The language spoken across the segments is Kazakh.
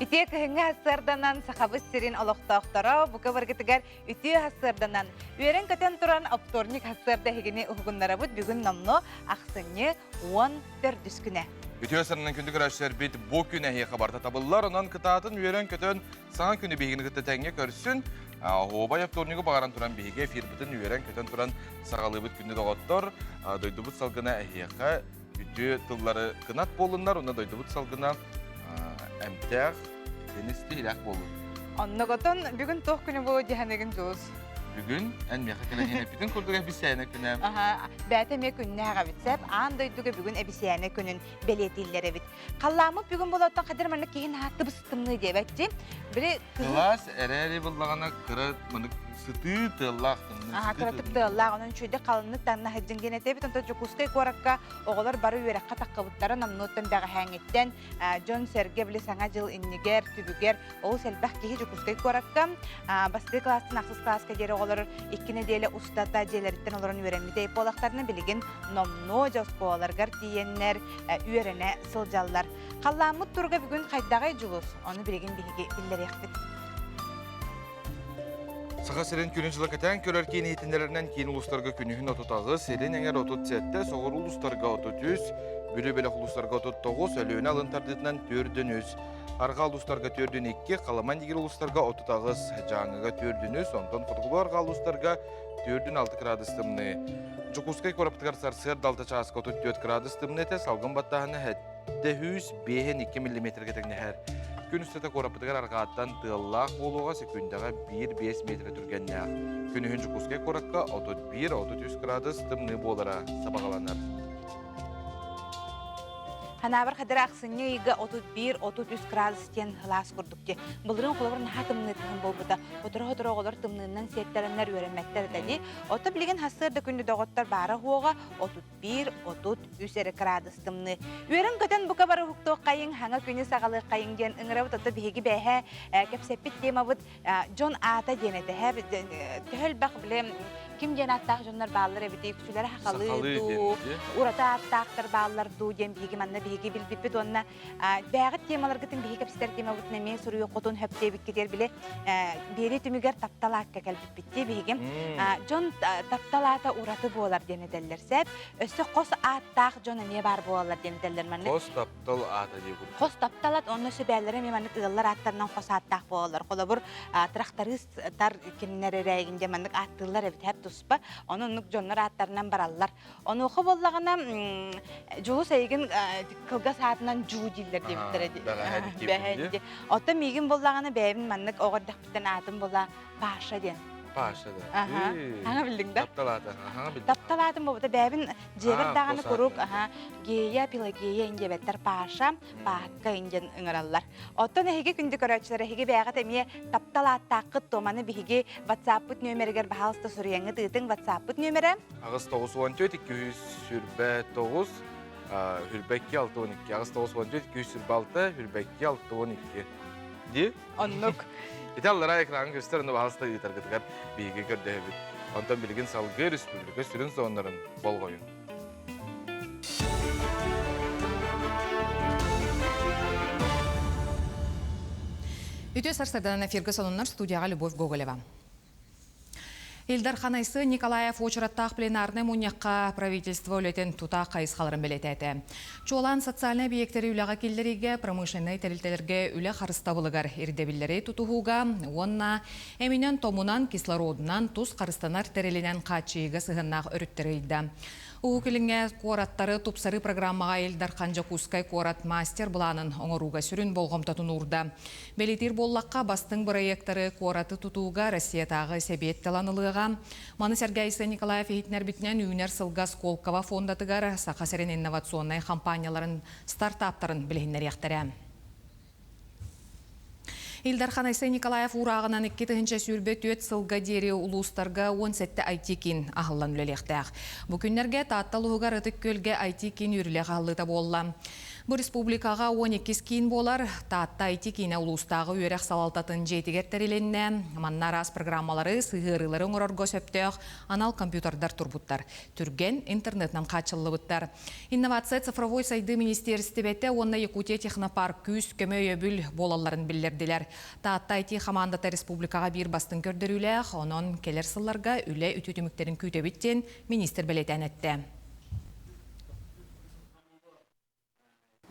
Ите кыһыңа хассарданан сахабыс сирин олохтоохтора, бука баргытыгар үтү хассарданан. Үерен көтен туран авторник хассарда хигини угуннарабыт бүгүн номно ахсыны 10 төрдүскүнэ. Үтү сарынан күндү көрәшер бит бу күнә хия хабарда табыллар, онан кытатын үерен көтен саңа күнү бигин кытта тәңге көрсүн. Хобай авторнигі бағаран тұран бейге фирбітін үйерен көтен тұран сағалыбыт күнді доғаттар. Дойдубыт салғына әйеқа үті тыллары қынат болынлар, оны дойдубыт салғына әмтәқ теністі иләқ болын. Оннығытын бүгін тоқ күні болу дегенеген жоз. Бүгін әнмеқі кілін енепітін күрдіға бісәйіне күні. Бәтіме күніне аға бітсәп, аң дойдуға бүгін әбісәйіне күнін бәлетейлері біт. Қалламы бүгін болуаттан қадыр мәнік кейін аты бұсытымны дебәтті. Кылас әрәрі бұллағана қырат мұнық сыты тыллақтың. Кыратып тыллақ, оның чөйде қалынық таңна хаджинген әтебет, онта жүкускай қораққа оғылар бары үйераққа таққабыттары намнуыттан бәғі хәңеттен Джон Серге білі саңа жыл иннигер, түбігер, ол сәлбәқ кейі жүкускай қораққа басты кластын ақсыз класска дері оғылар еккіне дейлі ұстата желеріттен оларын үйеренмеде болақтарына білеген номно жосқо оларғар дейеннер үйерене сылжалар. Қалламыт тұрға бүгін қайдағай жұлыс, оны білеген білдер еқпет. Саға сәрін күнін жылы кәтен көрер кейін етіндерінен кейін ұлыстарға күнігін отутағы, сәрін әңер отут сәтті, соғыр ұлыстарға отут үз, бүрі бәлік ұлыстарға отут тоғыз, өліуіне алын тардетінен төрдін үз. Арға ұлыстарға төрдін екке, қаламан дегер ұлыстарға отутағыз, жаңыға төрдін үз, онтан құтқылы арға ұлыстарға төрдін 6 градустымны. Жүкускай қораптығар сарсығыр далты часқа отут 4 градустымны әті, салғын баттағыны әтті 105-2 мм кетігіне әр. Күн үстеті қорапытығар арғаттан тыллақ болуға секундаға 1-5 метр түргенне. Күні хүнжі құскай қораққа 31-33 градус тымны болара сабағаланар. Ханабар қадыр ақсыны егі 31-33 градус тен ғылас құрдықте. Бұлырын қолабыр наға тымны тығын болбыда. Отыры-отыры оғылар тымнынан сеттерінлер өренмәттер дәді. Оты білген хасырды күнді доғыттар бары хуға 31-33 градус тымны. Өрін көтен бұқа бары хуқтығы қайың, хаңа күні сағалы қайың ден ұңырабыт оты бейгі бәйі кәпсеппет демабыт Джон Ата денеті. Төхіл бақ білем ким ден аттақ жонлар балылар әбіті күшілері хақалы ду, урата аттақтар балылар ду ден бейгі манна бейгі білбіппет онына бәғіт темалар күтін бейгі кәпсетер темабыт нәме сұрыйы қотын хөптебік кетер біле бері түмігер тапталақ кәкәлбіппетте бейгім. Жон тапталата ураты болар дені дәлілер сәп, өсі қос аттақ жона не бар болар дені дәлілер манны. Қос таптал ата дейбір. Қос тапталат, оны сөбәлері меманық ұғылар аттарынан қос аттақ болар. Қолы бұр трақтарыз тар кемінер әрәйгінде манық аттылар әбіт туспа, onu jonlar atlarından barallar. Onu oku bollağına julu saygın kılga saatinden juu diller debitler. Bəhədi. Otta migin bollağına bəyibin manlık oğurdaq bitten atın bolla paşa den. Paşa den. Hana bildin da? Taptalatın. Taptalatın bu da bəyibin jeber dağını kuruk. Geya pila geya ince better paşa, pahatka ince ıngırallar. Otta nehigi kündü köröçlere higi bəyəqat emiye taptalat taqıt tomanı bihigi WhatsApp nömeriger bahalsta soruyanı dıdın WhatsApp nömeri? Ağız 914 200 sürbət 9 Hürbəkki 612. Ağız 914 200 sürbaltı Hürbəkki 612. Di? Onluk. İtallara ekranı gösterinde bahalsta yitargıtıgar bilgi gördüğü. Ondan bilgin salgı Respublika sürün sonların bol koyun. Үтө сарсардан эфирге сонунар студияға Любовь Гоголева. Илдар Ханайсы Николаев очераттақ пленарны мұнияққа правительство өлетен тута қайыз қалырын білететі. Чолан социальный объекттері үліға келдеріге, промышленный тәрілтелерге үлі қарыстабылығар ердебілері тутуғуға, онна әмінен томунан кислородынан туз қарыстанар тәрелінен қатшиығы сығыннақ өріттері үйді. Уғылыңа қораттары тупсары программаға Илдар Ханжакускай қорат мастер бұланын оңыруға сүрін болғымтатын ұрда. Белетер боллаққа бастың проекттары қораты тұтуға Россиятағы сәбет таланылыға. Маны Сергейсы Николаев ехетінер бітінен үйінер сылға Сколково фондатығар сақасырын инновационный компанияларын стартаптарын білігінер яқтары. Илдар Ханайсы Николаев урағынан 2-тігінші сүрбе төт сылға дері ұлыстарға 17 айтекин ағылан үлелектәқ. Бүкінлерге таттал ұғығар ұтық көлге айтекин үрілі ағылыта болла. Бу республикага 12 кийин болар, таатта айти кийине улустагы үйрек салалтатын жетигер териленне, маннарас программалары сыгырылары оңорорго сөптөк, анал компьютердар турбуттар. Түрген интернетнан качыллыбыттар. Инновация цифровой сайды министерстебете онна Якутия технопарк күз көмөй өбүл болаларын билдирдилер. Таатта айти командата республикага бир бастын көрдөрүлөк, онон келер сылларга үле үтүтүмүктерин күтөбиттен министр белетен этти.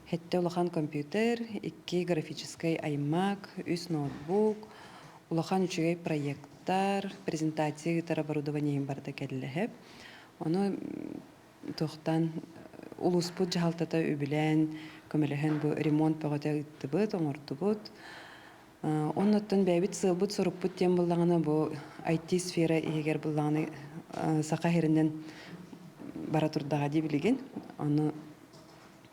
Хетте улахан компьютер, 2 графический аймак, 3 ноутбук, улахан 3 проекттар, презентации гитар оборудование барда келлехеп. Оны тохтан улуспут жахалтата үбілен, көмелеген бу ремонт пағата ыттыбыт, оңортыбыт. Оннаттан бәбит сылбыт соруппут тем буллағаны бу IT сфера егер буллағаны сақа херінен бара турдаға ди билеген. Оны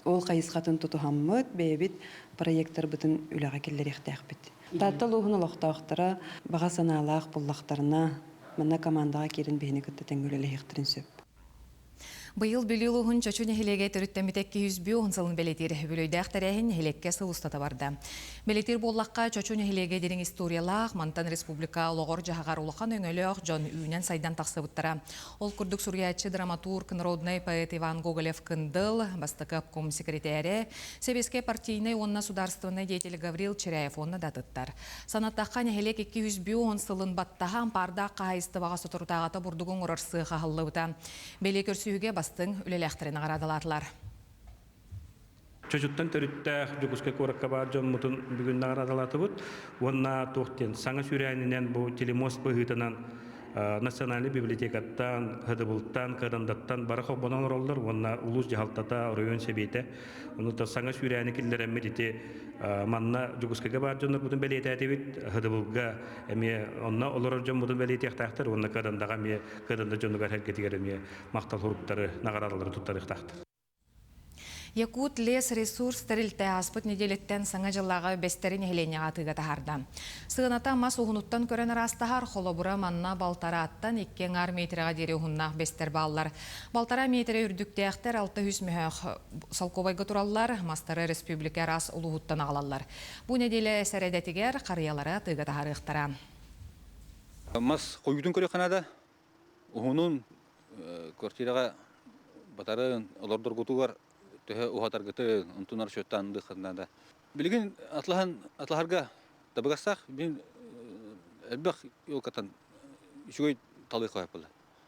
ол қайысқатын тұтуғаммыт, бәйбіт проекттар бұтын үліға келдер ектәқпет. Таттал ұғын олықтауқтара баға саналақ бұллақтарына мұна командаға керін бейіні күтті тәңгілі ектірін сөп. Быйыл бүлілуғын чөчу нехилеге түріттәмітек 200 сылын белетир бүлөйдәқ тәрәхін нехилекке сылыстата барды. Белетир боллаққа чөчу нехилеге дерің историялақ, Мантан Республика лоғыр жағағар улақан өңөлөк жон үйінен сайдан тақсыбыттара. Ол күрдік сурьячы драматург, народный поэт Иван Гоголев кындыл, бастықы обком секретәрі, Себеске партийный онна сударственный деятель Гаврил Черяев онна датыттар. Санаттаққа нехилек 200 сылын баттаға парда қайысты баға сотыртағата бұрдығын ұрарсы қағыллыбыта. Беле көрсүйіге бастың үлеләқтерін ағарадыларлар. Чөчүттен төрүттәк жүгүскә көрәккә бар жон мутун бүгүн наградалаты бут. Онна тоқтен саңа сүрәнинен бу телемост быһытынан национальный библиотекаттан, хыдыбылттан, кырындаттан барахо бонон роллар, онна улус жахалтата район себете. Онута саңа сүрәни киллерен медите манна жүгүскәгә бар жоннар бутун белетәте бит хыдыбылга эме онна олор жон бутун белетәктәктер, онна кырындага ме кырында жоннуга хәрәкәт ме мактал хуруптары наградалары туттарыктактыр. Якут лес ресурс терилте аспыт неделеттен саңа жыллаға бестерин хеленеға тыға тахарда. Сығыната мас уғынуттан көрен арастахар холобура манна балтара аттан 2 метрға дере уғыннақ бестер баллар. Балтара метре үрдіктеяқтер 600 мөһөк салковайғы тураллар, мастары республика рас улуғыттан ағалалар. Бұ неделе сәрәдетігер қариялары тыға тахарықтара. Мас қойудың көрі қанада, уғынын квартираға батары олордор ғутуғар төһө ухатаргыты унтунар шөттан дыхында. Билген атлахарга табыгасак бин элбек юлкатан шуй талы кайпылы.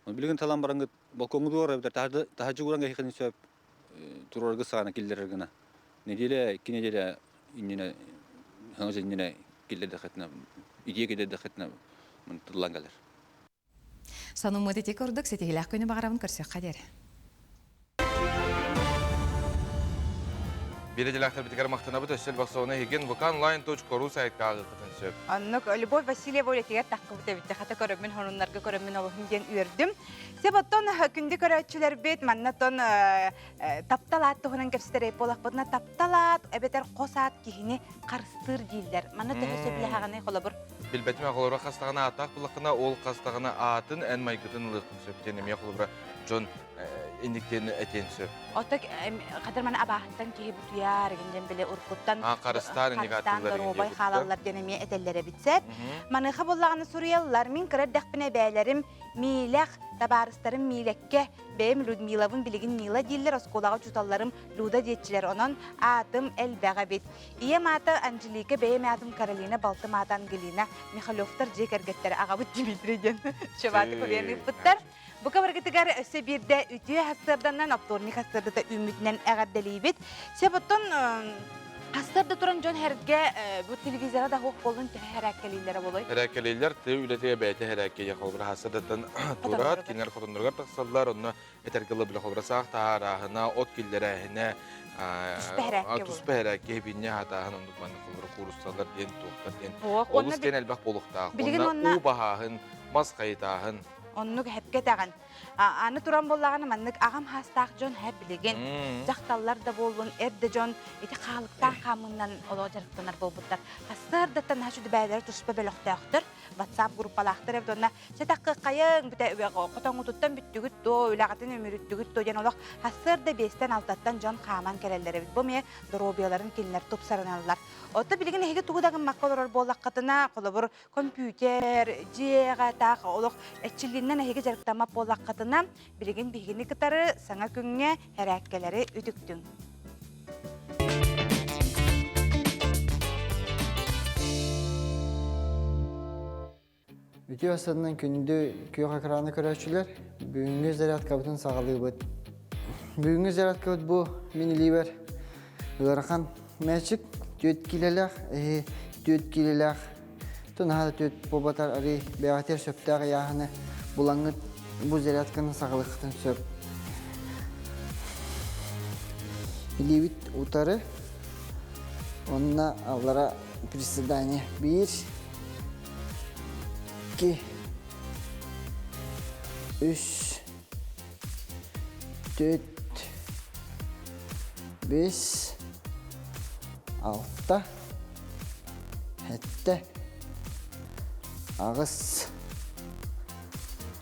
Билген талам бараңгы балконгы дора тахажы уранга хикин сөп турорга сана киллергена. Неделе 2 неделе инне хаңжынне киллерде хатна идеге де хатна мынтылангалар. Санумыды тек ордық сетегіләк көні бағаравын көрсек қадер. Беределяқтар бітігер мақтана бұт өссел бақсауына еген vukanline.ru сайтқа ағылқытын сөп. Аннық Любовь Васильева өлетегер таққы бұта бітті. Қата көрімін, хонунларға көрімін олығын ден үйірдім. Себаттон күнді көрәтшілер бет, маннатон тапталат тұғынан кәпсістер еп болақ бұдына тапталат, әбетер қосат кейіне қарыстыр дейілдер. Манна төхесі біле хағаны қолабыр. Білбәтіме қолабыра қастағына атақ бұлықына, ол қастағына атын ән майқытын ұлықтын сөптен еме қолабыра жон индиктерini этен сөп. Отак кадырман абахтан кеһи бутуяр генден беле уркуттан Карыстан негативлар робай халаллар денеме этеллере битсеп. Маныха боллаганы Сурияллар мин кырдакпыне бәйләрем милах табарыстарым милекке бем Людмилавын билигин Мила диллер осколага чуталларым Луда детчилер онон атым элбәгә бит. Ие мата Анжелика бем атым Каролина Балтым ата Ангелина Михайловтар жекергеттер агабыт Дмитрийден. Шеваты көрәне буттар. Бу кабаргытыгар сөбирдә үтүе хастырданнан апторник хастырдыта үмүтнен әгәдделибит. Себоттон хастырда туран жон хәргә бу телевизорда да хок болын хәрәкәлиләре булай. Хәрәкәлиләр те үләтә бәйте хәрәкә яхылбыр хастырдан турат кинер фотоннарга таксаллар, онны этергеле биле хобрасак таарахына от килләрәһенә Туспәрәкә бинне хатаһын ондукман курусталар ден туктар ден. Олус кен әлбәк булыкта. Онна у баһаһын, мас кайтаһын оннук хепке таган. Аны туран боллаган маннык агам хастак жон хеп билеген. Жакталлар да болбун, эрде жон ити халыктан камыннан оло жарыктанар болбуттар. Хастардаттан хашуды бәйләр туспа белоктактыр. WhatsApp группалактыр эбдонна. Сетаккы кайын бите котоңутуттан бүттүгүт то, улагатын өмүрүттүгүт то ден олох хастарда 5-тен 6-тан жон каман келелер бит. Бу ме дробияларын кинлер топсараналар. Ота билеген эге тугудагы маккалар боллаккатына колобур компьютер, жега так олох эчилиннен эге жарыктамап боллаккатына билеген бигини кытары саңа күнгө хераккелери үтүктүң. Үтü asadından күнді күйек ekrana көрәшілер, бүгінгі заряд кабытын сағалығы бұд. Бүгінгі заряд кабыт бұ менілейбер ұларқан мәчік, 4 келеләқ, тұнағады 4 бобатар әрі бәғатер сөптәғі яғыны бұлаңғыт бұ зарядканы сағалықытын сөп. Илейбіт ұтары, онына аллара приседание 1, 2, 3, 4, 5, 6, 7, ağız,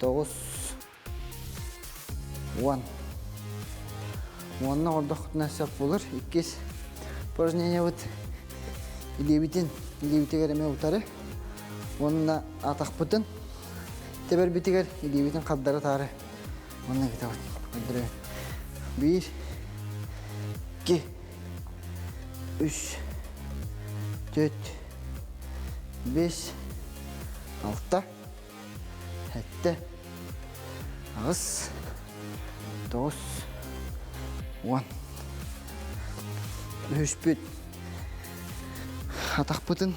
9, 10. Onunla orada nasıl olur? 2 упражнение вот илебитин илебитегереме утары. Онна атақ бұтын, тебер бітігер, илебетін қабдары тары. Онна кете бұт. 1, 2, 3, 4, 5, 6, 7, ağız, 9, 10. 3 büt. Атақ бұтын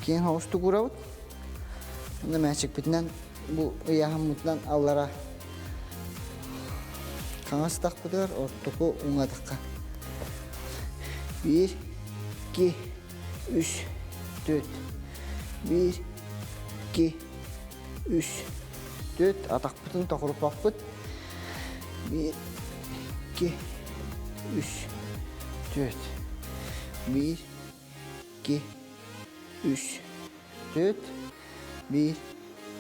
кейін хоğustu кура бұт. Onda məçik bitindən bu yağın mutlan allara kanası takpıdır, ortuku una takka. 1, 2, 3, 4. 1, 2, 3, 4. Atak bütün tokurup bakpıt. 1, 2, 3, 4. 1, 2, 3, 4. 1,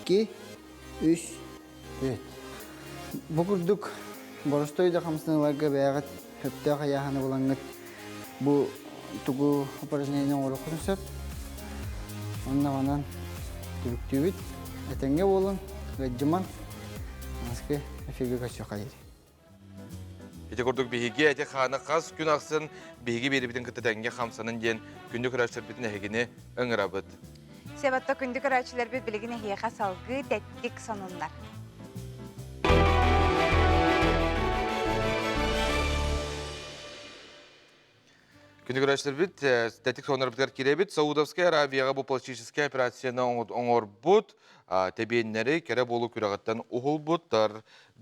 2, 3, 4. Bu kurduk. Borostoyda kamsınlarga beyağıt höpte kayağını bulangıt. Bu tugu упражнение orukun söp. Ondan tübük etenge bolun. Gacıman. Aske efege kaçıyor kayır. Ete kurduk bihigi ete xana qas gün aqsın bihigi beri bitin kıtıdenge xamsanın den gündük raştır bitin ehegini öngırabıd. Sebatta kündük araçlar bir bilgine hiyaqa salgı tettik sonunlar. Gündük raştır bit tettik sonunlar bitkar kirebit. Saudovskaya Arabiyaga bu politiskaya operasyonu oңор bud. Tebiyenleri kere bolu kürağıttan uğul budlar.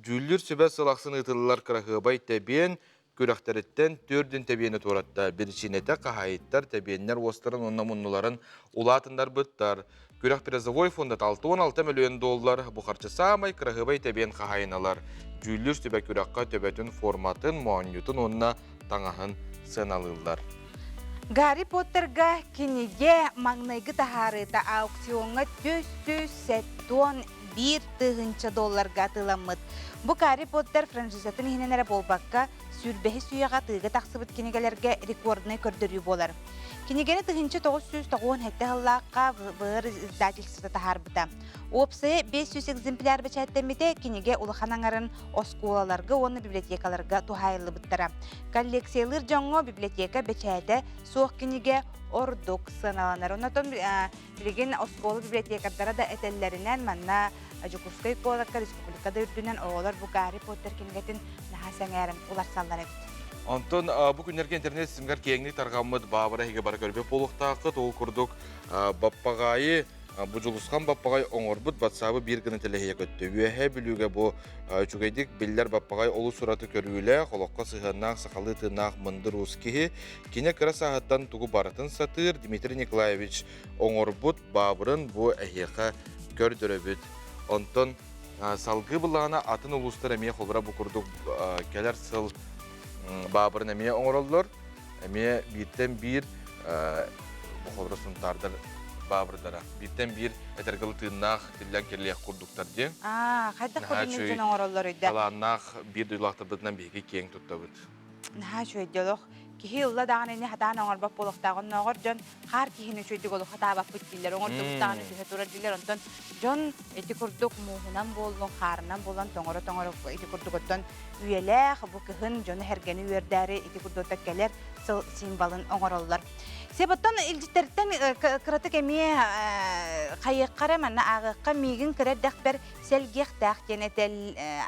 Cüllür sübe sılaqsın ıtılılar kırağıbay tebiyen küraxtaritten tördün tebiyeni toratta. Birçinete qahayittar tebiyenler ostarın onnamunluların ulatınlar budlar. Kürax Prezavoy fondat 6-16 milyon dollar bu harcı samay kırağıbay tebiyen qahayinalar. Cüllür sübe küraqqa töbetün formatın, muanyutun onna tangahın sınalırlar. Гарри Поттерга кинеге маңнайгы тахарыта аукционга $1 тыламыт. Бу Гарри Поттер франшизатын хиненере болбакка сүрбеһи сүйяга тыга тахсыбыт кинегелерге рекордны көрдөрүү болар. Кинегени тыгынча 997 хыллаакка быыр издательството тахарбыта. Опсы 500 экземпляр бечаттемите кинеге улаханаңарын осколаларга, оны библиотекаларга тухайлыбыттара. Коллекциялыр жоңго библиотека бечате суох кинеге ордук сыналанар. Онотон билеген осколы библиотекадара да этеллеринен манна Жукускай колакка республикада үрдүнен оолар бу Гарри Поттер кинегетин нахасаңарым улар саллар эбит. Антон bu günlerge internet simgar kengli targamıd babara hege bara görbe poluqtaqı tol kurduk bappagayı bu juluskan bappagay oңорбут WhatsApp bir günü teleheye göttü. Üye bilüge bu çugaydik biller bappagay olu suratı körüyle qoloqqa sığanaq saqalı tınaq mındır uskihi kine kıra saattan tugu baratın satır Dmitri Nikolaevich oңорбут babırın bu eheqa gördüröbüt. Anton Салгы бұлағына атын ұлыстар әме қолбыра бұқырдық кәлер сыл бабырын әме оңыралылар. Әме биттен бір қолбыра сұнтардар бабырдара. Биттен бір әтергілі тыыннақ тілден керлеяқ құрдықтар де. Қайда көрдіңіз жөн оңыралылар өйді? Қаланнақ бір дұйлақтырдығынан бейге кең тұтта бұд. Наха шөйділік. Кихи ылла дағын әне хатан оңыр бап болықтағын оңыр жон қар кихini шөйдік олық хата бап бүттілер. Оңыр тұғыстағын өтіге тұрар дилер. Онтон жон эти күрдік мұғынан болуын, қарынан болуын, тоңыры эти күрдік оттон үйеләқ, бұл кіхін жоны әргені үйердәрі эти күрдік кәлер символын оңыралылар. Себоттан илжиттерден кыраты кеме қайыққары манна ағыққа мигін кірердәқ бір сәлгеқтәқ денетел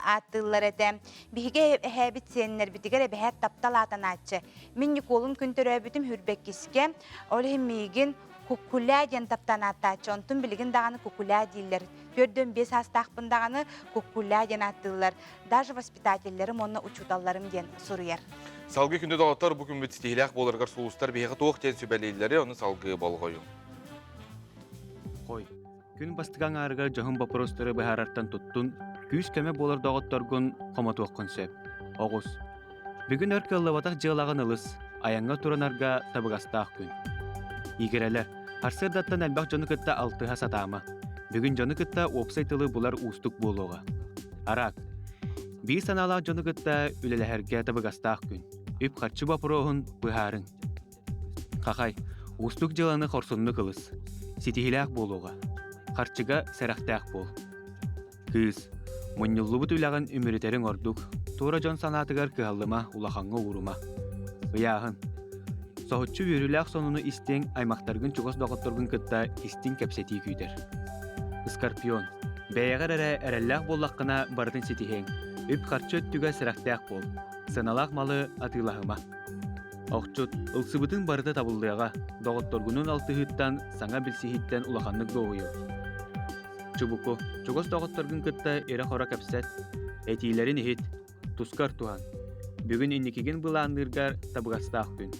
аттылар әтем. Бігі әбіт сеннер бітігер әбіхәт таптал атын атшы. Мен Николын күнтір әбітім хүрбек кеске, олы мигін кукуля ден таптан аттачы. Онтын білігін дағаны кукуля дейлер. 4-5 астақпын дағаны кукуля ден аттылар. Даже воспитательлерім онына учуталарым ден сұруяр. Салгы күнді дағыттар бұл күн бітістейләқ болырғар сұлыстар бейгі тоқ тен сөбәлейлері оны салгы болғойу. Қой, күн бастыған арыға жағын бапыростары бәхараттан тұттын, күйіс көмі болыр дағыттарғын қомат оққын сөп. Оғыз, бүгін өркі ұллаватақ жылағын ұлыс, аяңға тұран арға табығастақ күн. Игерелер, арсырдаттан әлбақ жоны күтті 6 сатама. Бүгін жоны күтті опсайтылы бұлар ұстық болуға. Арақ, бір саналақ жоны күтті үлеләхерге табығастақ күн. Үп қатшы бапыроғын бұхарын. Қақай, ұстық жыланы қорсынны қылыс. Сетихиләқ болуға. Қарчыға сәрәқтәқ бол. Кыз, мұнылы бұт үләғын үміретерін ордық. Тура жон санатығар кығалыма улақанғы ұрума. Ұяғын. Соғытчы өріләқ сонуны істен аймақтарғын чуғыз доғыттырғын күтті істен кәпсеті күйдер. Скорпион. Бәйәғар әрәлләқ боллаққына бардың сетихен. Үп қарчы өттіға сәрәқтәқ бол. Сыналақ малы атылағыма. Оқчут, ылсыбытын барыда табылдыға, доғытторгунун алтыхыттан, саңа білсихиттен улаханнык доғыйы. Чубуку, чугос доғытторгун кытта эре қора кәпсәт, әтейлерін ехет, тускар туған. Бүгін инникеген бұландырғар табығастақ күн.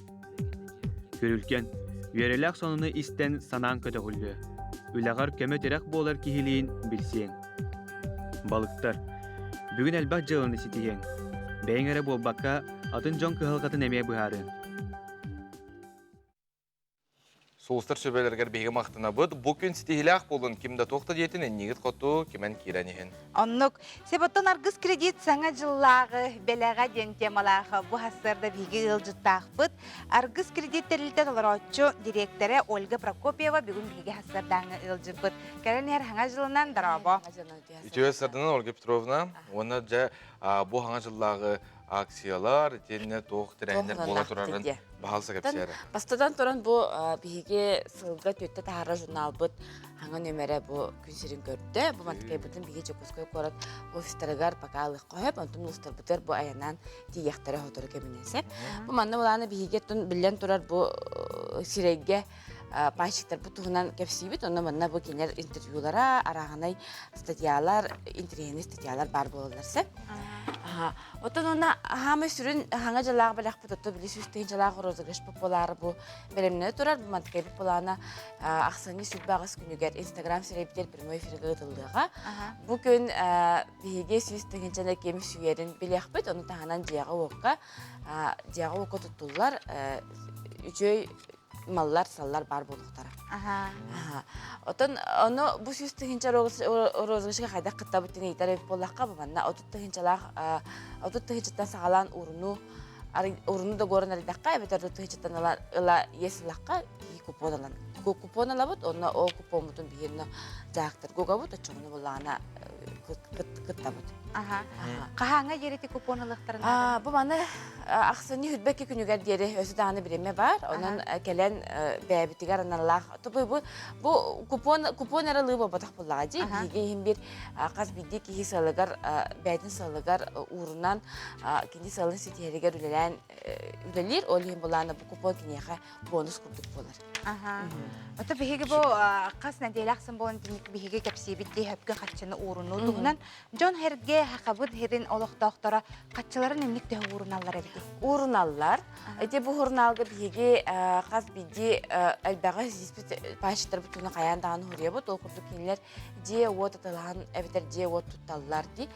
Көрілген, үйереләқ сонуны истен санаан көті құлды. Үләғар көмі терек болар кихилейін білсең. Балықтар, бүгін әлбақ жылыны сетеген. Бәйін әрі болбаққа атын жон кығылғатын әмей бұхарын. Соғыстар сөбәлергер бейгі мақтына бұд. Бұл күн сетихиләқ болын кімді тоқты дейтін әнегіт қоту кемен керенеген. Оннық, себоттан арғыз кредит саңа жыллағы, бәләға ден темалағы бұл хастарда бейгі ұлжыттақ бұд. Арғыз кредит тәрілті толыротчу директоры Ольга Прокопьева бүгін бейгі хастардаңы ұлжы бұд. Кәрін әр хаңа жылынан дарабы. Үтеуе сардынан Ольга Петровна, оны жа бұл хаңа жыллағы акциялар, тенне тоқ тірәйіндер бола тұрарын бағалса кәпсері. Бастадан тұран бұл біге сылға төтті тағара журнал бұд, хаңа нөмәрі бұл күнсерін көрді. Бұл мантықай бұдың біге жекөскөй қорат офистарығар бақа алық қойып, онтын ұлыстар бұдыр бұл аянан тегектері ғотыры кемінесіп. Бұл манны оланы біге білен тұрар бұл сирейге пайшықтар бұл тұғынан кәпсейбіт, оны манна бұл кенер интервьюлара, арағанай статьялар, интерьені статьялар бар болыларсы. Оттан оны хамы сүрін хаңа жалағы біләқ бұд, отты білі сүстейін жалағы розыгрыш бұл болары бұл бәлеміне тұрар, бұл мантықай бұл боланы ақсаны сүрбағыз күнігер Инстаграм сірейбдер бірмой эфирге ұтылдыға. Бұл күн бейге сүстейін жана кемі сүйерін біләқ бұд, оны тағанан жияға оқы тұттылар, үчөй маллар, саллар бар болуқтары. Отын, оны бұл сүстігінші розғышыға қайда қытта бұттен ейтар өп болаққа бұманна, отыттығыншыттан сағалан ұрыну да көрін аридаққа, әбетер отыттығыншыттан ұла есілаққа купон алабыд, онына ол купон бұтын бейіріні жақтыр көға бұд, өтчіңіні болағына қытта бұд. Қағаңа ереті купон алықтарын? Бұл маны ақсыны хүтбәкке күнігер дері өсі дағаны біреме бар, оның кәлен бәбітігер аналақ. Бұл купон әрі лығы бұтақ болаға де, бейге ең бір қаз бейді кейі сылығар, бәйдің сылығар ұрынан кенде сылын сетерігер үлелер, ол ең болағына бұл купон кенеға бонус күрдік болар. Ота бейге бұл қас нәдейлі ақсын болын бейге кәпсей бітті хөпкі қатшыны ұрыну Онан Джон Херге хакабыт херин олохтоохтора катчыларын инник төхө урналлар эбити. Урналлар. Эти бу урналга биге каз биди элбага зиспит паштыр бүтүнө каяндаган хурьябыт ол курдук кинилер же вот аталган эбитер же вот тутталлар ди.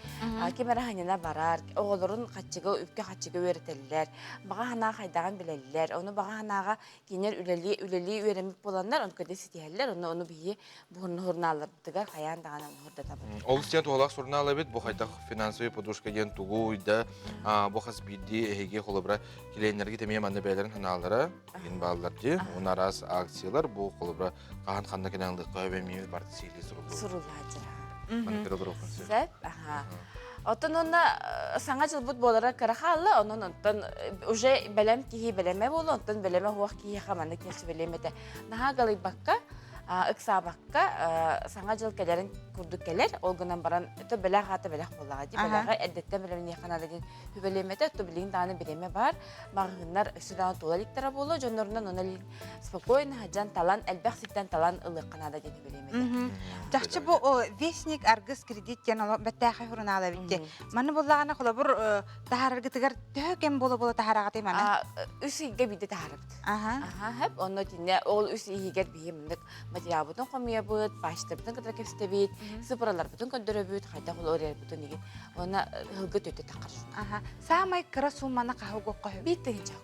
Кемера ханына барар, оголорун катчыга үпкө катчыга өретеллер. Бага хана хайдаган билеллер. Ону бага ханага кинер үлели өремик боландар, он көдө ситиһеллер, ону бие бу урналлар тыгар каяндаган хурдата бар. Ол стен туалак сурнала бит бу хайдах финансовый подушка ген тугу да бу хас бидди эге холобра киленерге темие манды бәлерин ханалары ин баллар ди. Унарас акциялар бу холобра кахан ханда кенаңдык көбөмү бар сили Сурулажыра. Маны передорохун. Сәп, Отон онна саңа жыл бут болара карахалла, онон онтон уже белем кихи белеме болу, онтон белеме хуак кихи хаманы кенсі белемете. Наха галый бакка, ыкса бакка, саңа жыл келерин курдук келер, олгынан баран, өтө белек хаты белек болаға ди, белеға әддеттен белемен яқанады ден хүбелемете, өтө білігін дағаны белеме бар, мағығынар өсідағы туаликтара болу, жонорынан оны спокойно, хаджан талан, әлбәқ ситтен талан ылық қанада ден хүбелемете. Жакчы бу вестник аргыс кредит кен бәттәхи хурнала битте. Маны буллагана холобур тахарыргы тыгар төкем боло тахарага тайманы. Үсиге биде тахарыбыт. Аха. Хеп онно тине ол үсигер бийимдик материал бутун комиябыт, баштырбытын кытра кепстебит, сыпыралар бутун көндөрөбүт, хайда хол орер бутун деген. Она хылгы төтө такар. Аха. Самай кыра сумманы кахуго кой. Биттеген жак.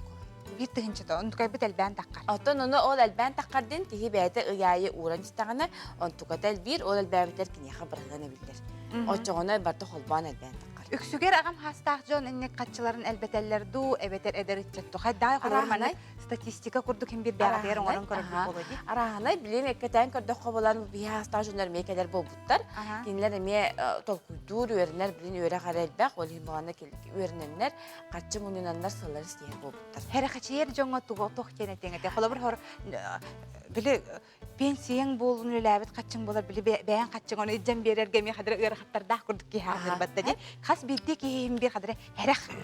Биттегенче то он кайбыт элбән таккар. Отон оны ол элбән таккардын тиһи бәйте ыяйы уран стагына, он тукатал бир ол элбәмтер кине хабарганы билдер. Очогона барты холбан элбән таккар. Үксүгер агам хастах жон инне катчыларын элбетеллер ду эбетер эдеритчет то. Хайда холорманы статистика курдук ким бир бәгә берен орын көрүп болду ди. Араханай билен эккетен көрдөх кобалан бия стажоннар мекелер болбуттар. Кинлер эме толкуйдур өрнер билен өрө каралбак, ол химбаганы өрненнер, катчы мунунаннар сыллар истер болбуттар. Хәрәкәтчеләр җоңга тугы тохтене теңете. Холобыр хор биле пенсияң болун ләбит катчың болар биле бәян катчың оны иҗем берергә ми хәдер ыр хаттарда курдук ки хәзер батта ди. Хас бидди ки хим бир хәдер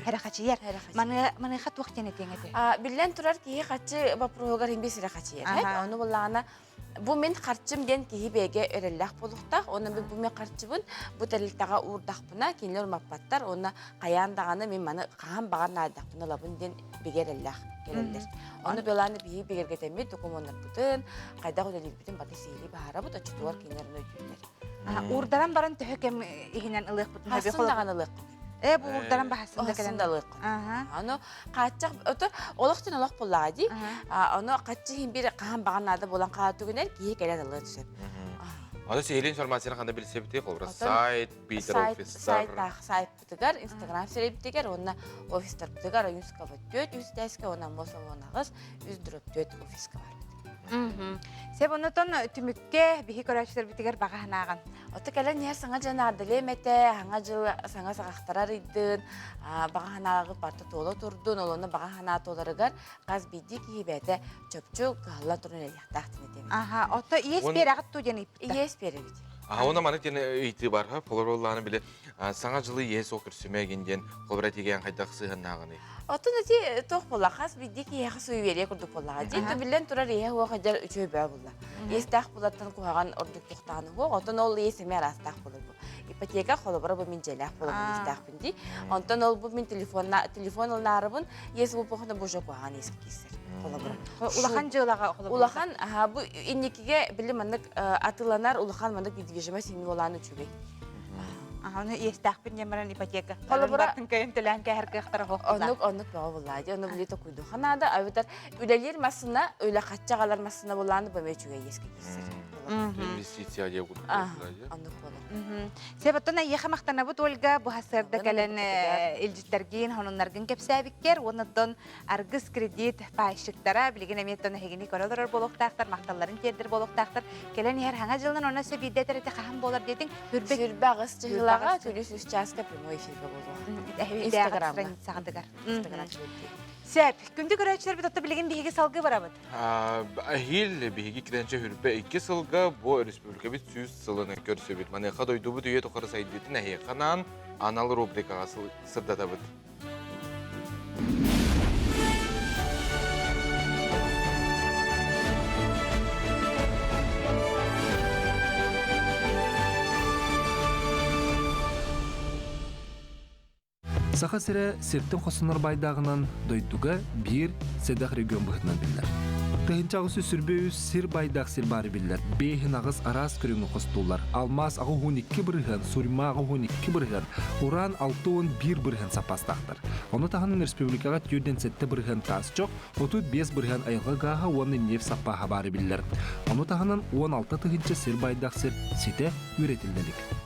хәрәкәтчеләр. Маны хат тохтене теңете. Билен турар ки катчы бапрогар хим бисире катчы. Оны буллагана бу мен карчым ден ки беге өрелләк булуктак, оны бу мен карчыбын бу тәрилтага урдакпына кинлер маппаттар, оны каяндаганы мен маны каһан баган айдакпына лабын ден бегерелләк келелдер. Оны беланы бии бегерге теме документтар бутын, кайда гөлелик бутын баты сейли бахара бут очтуар кинлерне өтүлләр. Урдаран баран төһөкем игенен ылык бутын хаби Хасындаган ылык. Бу урдаран бахасында келен. Хасындалык. Аны качак өтө олоктун олок буллади. Аны качы хим бир каһан баганада болан каатыгынер ки келен ылык төшөп. Аны сейлин информацияны кандай билсебите, холбра сайт, Питер офистар. Сайт битигер, Instagram серебитигер, онна офистар битигер, Юнскава 4, Юстеска, онна Мосовонагыз, 104 офиска бар. Сеп онотон түмүкке бихи көрәчләр битигер баганаган. Оты келен яр саңа жанардылы мете, хаңа жыл саңа сагактарар идин, баганагы парта толо турдун, олоны багана толарыгар газ биди ки бете чөпчү галла турын яктактын эдем. Аха, ото иес берагыт туден ипта. Иес беребит. Оны маны тене ити бар, полоролланы биле саңа жылы ес окурсүмегинден холбра тиген кайдак сыгынаганы. Отун эти тох бола хас бидики яхы суй бере курдук бола. Динто билен турар я хуа хадар үчөй бә була. Естах булаттан куган ордук тохтаны хо, отун ол есеме растах булу. Ипотека холобра бу мин желах булу естах бинди. Онтон ол бу мин телефон нарыбын ес бу похна бужо куган эски кисер. Холобра. Улахан жылага холобра. Улахан бу инникиге билим мандык атыланар улахан мандык недвижимость син боланы үчүгөй. Аны естах бин ямаран ипотека. Холобра кайын телән кәһәр кыхтара хо. Онук бавылады. Оны билето куйду. Ханада авитар үлелер масына, үле катчагалар масына боланы бөмөчүгө еске кисер. Инвестиция деп курдук. Онук болот. Себаттана яха мактанабыт Ольга бу хасырда келен илҗиттерген, хонуннаргын кепсәбиккер, ондан аргыс кредит пайшыктара билген эметтен хегини көрөлөр болуктактар, макталларын тердер болуктактар. Келен яр хаңа жылдан она сөбидетер те хаһам болар дедин. Хүрбагыс җылага төлөс участка прямой эфирге болду. Инстаграм. Сәп, күндү көрәчләр бит отта билген биһиге салгы барабыт. Ахил биһиге киденче хүрбе 2 сылга бу республика бит 100 сылын көрсөбүт. Мане хадойду бу дүйе тохары сайдытын әһе канан анал рубрикага сырдатабыт. Саха сире сеттен хосунар байдағынан дойдуга бир седах регион бұхытынан биллер. Тыгынчагысы сүрбөйүс сир байдақ сир бары биллер. Бейхин ағыз арас көріңі қостулар. Алмаз ағы 12 бірген, сурма ағы 12 бірген, уран 6-1 бірген сапастақтыр. Оны тағының республикаға түйден сетті бірген тас жоқ, 35 бірген айылға ғаға оны неф саппаға бары биллер. Оны тағының 16 тыгынчы сир байдақ сир сите үретілділік.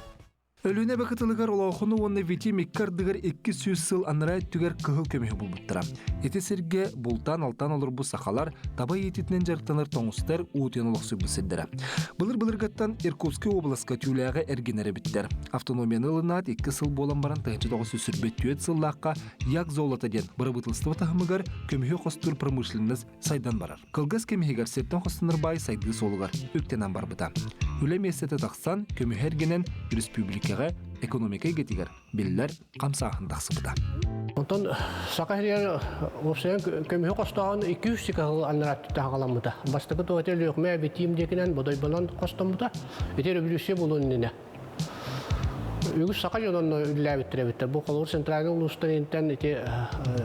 Өлүне бақытылығар олауқыны оны вити меккардығар 200 сыл анырай түгер кығыл көмегі бұлбыттыра. Еті серге бұлтан алтан олыр бұл сақалар таба ететінен жарықтаныр тоңыстар уытен олықсы бұсылдыра. Бұлыр-бұлырғаттан Иркутский обласқа түйіліға әргенері біттер. Автономияны ылынат 2 сыл болан баран 9 сүрбет түйет сыллаққа яқ золата ден бұры бұтылыстығы тағымығар көмегі қостыр промышленіз сайдан барар. Кылгас көмегер септен қостыныр бай сайды солығар өктенен бар бұта. Үлем есеті тақсан көмегі әргенен республикаға экономика гетигер биллер камсаахындаксы быта. Онтон сакахрия осен көмө костогон 200 сикал анрат таагаламыта. Бастыгы тоотел өкмө битим декенен бодой балан костомута. Этер бүлүсө болунуна. Үгүс сакажонон үлләбиттер. Бу колор централдык улустарынтан эти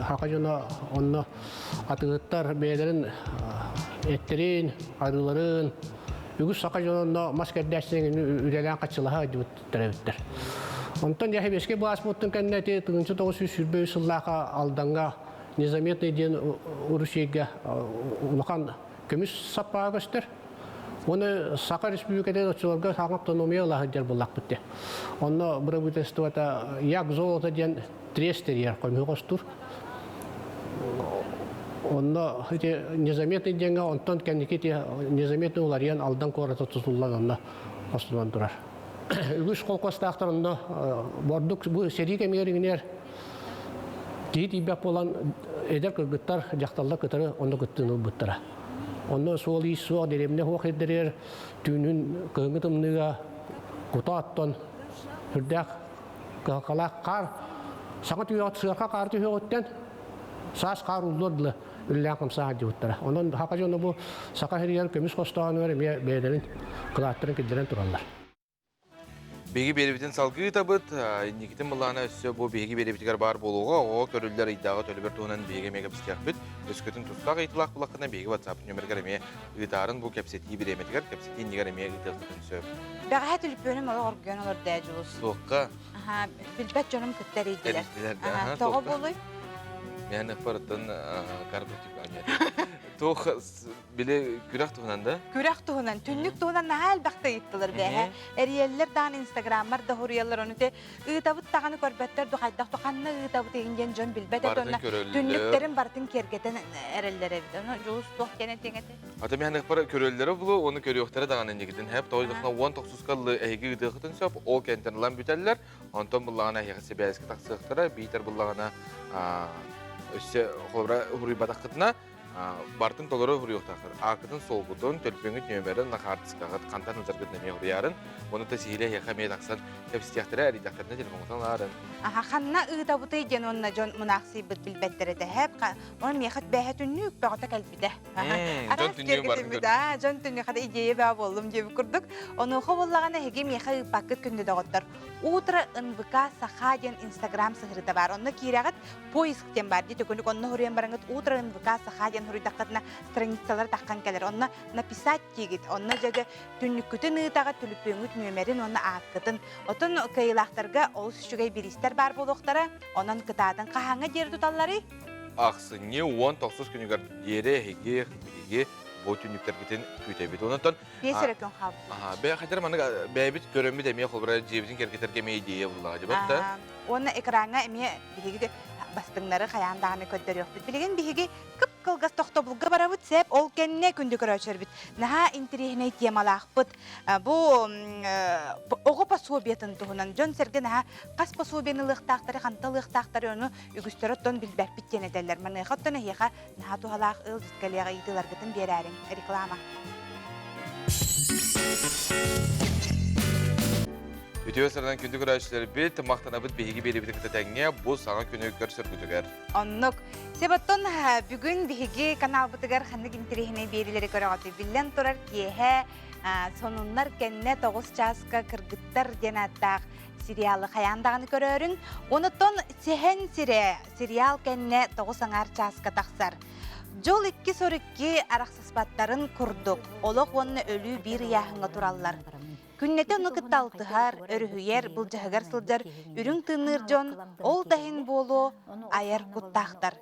хакажона онно атыгыттар бейлерин эттерин, арыларын Үгіс сақа жолында маскердәсінің үлелән қачылыға өттірәбіттір. Онтан яхи беске бағас бұттың кәннәте 1900 сыллаға алданға незаметный ден Урусиеге ұлақан көміс саппаға көстір. Оны Сақа республикадан отчыларға сағын автономия ұлағы дер бұлақ бітті. Оны бұра бүтестівата яқ золота ден трестер ер қоймы қостыр. Онно незаметный деньги, онтон кәнекети незаметный улариян алдан кората тұтылған онно остынан тұрар. Үгіс қолқостақтар онно бордық бұл сери кәмеріңінер кейт ибәп болан әдер кіргіттар жақталда күтірі онно күттіні бұттыра. Онно сол исуақ дереміне хоқ еддерер түйінін күйіңі тымныға құта аттон үрдәқ қалақ қар саңа түйеғат сыға қар түйе өттен сас қар ұлдырдылы үллән қымсаға жауыттара. Онын хақа жоны бұл сақа хериян көміс қостағаны өрі бәйдерін қылаттырын кеддерін тұралар. Беги беребитин салгы табыт, никитин бұллағына өссі бұл беги беребитігер бар болуға, о көрілдер иддаға төлібір туынан беги мегапстияқ бүт, өскөтін тұстақ айтылақ бұлаққына беги WhatsApp нөміргер әме ұйтарын бұл кәпсеті береметігер, кәпсеті негер әме ұйтылықтын сөп. Бәға түліппенім олы оргион олар дәй жұлыс. Соққа? Білбәт жоным күттер еділер. Тоғы болуй? Мен ықпарыттан карбутик әмеді. Тоқ біле күрәқ тұғынан да? Күрәқ тұғынан, түнлік тұғынан әл бақты еттілер бәға. Әрiyeller дан инстаграммар да хұрыялар оны те ұйтабыт тағаны көрбәттер дұқайдақ тұқанына ұйтабыт егінген жон білбәт әді түнліктерін бартын кергетен әрелер әбді. Оны жоғыз тұқ кәне теңеті. Ата мен ықпар көрелері бұлы, оны көріоқтары дағаны негідін. Әп тауыдықна 10-9 әйгі ұдықытын сөп, ол кәнтенілан бүтәлілер. Онтон бұллағына әйғісі бәйізгі тақсықтыра, бейтер бұллағына өссе қолыра ұғыры батаққытына бартын толыры ұғырықтақыр. Ақытын сол бұдын, төлпеңіт нөмері нақартысқағыт қантан ұзарғыт нәме ұғырыярын. Оны да сейілі еқа мей тақсан кәпістияқтыры әридақтарына телефонғытан аларын. Қанна ұғыда бұты еген онына жон мұнақсы бұд білбәттері дәхәп. Оны меқат бәхет үннік бәғыта кәлбіді. Жон түннеуін барын көрді. Жон түннеу қада идея бәу болым деп күрдік. Оны ұқы болағана әге меқа ұпаққыт күнді дағыттар. Утра НВК Сахаден Инстаграм сығырыда бар. Оны кейрағыт поисктен бар. Деті күнік оны хұрыен барыңыт Утра НВК Сахаден хұрыдаққытына страницалар таққан кәлер. Оны написать кегет. Оны жағы түнніккүтін ұйтаға түліппеңіт нөмерін оны аққытын. Отын кайлақтарға ол сүшігей берістер бар болуқтары. Онын кытадың қағаңа дер тұталары? Ақсы не 10-9 күнігер дере әйге бұл түніктер кетен көйтебет. Онытын... Бесері күн қабы. Бәй қайтар маны бәйбіт көрінбі дәме қолбыра жебізін кергетерге ме идея бұллаға деп атта? Оны экранға әме бігеге бастыңлары қаяндағаны көддер yok. Білген бігеге кіп қылғас тоқтобылғы бара бұд сәп ол кәнне күнді көрәчер біт. Наға интерегіне темалақ бұд. Бұл оғы пособиятын тұғынан. Жон сәрге наға қас пособияны лықтақтары, қанты лықтақтары оны үгістері тұн білбәк біттен әдәлер. Маны қаттыны еға наға тұғалақ ұл зүткәлеға идыларғытын берәрін. Реклама. Ütüö sarıdan kündü görüşleri bit, maqtanabıt bihigi beri bitikitətəngə bu sana künüklər sürgütügər. Onluk. Sebatton bugün bihigi kanal butugar xandık intirihine berileri görüyordu. Billen turar kiyehe sonunlar kenne 9 çaska kırgıttar denattaq serialı hayandağını görürün. Onutton sehen serial kenne 9 sangar çaska taqsar. Jol 2 sorikki araqsızbatların kurduk. Oloq onu ölü bir yahınga turallar. Künnete onu kıttaltıhar, örühüyer, bulcahıgar sılcar, ürün tınır jon, ol dahin bolu, ayar kuttaqtar.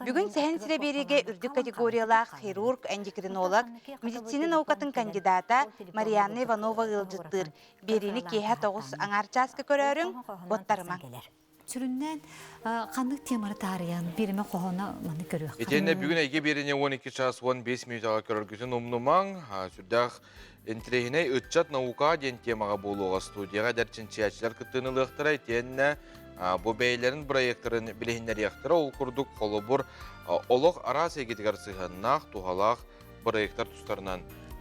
Bugün sehen sireberiге үрдік категориялақ хирург, эндокринолог, медицина наукатын кандидата Марияна Иванова ылжыттыр. Берini кеһә 9 аңар часка көрөрүң, боттарыма. Çüründen kanlık temaları tarihin birime kohona manı görüyor. Etende bugün ege berine 12 ças 15 minutaga körgüsün umnuman, sürdaq entrehine ıtçat nauka den temaga boluğa studiyaga derçinçiyatçılar kıttığınılıqtıra etenne bu beylerin proyektörün bilehinler yaktıra ol kurduk kolubur oloq ara segetigar sığannaq tuhalaq proyektör tustarından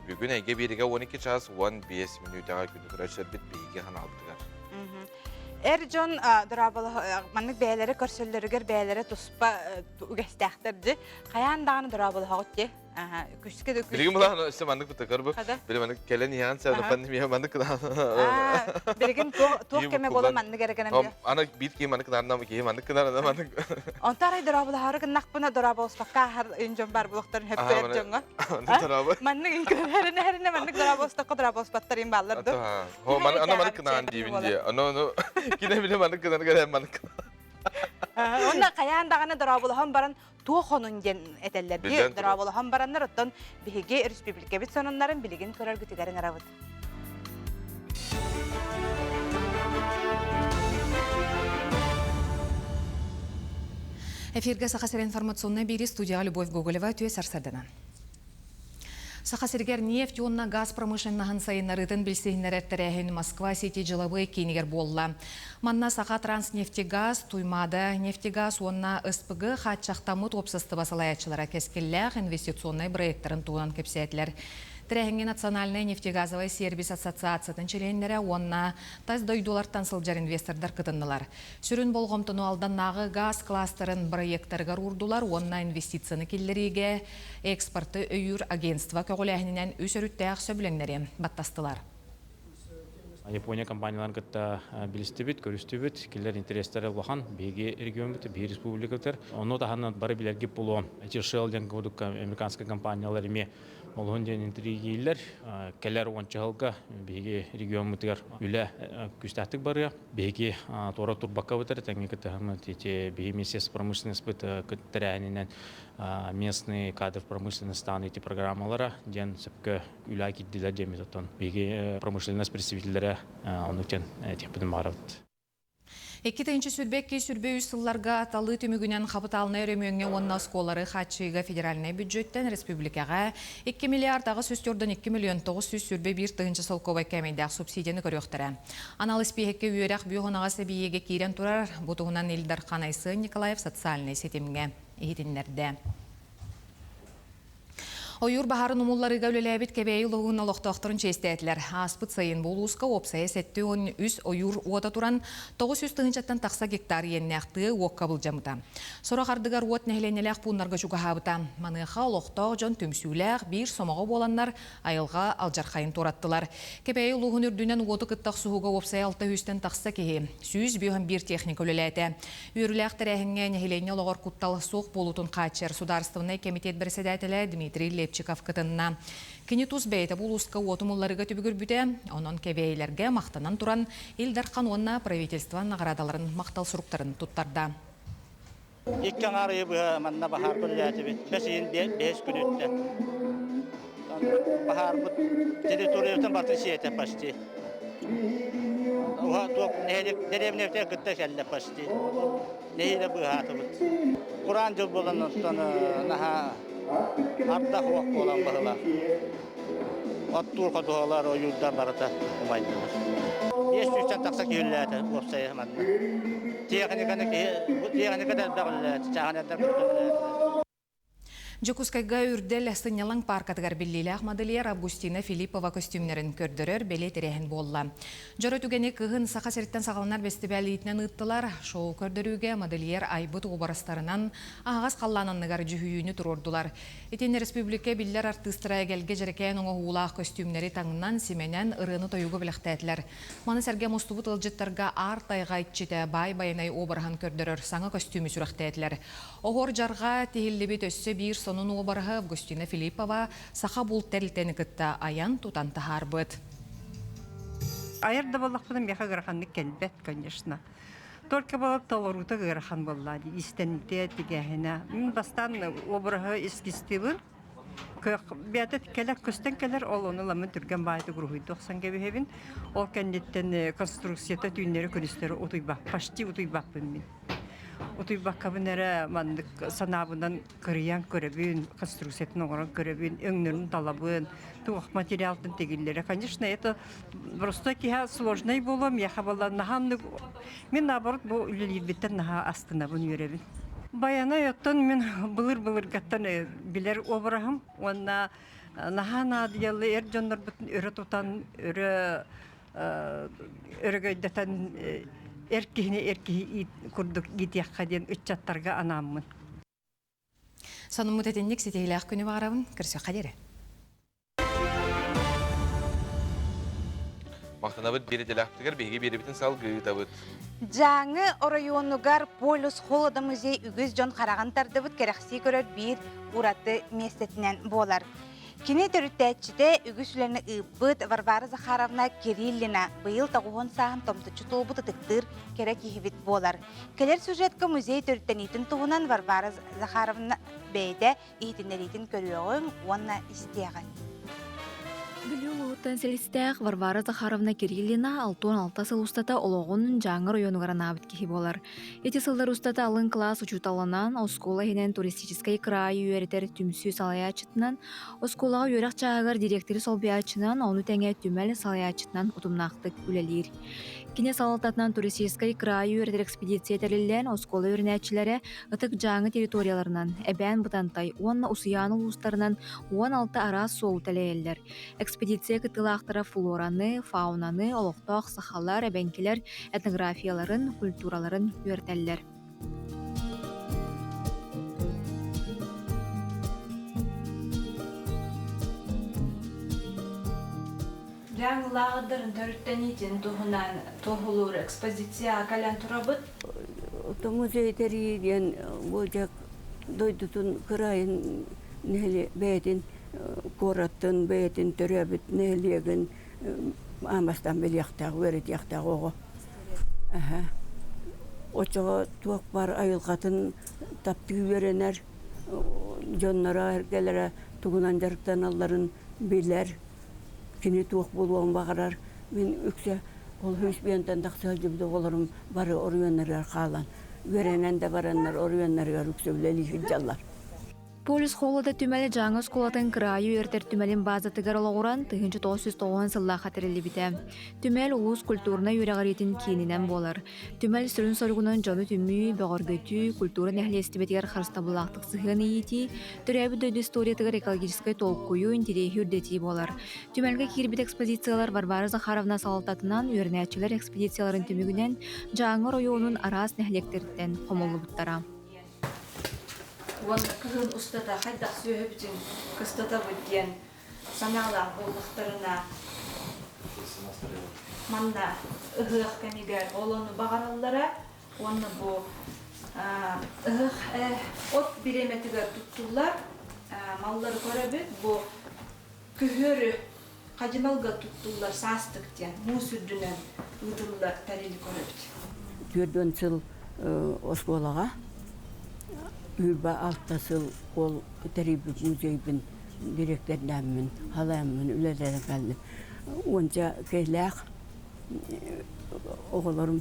bugün ege berige 12 ças 15 minutaga kündükürəşlər bit beyge hanaldıgar. Erjon durabalı manık beyleri körsöllörüger beyleri tuspa ügestəxtirdi. Qayandağını durabalı haqti. Küçüke de Bilgim bulan işte manık butakar bu. Bile manık kelen yan sevdi pandemiya manık da. Bilgin tuğ keme bolu manık gerekenen bir. Ana bit ki manık darnam ki manık kadar manık. Ontaray durabalı harık nakbına durabalı spakka har injon bar bulukların hep erjonga. Manık herine manık durabalı spakka durabalı spattarın ballardı. Ho manık ana manık nan dibince. Ano kine bile manık kadar gelen manık. Onda kayandağını durabalı baran tuğonun gen eteller diye durabalı baranlar ottan bihige Respublika bit sonunların biligin körer gütügerin arabıt. Эфирге Сахасер информационная бери студия Любовь Гоголева түйе сарсарданан. Сахасергер нефть онна газ промышленнахын сайынарытын білсейінереттірәхін Москва сети жылабы кейнігер болла. Манна Саха Транснефтегаз, Туймада нефтегаз онна СПГ хатчақтамыт опсысты басалаятчылара кескеллях инвестиционный проекттарын туған кепсетлер. Тірәхінге Национальная нефтегазовая сервис ассоциациятын членлері онна таз $10 сылжар инвестордар кытыннылар. Сүрін болғымтыну алданнағы газ кластерын проекттарғар урдулар, онна инвестицияны келлериге экспорты өйір агентства көғіләхінен өсіріттәяқ сөбіленлері баттастылар. Япония компанияларын кытта билистебит, көрүстебит, киллер интерестері болған, беге регион біті, бе республикатар. Оны таханнан бары билерге болуын. Shell ден көдік американский компаниялар еме олығын ден интригейлер, келер оңчығылға беге регион бітігер үлі күстәқтік бары. Беге тора турбаққа бітір, тәңге кітті беге Министерство промышленности біті күттірәнінен местный кадр промышленности стан эти программалары ден сөпкі үлі кедділер демет. Беге промышленность представителері онықтен тепідін барабыд. Эки тайынчы сүрбекке сүрбе үсілларға аталы түмігінен қапыталына өрөмөңе онна сколары хатшыға федеральный бюджеттен республикаға 2 миллиардығы сөстөрден 2 миллион 900 сүрбе бір тайынчы солковай кәмейдәқ субсидияны көріқтірі. Аналыз пейхекке үйерек бүйіғынаға сәбиеге кейрен тұрар, бұтығынан Эльдар Қанайсы Николаев социальный сетімге ехетіндерді. Ойур бахарын умулларыга үлеләбит кебей луғын олықтақтырын честәтілер. Аспыт сайын болуысқа опсая сәтті он үз ойур уота туран 900 тыңчаттан тақса гектар еннәқті уаққа бұлжамыта. Сора қардығар уот нәхленеләқ пұнларға жүға хабыта. Маныға олықтақ жон түмсүләқ бір сомаға боланлар айылға алжарқайын тораттылар. Кебей луғын үрдінен уоты қыттақ суғыға опсая 600-тен тақса кеге. Сүйіз бүйін бір техника үлеләті. Үйірләқ тәрәхінге нәхлене лоғыр құтталы соқ болутын қачыр. Сударыстығына комитет бірседәтілі Дмитрий Лепчиков кытынна. Кенетус бәйті бұлысқа отымыларыға түбігір бүте, онын кәбейлерге мақтанан тұран Эльдар Қануанна правительство нағырадаларын мақтал сұруқтарын тұттарда. Иккен арығы бұға манна бахар күлләті бет, бәсейін 5 күн өтті. Бахар бұд территориятын батын сиеті пашти. Уға тоқ дәремневте күтті кәлі пашти. Нейді бұғаты бұд. Құран жыл болын ұстаны наға ардақ уақ болан бағыла. Оттур қадуғалар ойылдар барыта ұмайдылар. 500-тен тақса кейілләді опсайы манна. Техниканы дәл бағылләді, чағанеттер күттілләді. Жокускайга үрдел сынялың паркатыгар биллилях модельер Августина Филиппова костюмнерин көрдөрөр беле терехин болла. Жоры түгені кығын сақа серттен сағаланар бестебәлі итінен ыттылар. Шоу көрдөрүүге модельер айбыт обарыстарынан ағас қаллананныгар жүхүйіні тұрордулар. Итен республика биллер артыстыра келге жерекейін оңы улақ костюмнери таңынан семенен ырыны тойуғы біліқтәділер. Маны сәрге мұстубут ылжыттарға ар тайға итчеті бай-байынай обархан көрдөрөр саңа костюмі сүріқтәділер. Оғыр жарға тегілі өссі бір сонун обарғы Августина Филиппова саха бул тәрілтені кітті аян тутан тахар бұд. Айырда болақпыдым яқа ғырақанды кәлбәт, конечно. Только болып толоруты ғырақан болады, истәнте тегәхіне. Мен бастан обарғы ескістебін, бәді кәләк көстен кәлер, ол оны ламын түрген байды ғұрғый 90 кәбі ол кәндеттен конструкцията түйіндері күністері ұтыйбақ, пашти ұтыйбақпын мен. Утуйбаккабын әрі мандық санабынан кырыян көребін, конструкциятын оңыран көребін, өңнерін талабын, туғақ материалтын тегілері. Конечно, это просто кеха сложный болам, яха болан наханны. Мен наоборот, бұл үлелербеттен наха астынабын өребін. Баяна йоттан мен бұлыр-бұлыр гаттан білер обырағым, онна нахан адиялы әр жонлар бұтын өрі тұтан, өрі гөйдетен эркихи курдук гитияққа ден үтчаттарға анаммын. Сонын мұтетіннік сетейләқ күні бағарауын кірсі қадері. Мақтанабыт бері делақтығыр, бейге бері бітін сал гүйітабыт. Жаңы орайонугар полюс холода музей үгіз жон қараған тардыбыт керекси көрер бір ураты местетінен болар. Кене төрүттәчіде үгісілеріні ұйбыт Варвара Захаровна Кириллина бұйыл тағуғын сағын томтычы толбыты тықтыр керек ехібіт болар. Келер сюжеткі музей төріттенетін тұғынан Варвара Захаровна бәйді ехетінеретін көріуін онна істеғын. Бүліл ұғыттан селістәқ Варвара Захаровна Кириллина 6-6 сыл ұстата олоғын жаңыр ойонуғаран абыт кехи болар. Эти сылдар ұстата алын класс учуталынан оскола хенен туристическай крайы үйерітер түмсі салаячытынан, осколаға үйерек чағығыр директори солбиячынан, оны тәңе түмәлі салаячытынан ұтымнақтық үлелер. Кине салататынан туристическай крайы үйерітер экспедиция тәрілілен оскола үйерінәтчілері ұтық жаңы территорияларынан, әбән бұтантай, онна ұсыяны ұлыстарынан 16 арас сол тәлейелдер. Экспедиция кытылақтыра флораны, фаунаны, олықтақ, сахалар, әбәнкелер, этнографияларын, культураларын үйертәлілер. Жаңылағыдырын төрттенетін тұғынан тұғылыр экспозиция кәлән тұрабыт? Музейтері ден бұлжақ дойдутын қырайын нәлі бәйтін кораттын бәйтін түрәбіт нәлігін амастан біл яқтағы, өрет яқтағы оғы. Очыға туақ бар айылғатын тапты өренер, жонлара әргелері тұғынан жарықтан алларын білер. Кені туық болуын бағарар. Мен үксе ол хүш бейінтен тақсал жібді оларым бары орыуенлерге қалан. Веренен де баранлар орыуенлерге үксе білелі хүджалар. Полис холода түмәлі жаңы сколатын крайы өртер түмәлін база тыгар олағыран 1990 сылла қатырылы біте. Түмәл ұлыс культурына үйрағаретін кейінінен болар. Түмәл сүрін сорғынан жоны түмі, бағаргөті, культура нәхлестібетігер қарыстабылақтық сығын еті, түрәбі дөйді историятығыр экологическай толқ қойу интерехи үрдеті болар. Түмәлгі кербет экспозициялар Варвара Захаровна салататынан үйрінәтчілер экспедицияларын түмігінен жаңы районын арас нәхлектерден қомылы бұттара. Вон кығын ұстата қайдақ сөйіптен қыстата бүттен саналар болдықтарына манда ұғық кәмегер олыны бағаралары, оны бұл ұғық от биреметігер тұттулар, маллары көрәбіт, бұл күхөрі қадималға тұттулар састықтен, мұс үрдінен ұдылар тәрелі көрәбіт. Түрден сыл осколаға Үрба алтасыл ол тәрейбі музейбін директорнамын, халамын, үлелері қалды. Онша кәйләқ оғыларым,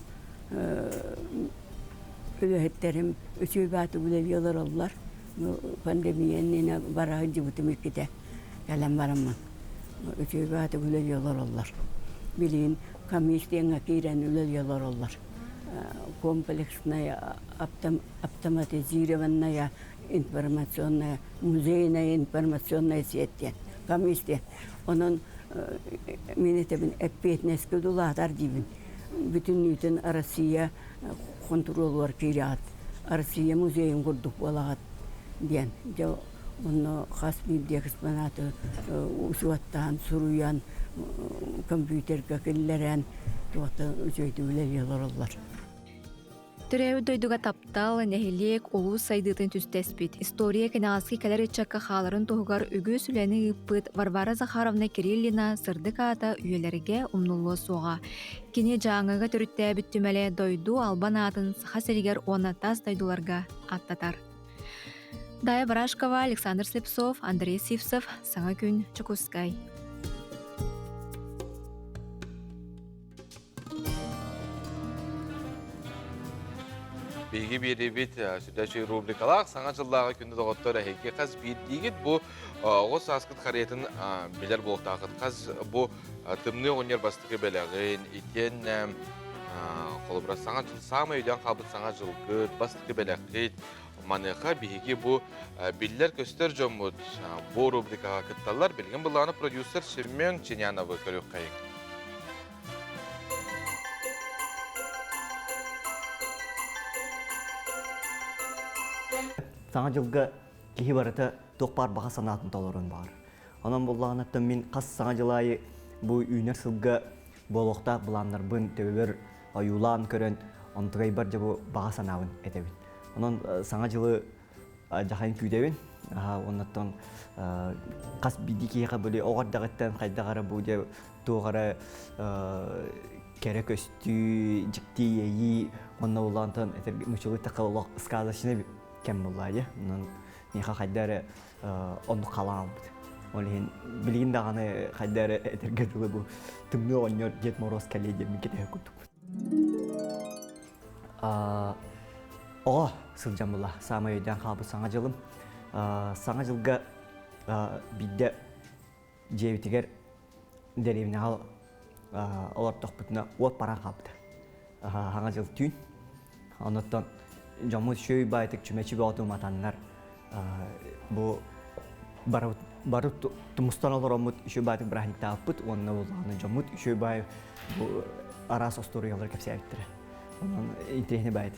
үләхеттерім, өсөй баты үлел елар олар. Пандемияннена барағы жібітім екеде кәлем барамын. Өсөй баты үлел елар олар. Білейін, комиссияңа кейрен үлел елар олар. Комплексная автоматизированная информационная, музейная информационная сеть, комиссия. Onun minetebin epeytneski dulatar dibin. Bütün nütün Arasiya kontrol var kirat. Arasiya muzeyin kurduk bolagat diyen. Onu khas bir diye eksponatı usuattan suruyan kompüter kakilleren tuğta ücretüler yalarlar. Түрәү дойдуга таптал, нәһилек, олу сайдытын түстәспит. История каналски кәләр ичәккә халарын туһугар үгү сүләне ыппыт Варвара Захаровна Кириллина сырдык ата үеләргә умнуллы суга. Кини жаңыга төрүттә бүттүмәле дойду албан атын саха сәригәр оны тас дойдуларга аттатар. Дая Барашкова, Александр Слепцов, Андрей Сивцев, Саңа күн, Чукускай. Bilgi bir bit südaşı rubrikalar sana жыллага күндү доготтор эки каз бир дигит бу огос аскыт харыятын билер болтагыт каз бу тымны онер бастыгы белеген икен колбра саңа жыл самый үйдөн калбыт саңа жылгыт бастыгы белегит маныха биги бу биллер көстөр жомут бу рубрикага кытталар билген буланы продюсер Семен Чинянов көрөк кайык. Саңа жылғы кеһи барыты тоқпар баға санатын толырын бар. Онан боллағынаттан мен қас саңа жылайы бұл үйнер сылғы болуқта бұландар бұн төбір аюлан көрін онтығай бар жабы баға санауын әтебін. Онан саңа жылы жақайын күйдебін. Оннаттан қас биді кейіға бөлі оғардағыттан қайдағары бұл де туғары кәрі көсті жікті ейі онна болағынтан мүшілі тақылық ысқазашыны кем буллайы. Неха хайдары онду калам. Олен билген даганы хайдары этергедиле бу. Тымны оннор Дед Мороз каледе микете кутуп. О, сылжам булла. Самайдан калбы саңа жылым. Саңа жылга бидде жебитигер деревне ал олар тохпутна от паран калбыды. Хаңа жыл түн. Онуттан Жамут шөй байтык чүмечи баату матаннар бу барып тумустан олоромут шөй байтык брахник тааппыт онна боллаганы жамут шөй бай бу арас осториялар кепсәйттер. Онун интерехне байт.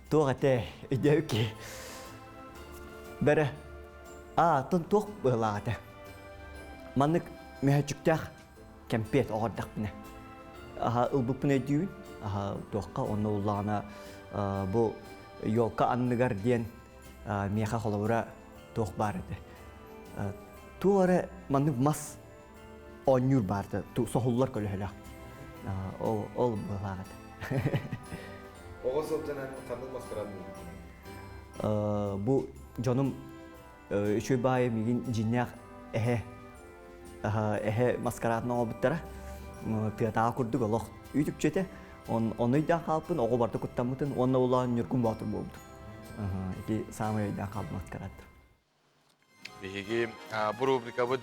Тогате идеуки бере тон тох былаата. Маннык мехчүктах кемпет ордак бине. Ылбыпны дүйүн тоққа оны уллағына бұл йолқа анныгар ден меха холаура тоқ бар еді. Туары манны мас онюр барды, соғылылар көлі хөлі. Ол бұлағыды. Оғы сылтынан қандық масқарады бұл? Бұл жоным үшөй байы меген жинняқ әхе маскарадына олбыттара. Тыятаға күрдік олық үйтік жеті. Onu da kalpın, o barda kuttamıtın, onunla olan yürkün batır buldu. İki samaya da kalmak karattı. Peki bu rubrika bu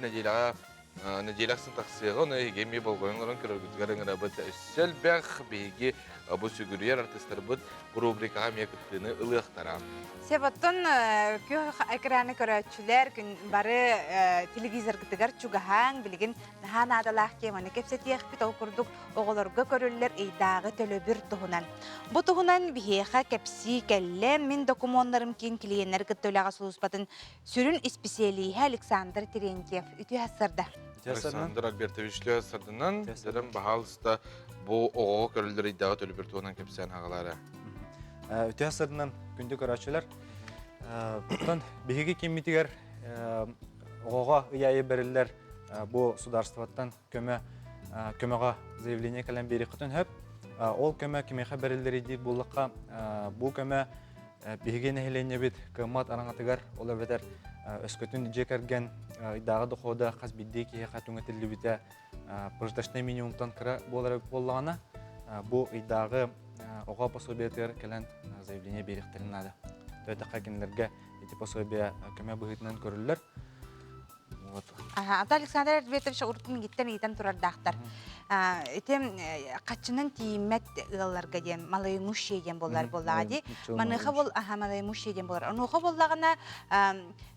necelaksın taksiyonu, onu gemi bolgoyunların kırgızgarın rabıta üssel bek peki bu sügürüyer artistler bu rubrikaya mekıttığını ılıqtara. Себаттон кө экраны көрөчүлөр күн бары телевизор гытыгар чугахан билген нахан адалах кеманы кепсетиях бит окурдук оголорго көрүлөр эйдагы төлөбүр тухунан. Бу тухунан бихеха кепси келлем мен документтарым кин клиенттер гыттөлага сууспатын сүрүн специалиһи Александр Терентьев үтү хасырда. Александр Альбертович Лёсардынан дерем бахалыста бу ого көрүлөр эйдагы төлөбүр тухунан кепсен хагалары. Үтү хасырынан күндү көрөчүлөр Бұтын беге кеммитігер оғаға ұяйы берілер бұл сударстваттан көмеға заявление кәлем бері құтын хөп. Ол көме кемеға берілер еді бұлыққа бұл көме беге нәхелене бет көмат араңатығар ол өбетер өскөтін жекерген идағы дұқода қаз бидде кейе қатуңа тілі біте прождашный минимумтан кірі болар болағына бұл идағы оға пособиятығар кәлен заявление бері құтылынады. Тойта қакенлерге эти пособия көмө быгытынан көрүлөр. Вот Ата Александр Альбертович уртун гиттен итен турардактар. Этем качынын тииммет ылларга дем, малаймуш дем болар боллади. Маныха бол малаймуш дем болар. Онуха боллагана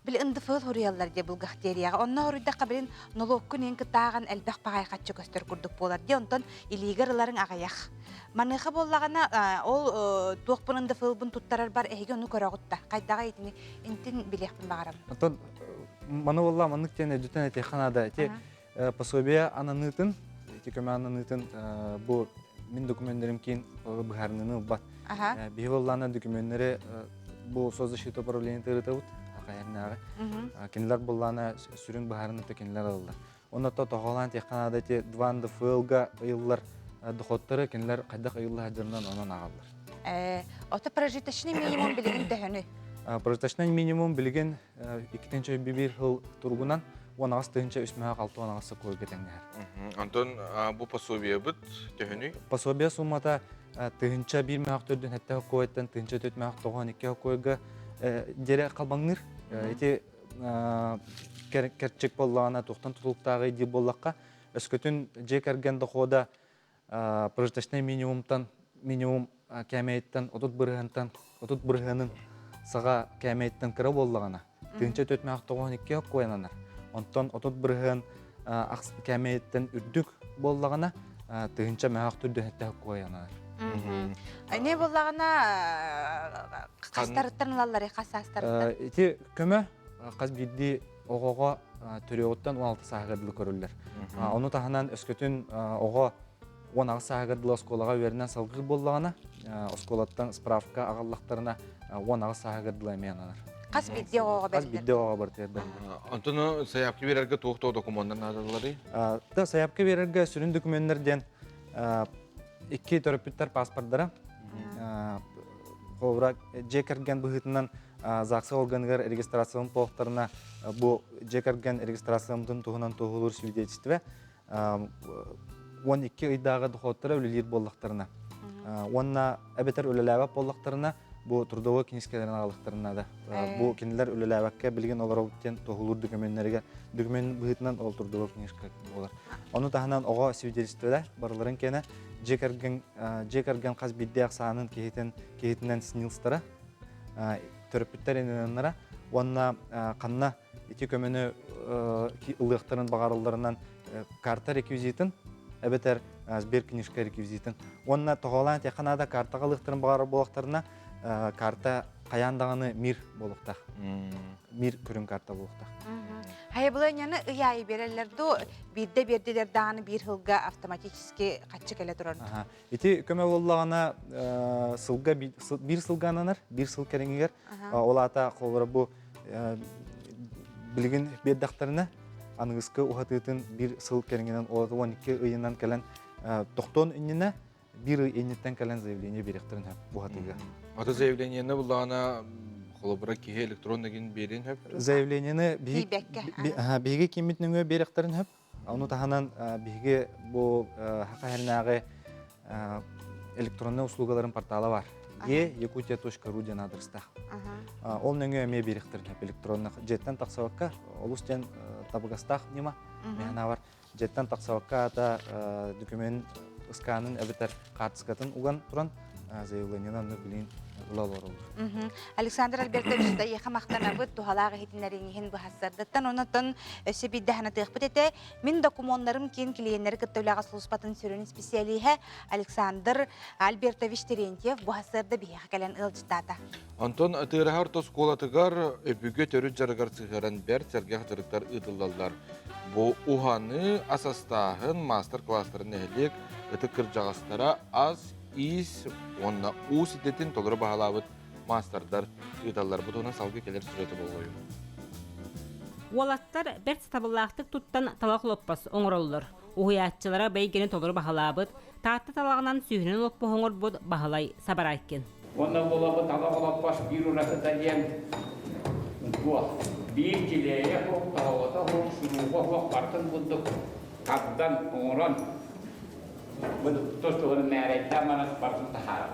бил ындыфыл хурияллар де булгахтерияга. Онна хорuyda кабрин nolokkun ен кытаган элбек багай качы көстөр курдук болар де. Онтон илигерларын агаях. Маныха боллагана ол туокпун ындыфылбын туттарар бар эге ону көрөгүтта. Кайдага итини интин билехпин багарам. Онтон маны болла маннык тене дүтен эте ханада эте пособие ананытын эти көмө ананытын бу мин документттерим кийин быхарныны бат. Биволлана документтери бу создашыто управление тырытабыт акаярнага. Кинилер боллана сүрүн быхарныты кинилер алды. Онда тоголан те ханада те дван ДФЛга ыйлар доходтары кинилер кайдак ыйлы хадырынан онон агалдар. Ота прожиточный минимум билигин төһөнү. Прожиточный минимум билген 2-1 жыл тургунан 16-тыгынча үсмәгә 6-16 койга тәңгәр. Антон бу пособие бит төһөнү. Пособие суммата тыгынча 1 мәгәк төрдән хәтта койдан тыгынча 4 мәгәк 92 койга дере калбаңныр. Эти керчек боллагана токтан тутулуктагы ди боллакка өскөтүн жекерген дохода прожиточный минимумтан минимум кәмәйттен 30 биргәннән сага кәмәйттен кире боллагана. Тыгынча 4 мәгәк 92 койганнар. Онтон 30 бирген кәмәйттен үрдүк боллагана тыгынча мәгәк төрдән хәтта койганнар. Не боллагана кастарыттан алалар, касастарыттан. Эти көмө каз бидди огого төрөттөн 16 сагырдылы көрүлөр. Оны таханан өскөтүн ого 16 сагырдылы школага беренен салгы боллагана, школаттан справка агаллактарына 16 сагырдылы эменалар. Кас бидде ого берилер. Кас бидде ого берилер. Антону саябкы берерге токтоо документтер надалары. Да саябкы берерге сүрүн документтерден 2 төрөпүттөр паспорттары. Ховрак жекерген быгытынан загсы органдар регистрациялын толуктарына бу жекерген регистрациялымдын тугунан тогулур свидетельство 12 ыйдагы доходтары өлелер боллактарына. Онна әбетер өлеләбә боллактарына бу трудовой книжкаларын алыктарына да. Бу кинилер өлеләбәккә билген оларуттен тогулур документтерге документ быгытынан ол трудовой книжка болар. Аны таханан ого свидетельствода барларын кене жекерген каз биддек санын кейтинен снилстара төрөпүттөр эненнара онна канна ити көмөнү ылыктарын багарылдарынан карта реквизитин эбетер сбер книжка реквизитин онна тоголан теханада карта ылыктарын багарып болактарына карта каяндаганы мир болукта. Мир көрүн карта болукта. Хайбылanyаны ыяй берелерду бирде бердилер даганы 1 жылга автоматически качы келе турар. Ити көмө боллагана сылга 1 сылгананар, 1 сыл кереңигер олата колбора бу билген бердактарына аңыскы ухатытын 1 сыл кереңинен 12 ыйынан келен токтон иннине 1 ыйнеттен келен заявление беректерин бу хатыга. Ата заявлениені бұлағына қолыбыра кеге электронныгін берін хөп? Заявлениені бейге кемітніңі беректерін хөп. Оны таханан бейге бұл хақайырнағы электронны услугаларын порталы бар. Yakutia.ru ден адрестақ. Ол нөңі өме беректерін хөп электронны. Жеттен тақсаваққа, олыстен табығастақ нема механа бар. Жеттен тақсаваққа ата документ ұсканын әбітер қартыскатын ұған тұран заявлениені білейін. Александр Альбертович да яха мактанабыт тухалага хитинерин бу хассардыттан онотон өсө биддахана тыгпыт эте мин документтарым кийин клиенттер кыттылага службатын сүрүн специалиhe Александр Альбертович Терентьев бу хассарда бияха келен ылжытата. Антон тыгырахар тосколатыгар өпүгө төрүт жарыгар сыгыран бер сергех жарыктар ыдылалар. Бу уханы асастахын мастер-класстарын эхлек ыты кыржагастара аз ис онна уситетин толыры бағалабыт мастердар ыдалар бұтуынан салғы келер сүреті болғойы. Уолаттар бәрт стабыллақтық тұттан талақ лоппас оңыролылар. Уғиятчылара бәйгені толыры бағалабыт, таатты талағынан сүйінен лоппы оңыр бұд бағалай сабар айкен. Онна болабы талақ лоппас бір ұраты дәден бір келеге хоқ талағыта хоқ шұруға хоқ қартын бұддық қабдан оңыран Тостуğun meretta manas parsun tahara.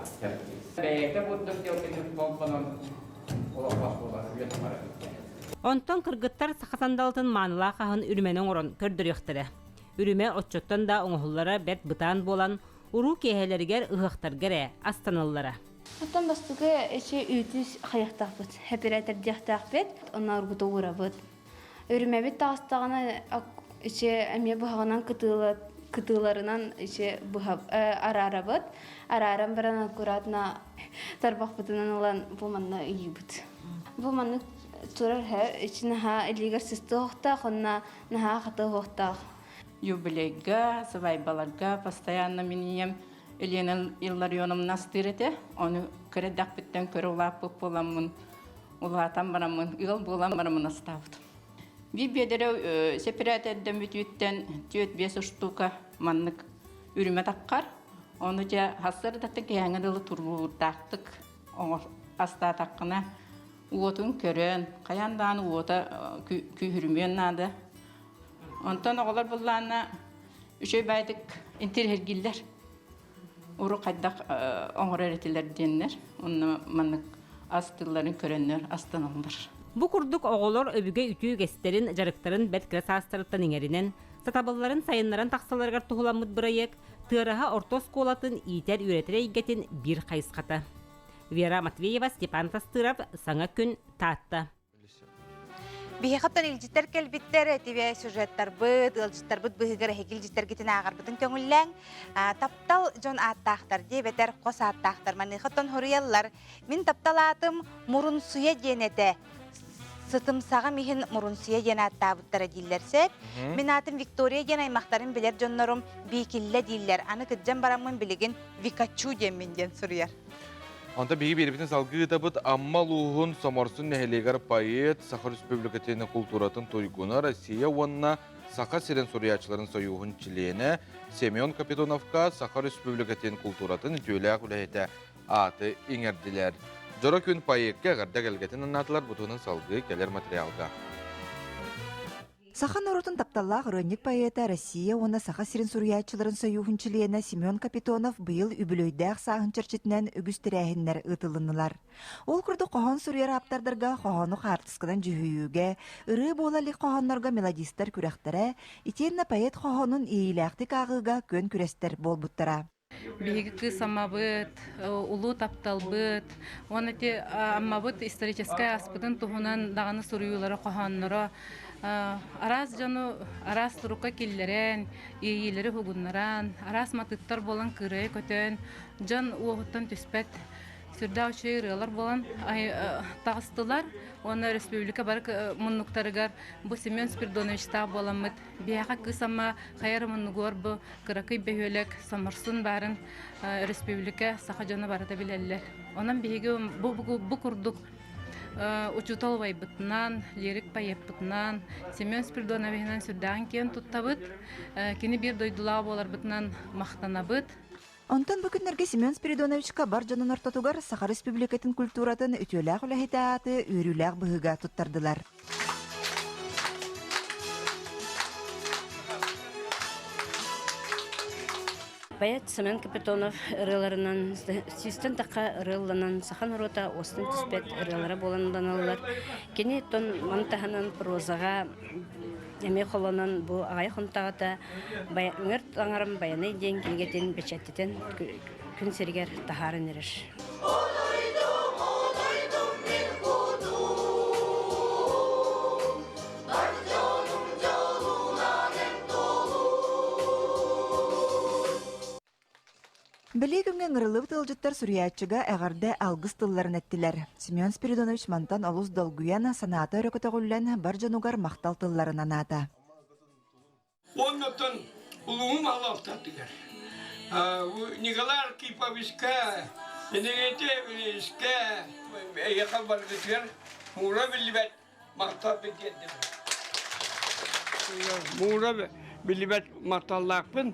Beyte budduk diyor ki komponon olamaz olar. Онтон кыргыттар сақасандалтын маныла қағын үрменің орын көрдіріқтірі. Үріме отчоттан да оңғылары бәт бұтан болан, уру кехелергер ұғықтаргере астаналары. Оттан бастығы әші үйтіс қаяқтақ бұд, әперәтір дияқтақ бет, онна ұрғыты ұра бұд. Үріме бет тағыстағына әші әме бұғағынан кытыларынан әші ара бұд. Ара-арам барана құратына тарбақ бұтынан олан бұманна үйі бұд. Бұманны тұрар әші наға әлігер сісті оқтақ, онна наға қаты оқтақ. Юбилейга, свайбаларга постоянно минием Елена Илларионовна настырете, он кредак биттен көрі улапы боламын, улатан барамын, ыл болам барамын аставды. Би бедере сепират әдден бүтүттен 4-5 штука маннык үріме таққар, оны же хасыр даттың кәңірілі тұрбурдақтық аста таққына уотын көрен, қаяндан уота күйірімен нады. Онтан оғылар бұллағына үшөй байдық интерхергілдер. Уру қайдақ оңыр әретілер денлер. Онына манық астыларын көренлер астаналар. Бұ күрдік оғылар өбіге үтүү кестерін, жарықтарын бәткірі састырыттан еңерінен, сатабыларын сайынларын тақсаларғар тұғыламыд бұрайық, тыраға ортос қолатын итер үйретірі егетін бір қайысқаты. Вера Матвеева, Степан Тастыров, Саңа күн таатта. Бихаптан илжиттер келбиттер, тиве сюжеттар быт, илжиттар быт быгыр хекилжиттер гитин агар бытын көңүлләң, таптал жон аттахтар, дебетер қос аттахтар, маныхаттан хорияллар. Мин тапталатым мурун суя денете, сытым саға михин мурун суя ден аттабыттара диллерсек, мен атым Виктория ден аймақтарын билер жоннорум бейкилле диллер, аны кыджан барамын билеген Викачу ден мен ден сурияр. Онта биги бербитин салгы табыт амма луғын самарсын нәхелегар поэт Саха Республикатының культуратын тойгуна Россия онна Саха сирен сурячыларын союғын чилене Семен Капитоновка Саха Республикатының культуратын түйеләк үләйті аты еңерділер. Жора күн поэтке ғарда кәлгетін анатылар бұтының салгы келер материалға. Саха наротын тапталлах рынник поэта Россия оны Саха сирен сурьячыларын союғын чилене Семен Капитонов быйыл үбілөйдәқ сағын чырчетінен үгістірәхінлер ұтылынылар. Ол күрді қоған сурьяр аптардарға қоғаны қартысқыдан жүхүйіге, ұры болали қоғанларға мелодистер күрәқтері, итенна поэт қоғанын ейләқтік ағыға көн күрестер бол бұттара. Биги кыз аммабыт, улу тапталбыт, оны те аммабыт историческая аспытын туғынан дағаны суруюлары қоғанлары, арас жону арас турука киллерен, иелері хугуннаран, арас матыттар болан кыры көтөн, жон уғыттан түспет, сүрда учы ырылар болан тағыстылар, оны республика барык мұннуктарыгар бұ Семен Спиридонович тағы боламыд. Бияға кыз ама қайыр мұннугор бұ кыракый бөхөлек самырсын барын республика сақа жоны барыда білелер. Онан бейге бұ күрдік учутал вайбытынан, лирик пайеппытынан, Семен Спиридоновичнан сүрдағын кен тұттабыд, кені бір дойдыла болар бытынан мақтанабыд. Онтан бүкінлерге Семен Спиридоновичка бар жанын ортатугар Саха Республикатын культуратын үтөләқ үләхеті аты үйріләқ бұғыға тұттардылар. Поэт Семен Капитонов ырыларынан, систен таққа ырыланан, Сахан рота остын түспет ырылары боланданалар. Кені тон мантаханан прозаға Эме холонан бу агай хонтагата өңөр аңарым баяны ден килгетен бечеттен күн сергер тахарын эреш. Білегімген ұрылып тылжыттар сүриятчыға әғарды алғыз тылларын әттілер. Семен Спиридонович мантан олус долгуян санаты өрекөті ғуллен бар жануғар мақтал тылларын анаты. Оннаттан ұлуым алаптатығар. Николай Аркиповичка, Енегетевичка, еқал барғытығар, мұра білібәт мақтал бекендім. Мұра білібәт мақталлақпын,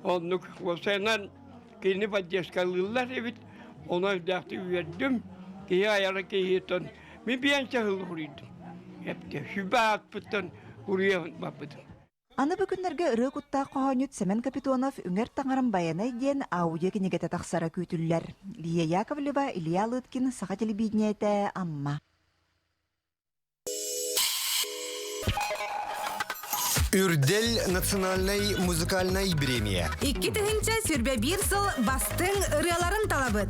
оннық осайынан Kini padyaskalılar evet ona dağıtı verdim. Ki ayarı kehiyton. Mi bir çahıl huriydim. Hep de şüphat pıttan huriye bapadım. Аны бүгінлерге ұры құтта қоғанют Семен Капитонов үңер таңарым баянай ден ауые кенегеті тақсара көйтілілер. Лия Яковлева, Илья Лыткин, Саха телевидениеті Амма. Үрдел национальной музыкальной премия. 2-нче сүрбе 1 сыл бастың ырыларын талабыт.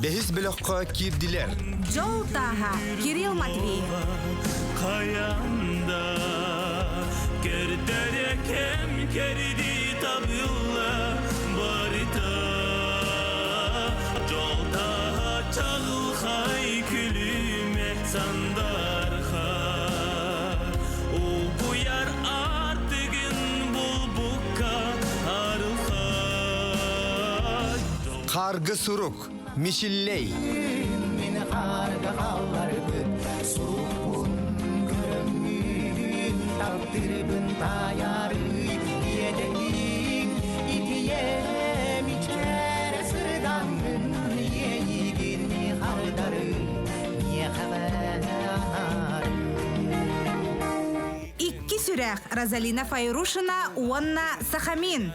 Бехис біліққа кирдилер. Жол таға Кирилл Матвеев. Kayanda Gerdere kem kerdi tabilla barita Jolda çağıl hay külüme sandarha O bu yar artıgın bulbukka arılha Kargı suruk, mişilley. Meni kargı kallardı surukun görümün takdirbin tayarı yedenin itiyem içer sırdanın yeyigin hardarı niye haber 2 сүрәк Розалина Файрушина, Уанна Сахамин.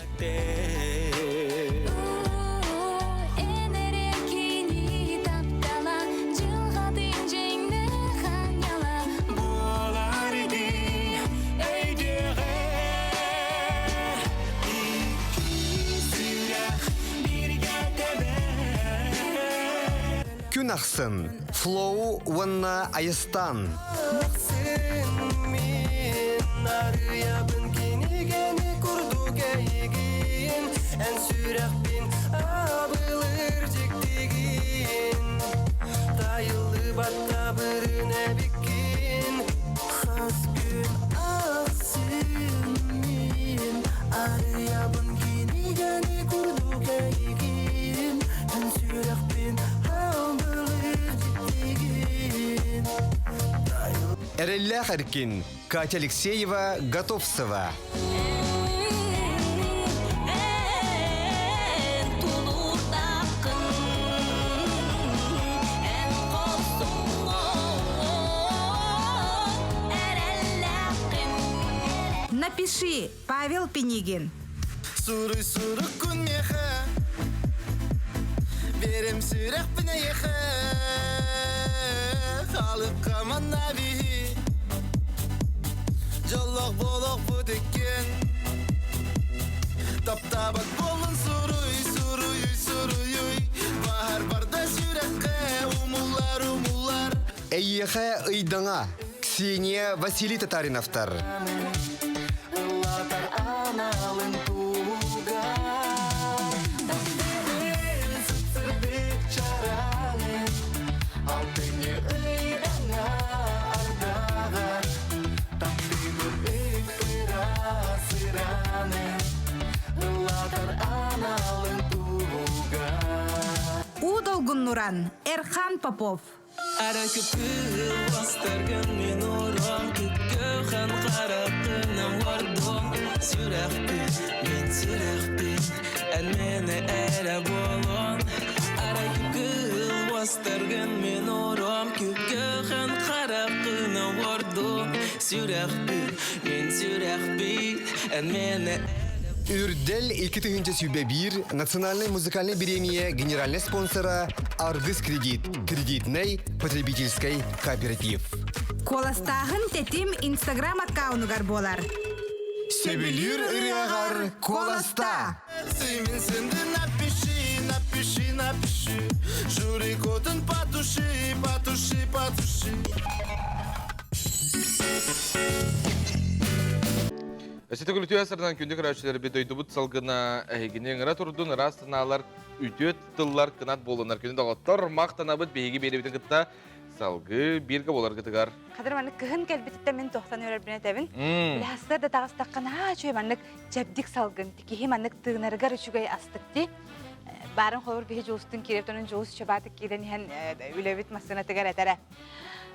Күн ақсын, Flow Ванна Айыстан. Эреллә Харкин, Катя Алексеева, Готовцева. Напиши, Павел Пенигин. Суры күн меха Берем сүрек піне еха Халыққа маннаби Жоллық болық бұд екен Таптабат болын суруй Бахар барда сүрекке умулар Эйеха ыйдаңа, Ксения Василий Татариновтар. Удолгун Нуран, Эрхан Попов. Ара күпіл бастаргын мен орам Күккөхан қарақынам вардом Сүрәқпі, мен сүрәқпі Әнмені әрі болон Ара күпіл бастаргын мен орам Күккөхан қарақынам вардом Сүрәқпі, мен сүрәқпі Әнмені Үрдел 2-нче сүрбе 1 национальной музыкальной премия генеральный спонсора Аргыс кредит. Кредитный потребительский кооператив. Коластағын тетим Инстаграм аккаунугар болар. Себелир ырягар Коласта. Сыймин сынды напиши Журикотын потуши Әсеті күлі түйәсірден күнді көрәшілері бе дөйдібіт салғына әйгінен ғыра тұрдың растаналар, үтет тыллар қынат болынар. Күнді дағыттар мақтанабыт бейгі беребетін қытта салғы біргі болар қытығар. Қадыр манық кығын кәлбетітті мен тоқтан өрер біне тәбін. Біләстер де тағыстаққан чөй манық жәбдік салғын. Текеге манық тығынарғар үшігай астық де. Барын қолыр бейі жоғыстың керептінің жоғыс шабатық кейден ен үләбет масына тігар әтәрі.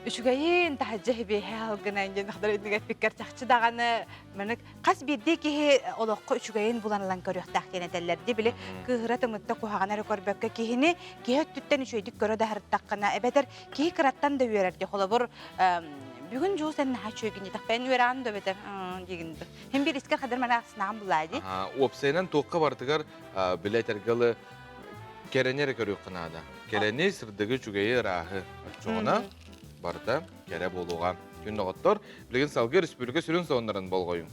Үшігайын тахаджахи бейхе алғынан ген қадар өтінігі пиккер чақчы дағаны мәнік қас берде кейі олыққы үшігайын бұланылан көріқтақ кенетелерді білі кығырат ұмытта қуғағанары көрбәкке кейіні кейі түттен үшөйдік көрі дағырттаққана әбәтір кейі қыраттан да үйерерді қолы бұр бүгін жоғы сәнін ға чөйгіне тақпайын үйерағын да бәтір дегінді. Хем бір искер қадар мәні ақсынағын бұлайды. Опсайынан тоққа бартығар біләйтергілі керенері көрі қынады. Керене сырдығы жүгейі рағы жоғына барда кәрі болуға күн оғыттыр. Білген салғы республика сүрін соғындарын болғойым.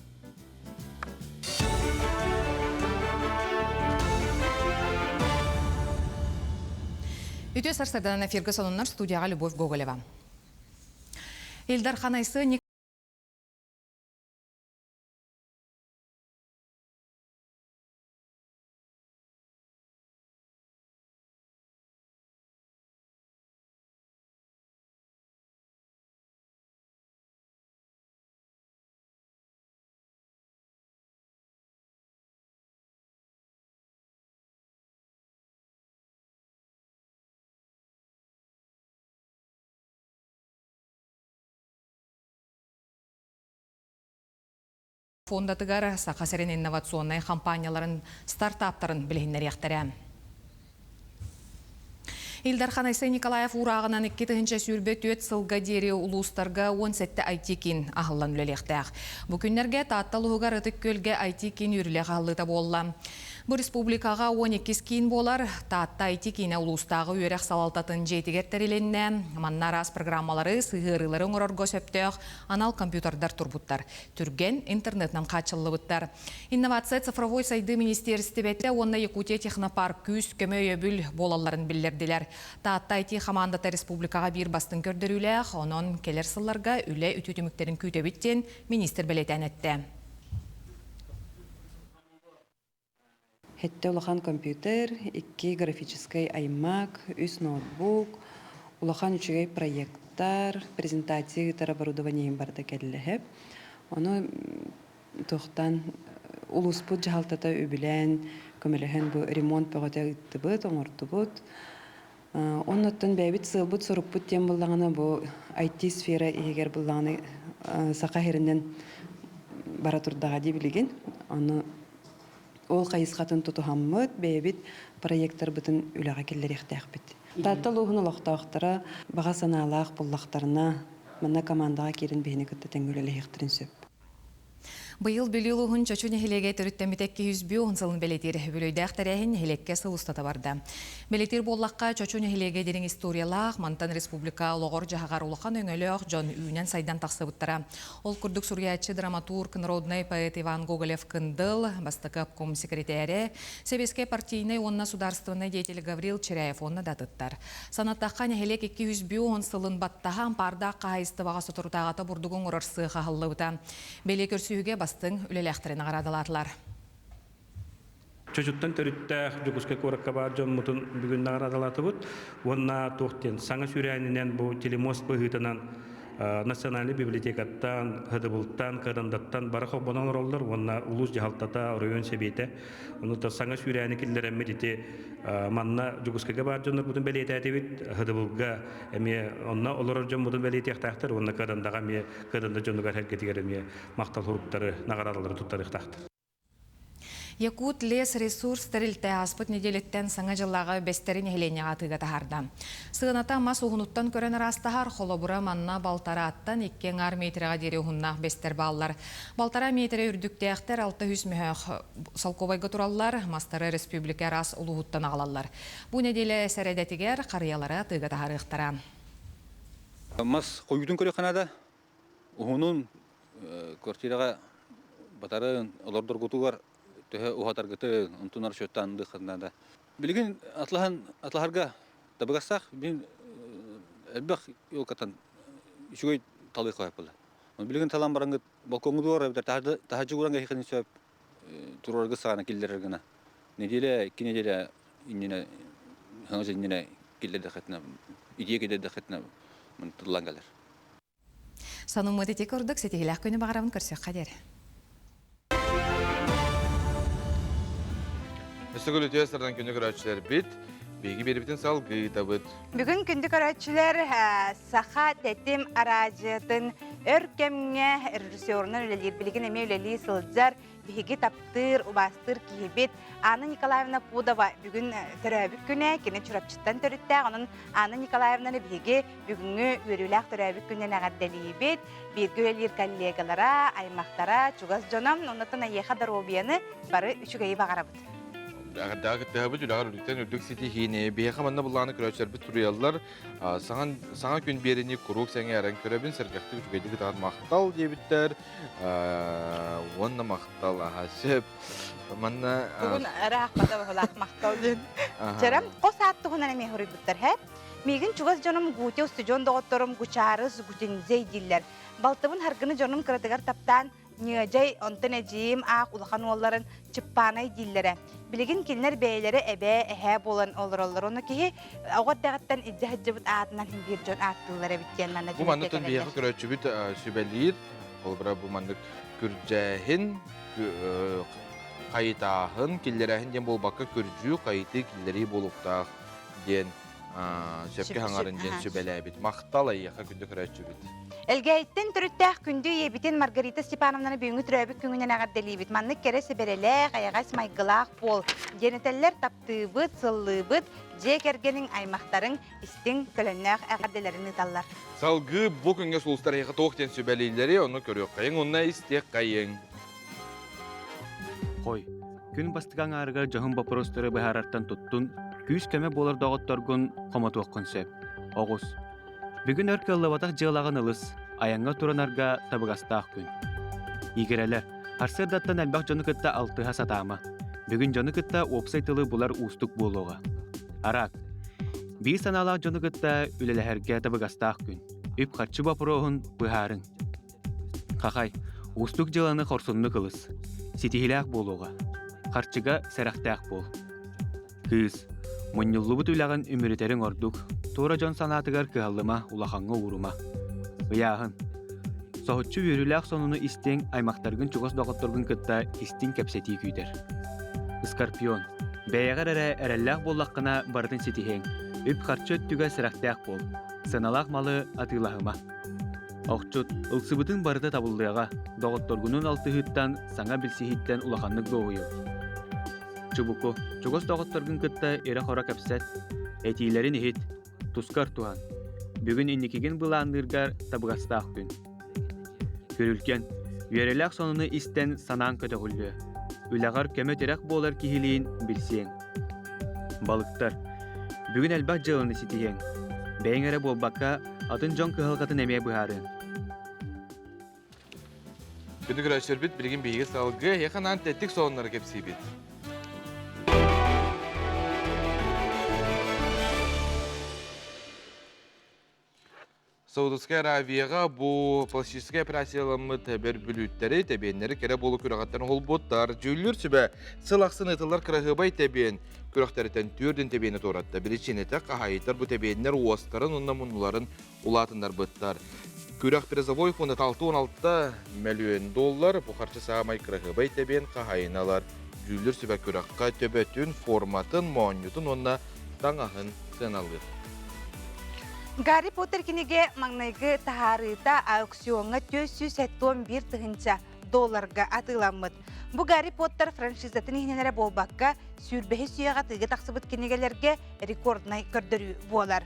Үтө сарсардан эфирге сонуннар студияға Любовь Гоголева. Илдар Ханайсы фондатыгар сақасырын инновационный компанияларын, стартаптарын білгендер яқтыры. Илдар Ханайсы Николаев урағынан 2-тігінші сүрбе 4 сылға дері ұлыстарға 17 айтекин ағылан үлелектәқ. Бүкіндерге татталығығар ұтық көлге айтекин үрілі ғалыта болла. Бұл республикаға 12 кейін болар, татта айтекине ұлыстағы өрек салалтатын жетігерттәріленне, маннарас программалары сығырылары ұңырорго сөптеуқ, анал компьютердар турбуттар. Түрген интернетнан қачылы бұттар. Инновация цифровой сайды министерсті бәтті, онна Якутия технопарк күз көмі өбіл болаларын білдерділер. Татта айти қамандата республикаға бір бастың көрдірілер, онын келер сылларға үлі үтітіміктерін күйтебіттен министр білетен әтті. Хетте улахан компьютер, 2 графический iMac, 3 ноутбук, улахан 3 проекттар, презентации оборудованием барда келлехеп. Оны тоқтан улуспут жахалтата үбілен, көмелеген бу ремонт пағата үттібіт, оңыртыбыт. Оннаттан бәйбіт сылбыт сұрыппыт тем болағына бу IT сфера егер болағына сақа херінен бара тұрдаға де білеген. Оны ол қайысқатын тұтуғаммыд, бәйбіт проекттар бұтын үліға келдер ектәқ біт. Таттал ұғын ұлықтауқтара баға саналақ бұллақтарына мұна командаға керін бейіні күтті тәңгілі ектірін сөп. Быйыл білілуғын чочу нехилеге түріттемітекке 100 сылын белетер бөлөйдәқ тәрәхін хелекке сылыстата барды. Белетер боллаққа чочу нехилеге дерін историялақ Мантан Республика лоғыр жағағар улақан өңіліғ жон үйінен сайдан тақсы бұттара. Ол күрдік сурьячы драматург, народный поэт Иван Гоголев кындыл, бастықы обком секретәрі, Себеске партийный онна сударственный деятель Гаврил Черяев онна датыттар. Санаттаққа нехилек 200 сылын баттаға парда қайысты бағасы тұртағата бұрдығын ұрарсы қағылы бұта. Беле көрсүйіге бастың үлеләқтірін ағарадыларлар. Чөчүттен төрүттәк жүгүскә көрәккә бар жон мутун бүгүн наградалаты бут. Онна тоқтен саңа сүрәнинен бу телемост быгытынан национальный библиотекаттан, хыдыбылттан, кырындаттан барахо бонон роллар, онна улус жахалтата район себете. Онута саңа сүрәни киллер медите манна жүгүскәгә бар жоннар бутун белетәте бит хыдыбылга эме онна олор жон мутун белетәктәктер, онна кырындага ме кырында жоннуга хәрәкәт ме мактал хуруптары наградалары туттарыктактыр. Якут лес ресурс тәрілті аспыт неделеттен саңа жыллағы бестерін елене атыға тахарда. Сығыната мас уғынуттан көрін растахар холобура манна балтара аттан 2 метрға дере ұғыннақ бестер баллар. Балтара метрі үрдікті әқтер 600 мүхәқ салковайға тураллар, мастары республика рас ұлығыттан ағалалар. Бұл неделе сәрәдетігер қариялары атыға тахарықтара. Мас қойудың көрі қанада ұғынын квартираға батары олордор ғутуғар төһө ухатаргыты унтунар шөттан дыхында. Билген атлахарга табыгасак мен элбек юлкатан үчүгөй талый коюп булды. Билген талам бараңгы балконгу дора тахажы уранга хикин сөп турорга сана киллергена. Неделе 2 неделе инне хаңжы инне киллерде хатна идеге де хатна мен тулангалар. Санын мөтете көрдік, сетегіләк көні бағарамын көрсек қадер. Өстігіл өтестерден күнді көрәтшілер бит, бейгі берібітін салғы табыт. Бүгін күнді көрәтшілер сақа тәтім арajытын өркемге режиссерінің өлелер білген әме өлелі сылджар бейгі таптыр, убастыр кейбет. Анна Николаевна Пудова бүгін түрәбік күні, кені чұрапчыттан түрітті, оның Анна Николаевна бейгі бүгінгі өріләқ түрәбік күнен ағаддәлі бет, бейгі өлелер коллегалара, аймақтара, чугас жоном, онытын айеға даробияны бары үшігейі бағара бұд. Daha kıttığı bir ülükten ördük siti hine. Bir yakamanda bulanı küröçler bir turuyallar. Sana gün birini kuruk sen yarın körebin sergahtık tükedi gıdar maqtal diye bitter. Onunla maqtal ahasip. Manna... Bugün rahmata olaq maqtal din. Çeram, o saatte hunan eme hori bitter hep. Migin çugaz canım gute ustu jon doğuttorum guçarız gutin zeydiller. Baltabın hargını canım kırdıgar taptan niyacay ontan ecim ağ ulakan olların çıppanay dillere. Biligin kinler beylere ebe ehe bolan olur. Onu ki oğat dağıttan iddi hacıbıt ağatından bir jon ağıttılara bitkenlerine Bu mandıktan bir yakı küröçü bit sübeliyir. Olbara bu mandık kürcehin kayıtahın killerehin den bol bakka kürcü kayıtı killeri boluktağ den Şepki hangarın den sübeley bit. Maqtal ayyaqa gündü küröçü bit. Elgeyitten türüttəh kündü yebitin Margarita Stepanovna'nı büyüngü türöbük küngünen ağaddeliyibit. Manlık kere sebelelek, ayağa smaygılaq bol. Geneteller taptıbıt, sıllıbıt, jek ergenin aymaqtarın istin kölönnek ağaddelerini tallar. Salgı bu künge sulustar ayyaqa toğten sübeleyleri onu körüyor kayın, onunla istek kayın. Koy, gün bastıgan ağrıgar jahın baporostları baharartan tuttun, küs köme bolar dağıttargun komatuaq konsep. Oğuz. Bugün örkü ıllıvataq jığılağın ılыс, ayanga turanarga tabıgastaq gün. İgereler, harsırdattan elbaq jonu kıtta altıha satama. Bugün jonu kıtta opsaytılı bular ustuk buluğa. Arak, bir sanalaq jonu kıtta üleleherge tabıgastaq gün. Üp xatçı baporoğun bıharın. Qaqay, ustuk jığılanı korsunluk ılыс. Sitihilaq buluğa. Xarçıga seraqtaq bol. Kız, munyullubut ülağın ümüriterin orduk. Tora jon sanatıgar kıhallıma, ulaqanğa uğruma. Gıyahın. Sohutçu yürülaq sonunu isten aymaqtargın çuğuz doqottorgun kıtta istin kepseti küyder. Iskarpion. Beyağar erellaq bollaqına bardın sitihen. Üp xarçı öttüge sıraqtaq bol. Sınalaq malı atılahıma. Oqçut, ılsıbıtın barıda tabuldığağa, doqottorgunun altı hıttan sana bilsihitten ulaqanlık doğuyu. Çubuku, çuğuz doqottorgun kıtta ere xora kepset. Etilerin ihit. Tuskar tuhan. Bugün innikigin bulandırgar tabıgastaq gün. Görülken, yörelaq sonunu isten sanan kötüğüllü. Ülağar kömeterek bolar kihiliğin bilsiyen. Balıktar. Bugün elbaq jığılını sitiyen. Beğenere bolbakka atın jon kıhılgatın emeye buharın. Gündü küröçler bit, bilgin bilgi salgı, yakınan tettik soğunları kepsi bit. Saudiyske Arabiyaga bu politiske operasiyalarımı teber bülütleri tebenleri kere bolu kürağattan holbotlar jüllür sübe sılaqsın ıtıllar kırağıbay teben kürağtarıtan türdün tebeni toratta biriçinete qahayıtlar bu tebenler uastarın onunla munluların ulatınlar bıttar. Kürağ Prezavoy fonda 6-16 milyon dollar bu qarşı sağamay kırağıbay teben qahayınalar jüllür sübe kürağqa töbetün formatın monutun onna tangahın sınalır. Гарри Поттер кинеге маңнайгы тахарыта аукционға 471 тыгынча долларға атыламыд. Бу Гарри Поттер франшизатын ихнелері болбаққа сүрбәхі сүйеға тыгы тақсыбыт кинегелерге рекорднай көрдірі болар.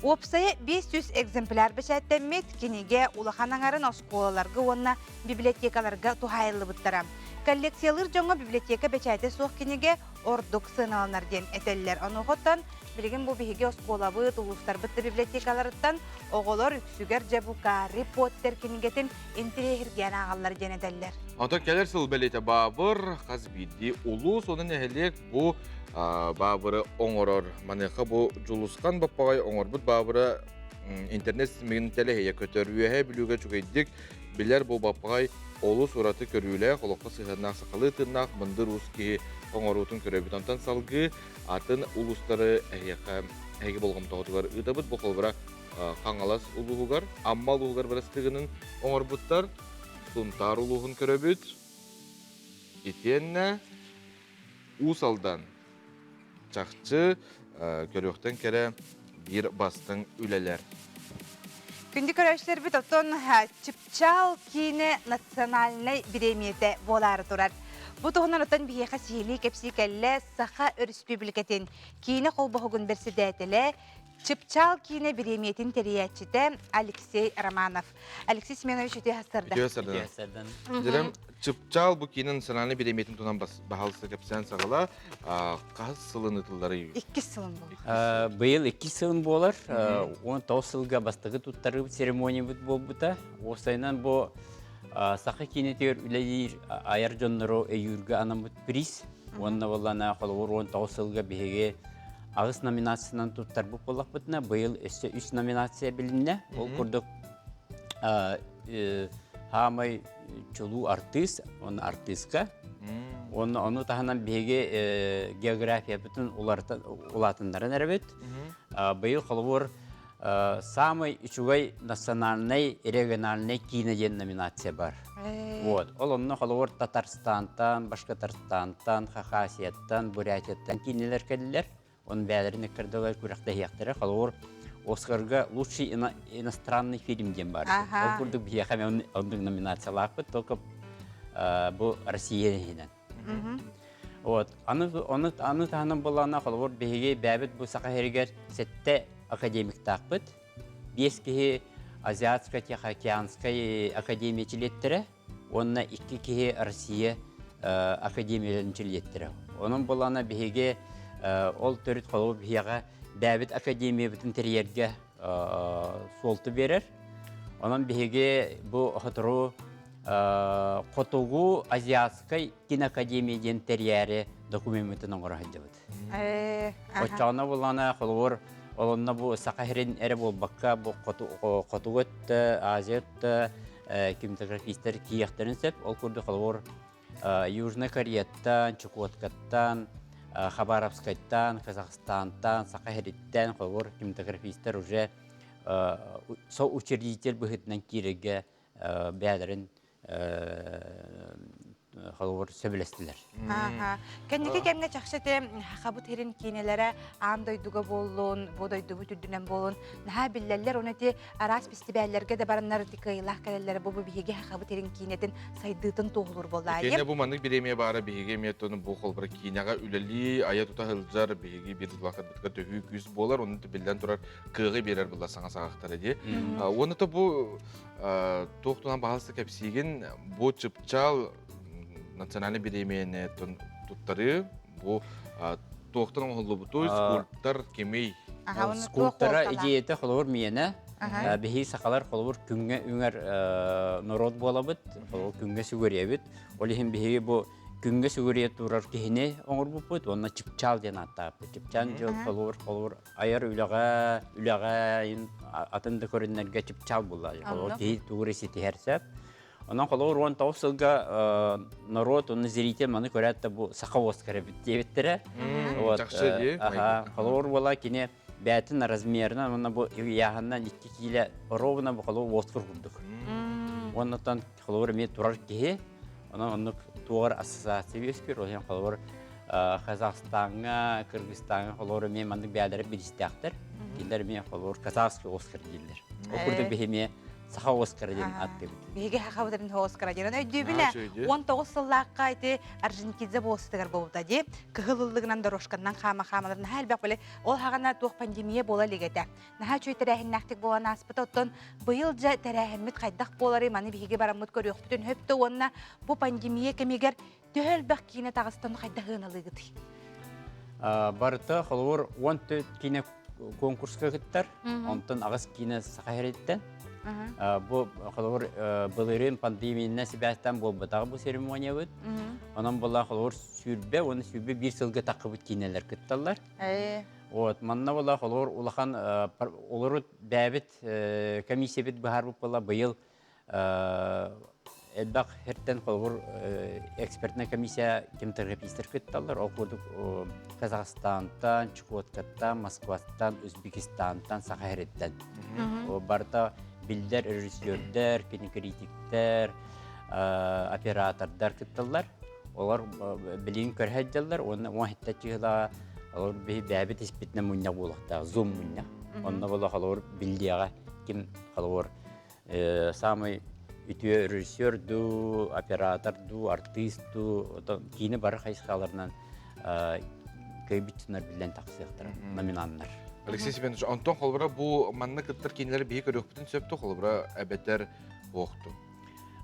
Опсайы 500 экземпляр бәшәттәмет кинеге улаханаңарын осколаларғы онна библиотекаларға тухайылы бұттара. Коллекциялыр жоңа библиотека бәчәйті соқ кинеге ордық сыналанар ден әтелілер. Оны ғоттан білген бұл бейге осколабы тұлыстар бұтты библиотекаларыттан оғылар үксігер жабу Гарри Поттер кинегетін интерегерген ағалар ден әтелілер. Антон келер сыл бәлеті бабыр, қаз биді ұлы, соның әхелек бұл бабыры оңырыр. Манеқа бұл жұлысқан баппағай оңыр бұд бабыры интернет сізмеген тәліхеге көтер үйәе білуге жүгейдік. Білер бұл баппағай олы сұраты көрілі, қолыққа сығырнақ сықалы тырнақ мұнdır ұске оңырутын көребіт. Антон салғы атын ұлыстары әйге болғым тоғытығар ұдабыд. Бұл қолбыра қаңалас ұлығығар, аммал ұлығар бірістігінің оңыр бұттар. Сунтар улуғын көрөбіт. Етенне усалдан чақчы көрөқтен кере бір бастың үлелер. Күнді көрөштер біт отон чыпчал кейіне национальный премияте болары тұрар. Бұл тұғынан отон бейеқа сейлі кепсі кәлі сақа республикатын кейіне қолбағығын берсі дәтілі Чыпчал кийне биремиетин териячите Алексей Романов. Алексей Семенович үте хастырда. Дерем чыпчал бу кинин сананы биремиетин тунан бахалсы кепсен сагала каз сылын ытылдары. 2 сылын бол. Быйыл 2 сылын болар. 19 сылга бастыгы туттары церемония болбута. Осайнан бу сақы кинетер үләйір аяр жонныру өйіргі анамыт приз. Онна болана қолуыр 19 сылға бігеге ағыс номинациясынан туттар бұл болақ бұтына. Бұйыл 3 номинация білінне. Ол күрдік хамай чулу артист, оны артистка. Оны тағынан бігеге география бүтін улатындарын әрбет. Бұйыл қолуыр самый ичугай национальный и региональный киноден номинация бар. Вот. Ол онны холовор Татарстантан, Башкортостантан, Хакасияттан, Бурятияттан кинелер келдилер. Он бәлеріне кірділер күрәқті яқтыры. Холовор Оскарға лучший иностранный фильм ден бар. Ол күрдік бияқаме ондың номинациялар бұд, только бұл Россия дегенен. Вот. Аны тағынан болана холовор бейге бәбіт бұл сақа херігер сетте академик тақпыт. 5 кеге Азиатско-Тихоокеанской академия чилеттері, онна 2 кеге Россия академияларын чилеттері. Оның болана беге ол төріт қолу беге бәбіт академия бүтін терьерге солты берер. Оның беге бұл ұқытыру Қотуғу Азиатской киноакадемияден терьері документін оңырағыды бұд. Отчағына болана қолуыр олонна бу сақахерин әрі бол баққа бу қотуғыт, азият, кинематографистер кияқтарын сәп, ол көрді қалуыр Южный Кореяттан, Чукоткаттан, Хабаровскайттан, Казахстантан, сақахериттен қалуыр кинематографистер уже сол учредитель бұғытынан кереге бәдерін халуыр сөбілестілер. Кәндеке кәмге чақшыты қабыт херин кейнелері андойдуға болуын, бодойдуғы түрдінен болуын, наға білләлер оны те арас фестиваллерге де барынлар дикайлақ кәлелері бұл бігеге қабыт херин кейнетін сайдытын тоғылыр болды. Кейне бұл маңдық біремия бары бігеге меттоны бұл қолбыры кейнеға үләлі ая тұта ғылжар бігеге бір жылақат бұтқа төхі күз болар, оны білден тұрар қығы берер бұлда саңа сағақтары де. Оны та бұл тоқтынан бағалысы кәпсеген бұл чыпчал национальный биремия туттары бу тоқтан оңылы бұтой скульптар кемей. Скульптара идеяты қолуыр миені, бейі сақалар қолуыр күнге үңер народ бола бұд, күнге сүгөрия бұд. Ол ехін бейі бұл күнге сүгөрия тұрар кейіне оңыр бұд бұд, онына чыпчал ден аттап. Чыпчан жыл қолуыр айар үліға атынды көрінлерге чыпчал бұлла. Қолуыр кейі тұғыры сеті әрсәп. Онан қолуыр 19 сылға народ, оны зритель маны көрәтті бұл сақа Оскары беттері. Жақшы де. Қолуыр бола кене бәтін размерінен, оны бұл яғынан 2 келі ровына бұл қолуыр Оскар құрдық. Оннан қолуыр мен тұрар кеге, оны туғар ассоциация өскер, олен қолуыр Қазақстанға, Кыргызстанға қолуыр мен мандық бәлері бірістіяқтыр. Келдер мен қолуыр Казахский Оскар дейдер. Ол күрді бейме Саха Оскар ден атты бұд. Беге хақабыдарын Оскар ден. Өйдебіне 19 сыллаққа айты Аржентидзе болыстығыр болуда де. Кығылылығынан дорожқаннан қама-қамаларын әлбәк біле ол хағана туқ пандемия бола легеті. Наға чөй тәрәхін нәқтік болан аспыта оттон бұйыл жа тәрәхінмет қайдақ болары маны беге барамыт көрі өқтін өпті онына бұл пандемия кемегер төл бәк кейіне тағыстан қайдағын алығыды. Барыты қолуыр 14 кейіне конкурсқа күттір, онтын ағыз кейіне сақайреттен. Бұл қолуыр бұлырын пандемияны себәстен бұл бұтағы бұл церемония бұд. Онан бұла қолуыр сүрбе, оны сүрбе 1 сылғы тақы бұд кейнелер күтталар. Манна бұла қолуыр ұлақан олыры бәбіт комиссия біт бұхар бұп бұла бұйыл әлбақ әрттен қолуыр экспертна комиссия кинематографистер күтталар. Ол көрдік Казахстантан, Чукоткаттан, Москвастан, Өзбекистантан, Сақайреттен. Барта билдер, режиссердер, кинокритиктер, оператордар кытталар. Олар билин көрһәдделәр, оны вахитта чыгыла, олар бәбит испитне мунья булакта, зум мунья. Онна була халор билдияга ким халор самый үтү режиссер ду, оператор ду, артист ду, кино бар хайскаларынан көйбитнер билен таксыктыр, номинаннар. Алексей Семенович, Антон холбара бу манна кыттар кинелер бии көрөкпүтүн сөптү холбара әбәтер оқту.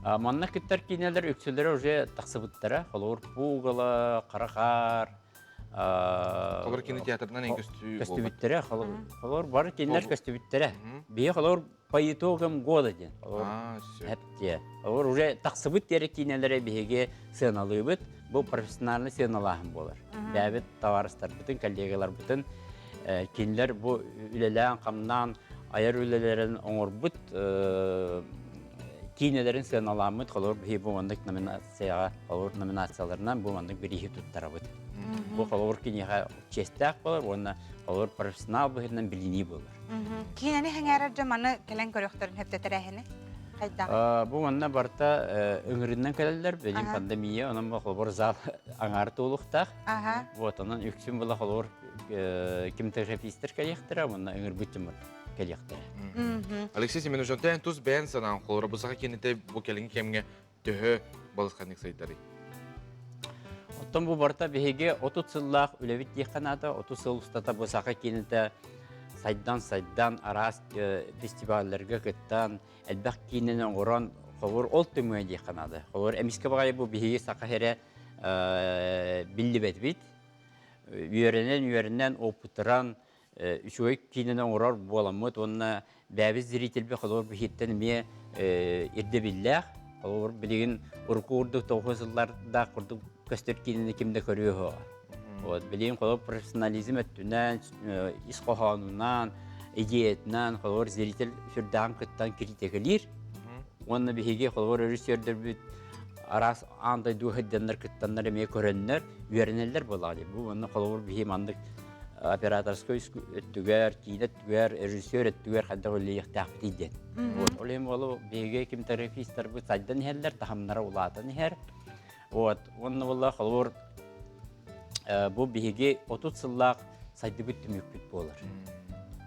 Манна киттер кинелер үксөлөр уже тақсыбыттара, холор пугала, қарақар. Холор кине театрынан ең көстүбүттөрө, холор бар кинелер көстүбүттөрө. Бие холор по итогам года ден. Хәтте. Холор уже тақсыбыт тере кинелере биеге сыналыбыт, бу профессиональный сыналахым болар. Бәбит товарыстар бүтүн коллегалар бүтүн кинелер бу үлелән камнан аяр үлелерин оңорбут кинелерин сыналамыт, холор бие бу мандык номинацияга, холор номинацияларынан бу мандык бирихи туттарабыт. Бу холор кинега честак болар, онна холор профессионал быһынан билини болар. Кинени хәңәрәр җаманы келән көрөктөрүн хәптәтәрәһене. Бу манна барта өңрүннән келелер, белим пандемия, онан бу холор зал аңар тулуктак. Вот онан үксүн була холор кимтеграфистер калектера, монна өңөр бүтүм калектера. Алексей Семенович, тән туз бән санан холор бусага кинете бу келин кемге төһө балысканник сайдары. Оттон бу барта беге 30 сыллах үлебит диханада 30 сыл устата бусага кинете сайдан арас фестивальлерге кыттан элбак киненен орон холор ол төмөй диханада. Холор эмиске багай бу беге сакаһере биллибет бит. Үйренен опытыран үшөй киненен орор боламыт, онна бәбіз зритель бе холор бихиттен ме ирдебиллах. Холор билеген уркурду 9-жылларда курдук көстөр кинени кимде көрүө. Вот билеген холор профессионализм өттүнөн, ис коханунан, идеятынан холор зритель сүрдан кыттан критикалир. Онна бихиге холор режиссердер бит арас андай дуһедденнер кыттаннар эме көрөннөр, үйренелер болады. Бу онна холор бихи мандык операторской өттүгөр, кинет түгөр, режиссер өттүгөр хадда олыяктак биден. Вот олем болу беге кимтерапистер бу сайдан хеллер тахамнара улатын хер. Вот онна болла холор бу беге 30 сыллак сайды бүттүм үкпүт болар.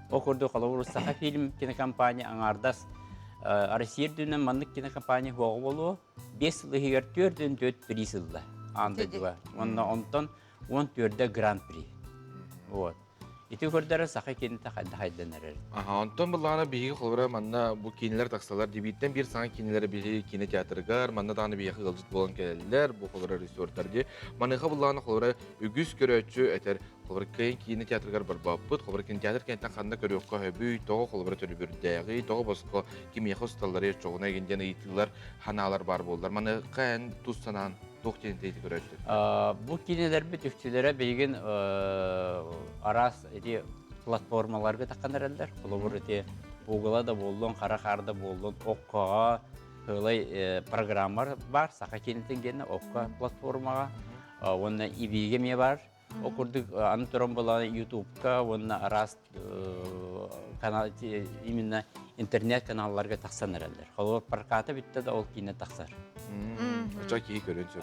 Окурду холор саха фильм кинокомпания аңардас Россия дүнен мандык кинокомпания хуагы болу 5 сылы хигер 4 приз сылла. Анда дуа. Онна онтон 14 гран-при. Вот. Ити көрдөрө саха кинете хайданар. Антон буллана биги холбара манна бу кинелер таксалар дебиттен бир саңа кинелер биги кинотеатргар, манна даны биги кылжыт болгон келелер, бу холбара режиссерлерди. Маныга буллана холбара үгүс көрөчү этер холбара кинотеатргар бар баппыт, холбара кинотеатр кенттен канда көрөккө хөбүй, того холбара төлүбүрдәги, того боско кимия хосталлары чогуна генден ыйтылар, ханалар бар болдур. Маны кан туссанан тоқтентейді көрәшті. Бұл кинелер бі түкчілері бейген арас платформаларға таққандар әлдер. Бұл бұр Google-а да болдың, Қарақарда болдың, Оққаға қылай программар бар. Сақа кенеттен гені Оққа платформаға. Онына ибиге ме бар. Оқырдық аны тұрын боланы YouTube-ка, онына арас именно интернет каналларға тақсанар әлдер. Қолы паркаты бітті да ол кине тақсар. Оча кии көрүнсө.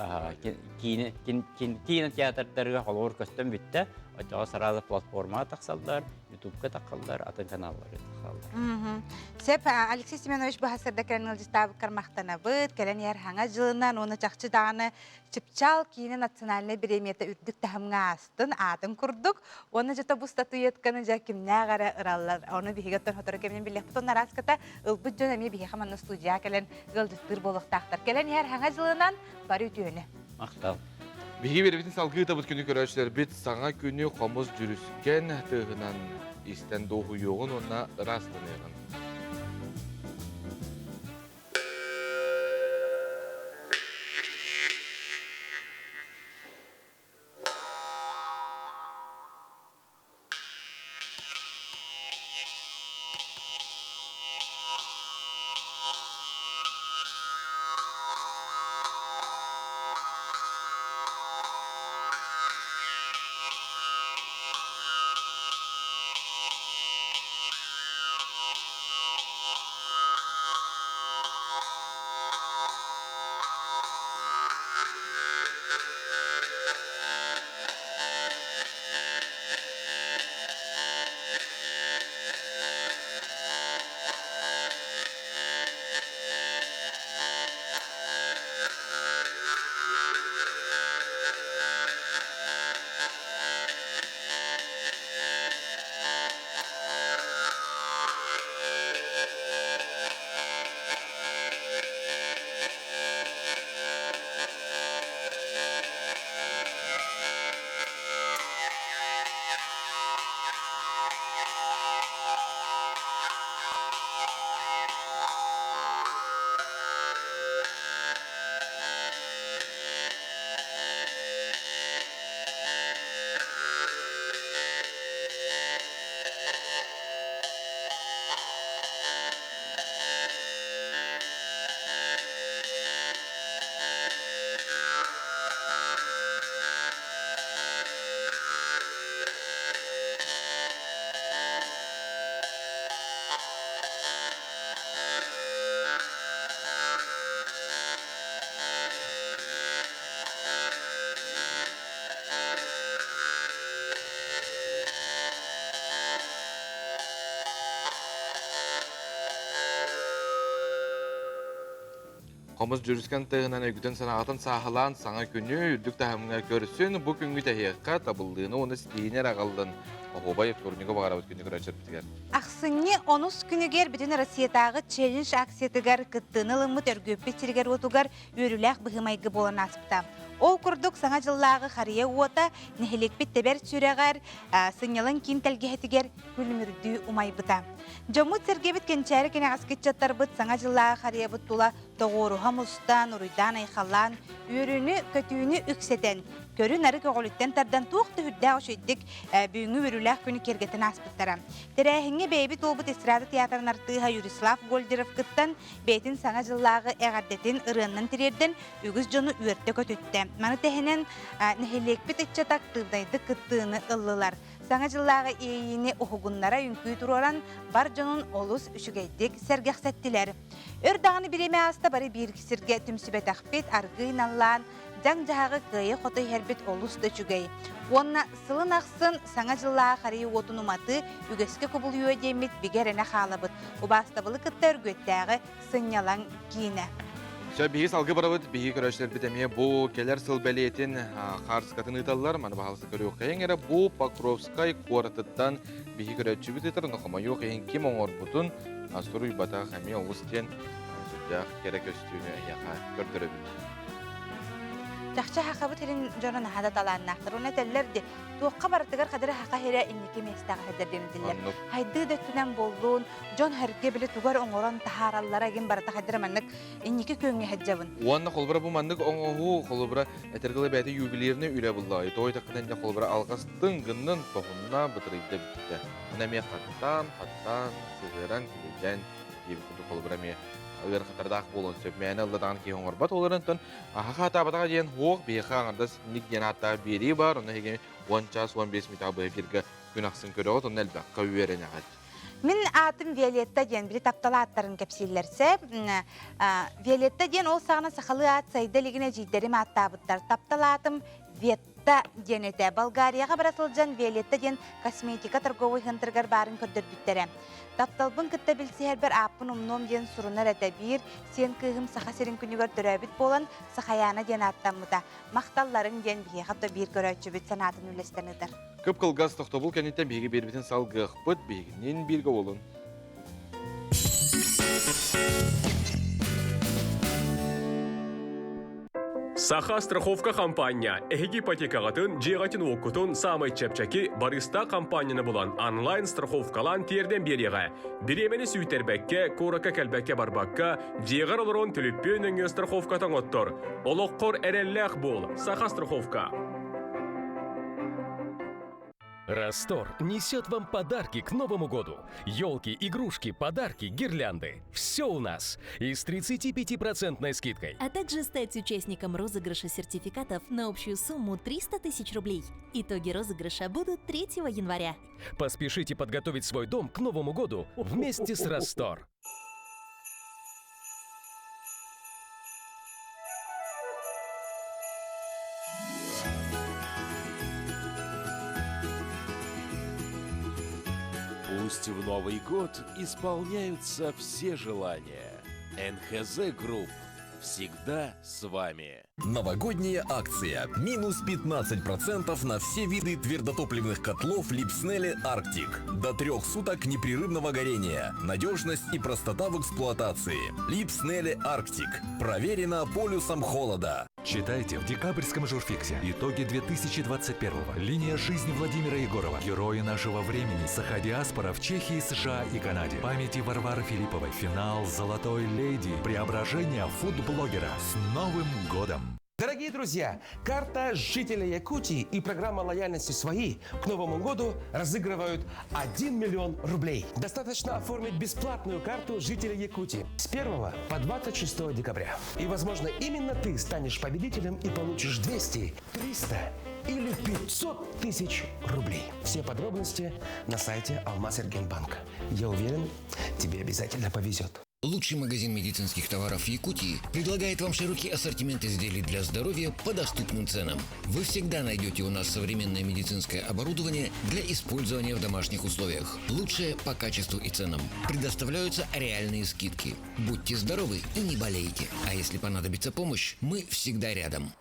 Кинотеатрдарға холор көстөн битте, оча сарада платформага таксалдар, YouTube-ка такалдар, атын каналларга такалдар. Сеп Алексей Семенович бу хасырда келен ылжыстабы кармактанабыт, келен яр хаңа жылынан оны чакчы даганы чыпчал кийини национальный премията үрдүк тахымга астын атын курдук. Оны жата бу статуэтканы жа кимнэ гара ыраллар. Оны бихигеттен хоторо кемен билек бутон нараската ылбыт жөн эми бихи хаманны студия келен ылжыстыр болуктактар. Келен яр хаңа жылынан бар үтүөнү. Мактал. Биги беребитин салгыта бут күнү көрөчлөр бит саңа күнү комуз жүрүскен тыгынан истен доху йогун онна растаныгын. Қомыз жүріскен тығынан өйгітін санағатын сағылан саңа күні үрдік тағымға көрісін бұ күнгі тәхиққа табылдığını оны стейінер ағалдың Оғобай вторнигі бағара өткенді көрәчір бітігер. Ақсынне онус күнігер бітін Россиятағы челлендж акциятығар кыттыны лымыт өргөппе тергер отугар өріләқ бұғымайғы болан аспыта. Ол күрдік саңа жыллағы қария уота нәхелекпет тәбәр сүрәғар сыңелын кейін тәлгехетігер күлмірді умайбыта. Жомут сергебет кенчәрі кене ғаскетчаттар бұт саңа жыллағы қария бұт тула тоғыруға мұстан, ұруйдан айқалан, өріні көтүйіні үксетен. Көрін әрі көғіліттен тардан туқты хүдді ұшыйдік бүйіңі өріләқ күні кергетін аспыттара. Тәрәхіңе бәйбіт олбыт эстрады театрын артыға Юрислав Гольдеров кыттан бәйтін саңа жыллағы әғардетін ырынның тірерден үгіз жоны өртті көтітті. Маны тәхінен нәхелекпет etçatak тылдайды кыттыны ыллылар. Саңа жыллағы ейіні ұхығынлара үнкүй тұроран бар жонын олыс үшігейдік сәргәқсәттілер. Өрдағыны біреме аста бары бір кісірге түмсібет ақпет арғын аллан, Жан жағағы күйе қоты әрбет олысты жүгей. Онна сылын ақсын саңа жыллағы қарайы отын ұматы үгеске көбіл өйдемет бігеріне қалабыд. Убастабылы кітті өргөттәғы сынялан кейіні. Биһи салгы барабыт, биһи көрәшләр битәме бу келәр сыл бәлиетин Қарскатын ыталлар, маны бағалысы көрөк кәйеңгәрі бу Покровскай қуартыттан биһи көрәтчі бітетір, нұқыма йоқ ең кем оңыр бұтын астыру бата қәме олыстен сүрдәқ керек өстіуіне яқа көрдірі бүт. Жақча хақабы тілін жонын хада таланнақтыр. Оны тәлілерді туаққа барытығар қадыры хақа хері иннеке местағы хәдердені ділер. Хайды дөттінен болуын, жон әрге білі туғар оңыран тахараллара ген барыта хәдері мәнік иннеке көңе хәджабын. Уанна қолбыра бұл мәнік оңығы қолбыра әтергілі бәді юбилеріне үлі бұллай. Той тақынан де қолбыра алғастың гынның тоғынна бұтырайды бітті. Үнәме қаттан, сығыран, келеден, ебікінді қолбыра ме Өлер қатардақ болын сөп мәні ұлдадаған кей оңырбат оларын тұн. Ақақа табатаға дейін оқ бейқа аңырдас нигден атта бері бар. Оны егеме 10 час 15 минут абы бірге күн ақсын көрі оғыт, оны әлбәққа өйерін ағад. Мен атым Виолетта ден бірі таптала аттарын кәпсейлерсе, Виолетта ден ол сағына сақалы ат сайда легіне жейдерім аттабыттар. Таптала атым Ветта ден өті. Болгарияға баратылжан Виолетта ден косметика торговый хынтыргар барын көрдірбіттері. Тапталбын кітті білсе әрбір апын ұмном ден сұрынар әті бір, сен күйім сақа серін күнігер дүрәбіт болан сақаяна ден аттамыда. Мақталларын ден бейе қапта бір көрәтші бүт санатын үлестенідір. Көп қылғас тоқтобыл кәнеттен бейге бербетін салғық бұт бейгінен бірге олын. Саха страховка компания. Эги ипотекағатын жиғатын оқытын самай чәпчәкі бариста компанияны болан онлайн страховкалан терден береға. Беремені сүйтербәкке, қорақа кәлбәкке барбаққа, жиғар олырын түліппе өніңе страховкатан оттыр. Олыққор әрелләқ бол. Саха страховка. Растор несет вам подарки к Новому году. Елки, игрушки, подарки, гирлянды. Все у нас. И с 35% скидкой. А также стать участником розыгрыша сертификатов на общую сумму 300 тысяч рублей. Итоги розыгрыша будут 3 января. Поспешите подготовить свой дом к Новому году вместе с Растор. Пусть в Новый год исполняются все желания. НХЗ Групп всегда с вами. Новогодняя акция. Минус 15% на все виды твердотопливных котлов Липснели Арктик. До 3 суток непрерывного горения. Надежность и простота в эксплуатации. Липснели Арктик. Проверено полюсом холода. Читайте в декабрьском журфиксе итоги 2021-го. Линия жизни Владимира Егорова. Герои нашего времени. Саха-диаспора в Чехии, США и Канаде. Памяти Варвары Филипповой. Финал «Золотой леди». Преображение фудблогера. С Новым годом! Дорогие друзья, карта жителя Якутии и программа лояльности «Свои» к Новому году разыгрывают 1 миллион рублей. Достаточно оформить бесплатную карту жителя Якутии с 1 по 26 декабря. И, возможно, именно ты станешь победителем и получишь 200, 300 или 500 тысяч рублей. Все подробности на сайте Алмаз Эргенбанк. Я уверен, тебе обязательно повезет. Лучший магазин медицинских товаров Якутии предлагает вам широкий ассортимент изделий для здоровья по доступным ценам. Вы всегда найдете у нас современное медицинское оборудование для использования в домашних условиях. Лучшее по качеству и ценам. Предоставляются реальные скидки. Будьте здоровы и не болейте. А если понадобится помощь, мы всегда рядом.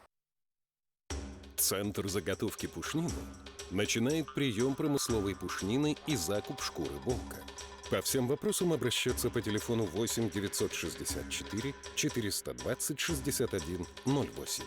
Центр заготовки пушнины начинает прием промысловой пушнины и закуп шкуры волка. По всем вопросам обращаться по телефону 8 964 420 61 08.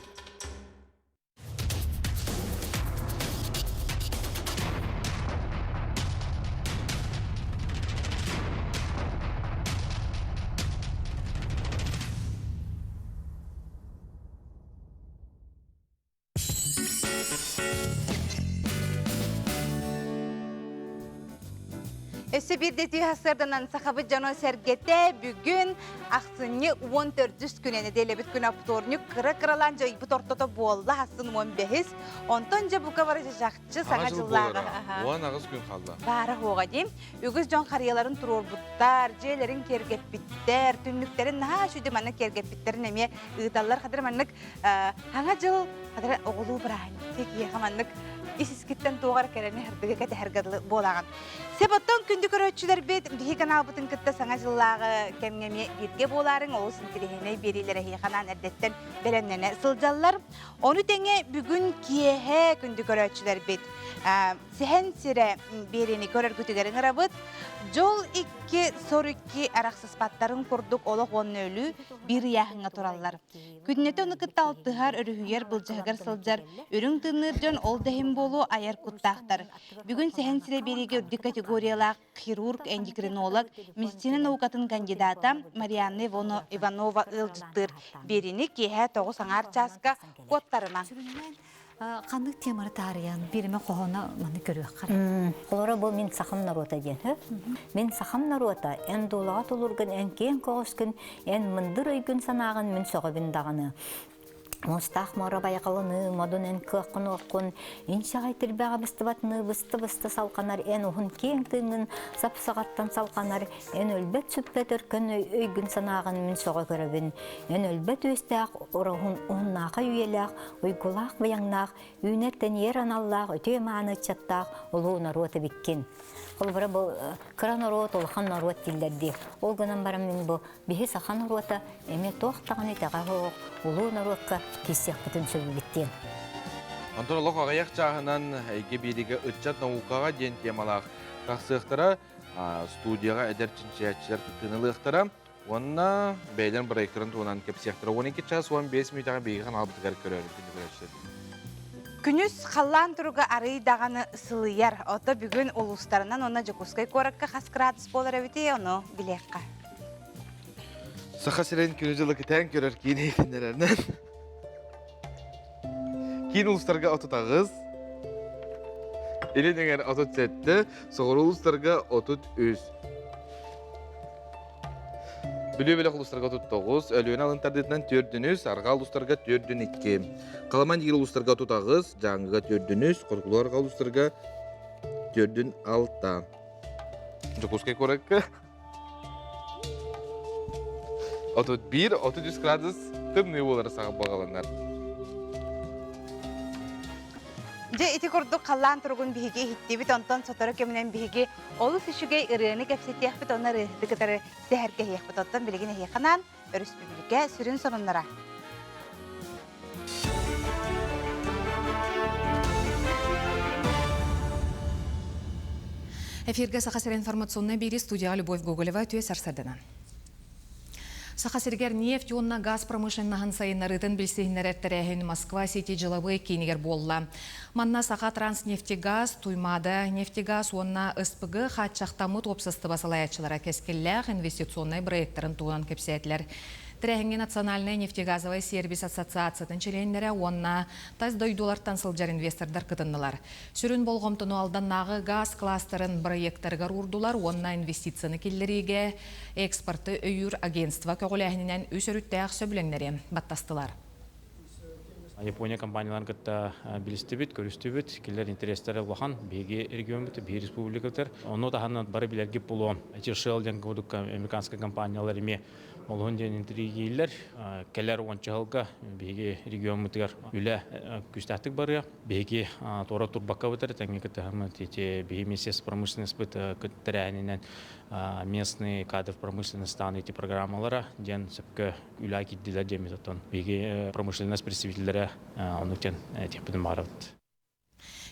Өсі бірдеті ғасырдынан сақабы жано сәргетті бүгін ақсыны 14 күнені делебіт күн аптόρню кыры-кырылан жай бұт ортото болы асын 15, онтон жа бұқа бары жақчы саңа жыллағы. Оған ағыз күн қалды. Бары оға дейм. Үгіз жон қарияларын тұрор бұттар, жейлерін кергеп біттер, түнніктерін наға шүйді маны кергеп біттерін әме ұйталар қадыр маннық хаңа жыл қадыр оғылу бірағын. Тек еғаманнық исискеттен туғар кәрәне әрдігі кәді әргадылы болаған. Себаттан күнді көрөтчілер бет, бігі канал бұтын күтті саңа жыллағы кәмгеме бірге боларын, ол сінтірігіне берилері хейханан әрдеттен бәлемнені сылжалылар. Оны тәңе бүгін киеге күнді көрөтчілер бет. Сәхен сірі берені көрер күтігерін ғырабыт. Жол 2 сор 2 арақсыз паттарын құрдық олық оның өлі бір яғыңа тұралылар. Күдінеті оны күтті алтығар өрігер бұлжығығар сылжар, өрің тыныр жон ол дәхім болу аяр күттақтар. Бүгін сәхен сірі береге үрдік категориялақ хирург, эндокринолог, медицина наукатын кандидата Марианна Иванова ылжыттыр берені кеге тоғы саңар часқа коттарына. Қандық темары тариян, беріме қоғына маны көріғ қара. Қолыра бұл мен сақым нарота ден. Мен сақым нарота, ән долаға толырғын, ән кен қоғыз күн, ән мындыр өйгін санағын мен соғы біндағыны. Мостақ мора байқалыны, модун ән көққын оққын, иншағай тілбәға бысты салқанар, ән ұғын кен тыңын сапсағаттан салқанар, ән өлбәт сүппәт өркін өйгін санағын мен соғы көрібін. Ән өлбәт өстәқ, орағын ұғыннақы үйеләқ, ұйгулақ баяңнақ, үйнеттен ер аналлақ, өте мағаны чаттақ, ұлу наруаты біккен. Ол бұры бұл қыран наруат, олған наруат тілдерді. Ол ғынан барым мен бұл бейі сақан наруаты, әме тоқтағын етеға оқ, ұлу наруатқа кесек бүтін сөбі біттен. Антон олық ағаяқ жағынан әйге береге үтчат наукаға ден темалақ тақсықтыра студияға әдерчіншіятшылар тұтынылықтыра. Онына бәйлен бір айқырын туынан кепсектіра. 12 час 15 минутаға бейген албытығар көрері. Күнүс қаллан тұруға арыйдағаны сылыяр. Ота бүгін олыстарынан оны Жокускай коракка қасқыратыс болар әвіте, оны білеққа. Сақа сірен күнізілі кітән көрер кейін екендерінен. Кейін олыстарға отут ағыз. Елен еңер отут сәтті, соғыр олыстарға отут үз. Бүлі-бөлі ұлыстарға 39, өліен алын тардетінен 4-дүніз, арға ұлыстарға 4-2. Қаламан дегел ұлыстарға 30, жаңғыға 4-дүніз, қорқыларға ұлыстарға 4-6. Жокускай коракка. 31-30 градус тымны олары сағып бағаланар. Же ити көрдік қалан тұрғын бігі хиттебіт, онтан сотары көмінен бігі олыс үшіге ұрыны кәпсетияқбіт, оны рыхты кітары сәхерге яқбіт, оттан білігіне яқынан өріс бүбіліке сүрін сонынлара. Эфирге Сақасыр информационный бері студияға Любовь Гоголева түйес арсадынан. Сақасыргер нефть онна газ промышленнағын сайынарытын білсейінер әттірәхін Москва-Сити жылабы кейінігер болла. Манна Сақа Транснефтегаз туймады. Нефтегаз онна СПГ қатшақтамыт опсысты басалаятчылара кескелләқ инвестиционный проекттарын туынан кепсетлер. Тірәхінге Национальная нефтегазовая сервис ассоциациятын челендері онна таз дойдулартан сылжар инвестордар кытыннылар. Сүрін болғымтыну алданнағы газ кластерын проекттарғар урдулар, онна инвестицияны келлериге экспорты өйір агентства көгіләхінінен өсіріттәқ сөбіленлері баттастылар. Япония компанияларын кытта билистибит, көрүстүбүт, киллер интерестери улахан, беги регион бит, би республикатар. Оно таханан бары билерги було. Shell ден кодук американская компаниялар эме олон ден интригийлер, келер ончалга беги регион мытыр үле күстәтик бары. Беги тора турбакка битер, тәңге кытта те беги месяц промышленность бит кыттаранинен местный кадр промышленности эти программалара ден сөпкө үле киддилер демитотон. Беги промышленность представителләре онуктен тепидин барыбыт.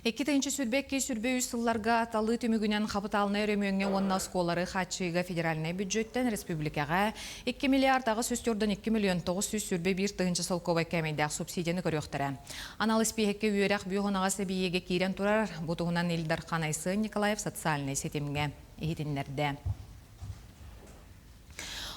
Эккитинчи сүрбекке сүрбе сылларга аталы түмүгүнен капиталына өрөмөңө онна сколары хатчыга федеральный бюджеттен республикага 2 миллиардага сөстөрдөн 2 миллион 900 сүрбе бир тыгынчы солковай кемейдак субсидияны көрөктөрө. Анализ бейекке үйерек бүйоғынаға сәбиеге кейрен турар, бұтығынан Илдар Қанайсы Николаев социальный сетімге ехетінлерді.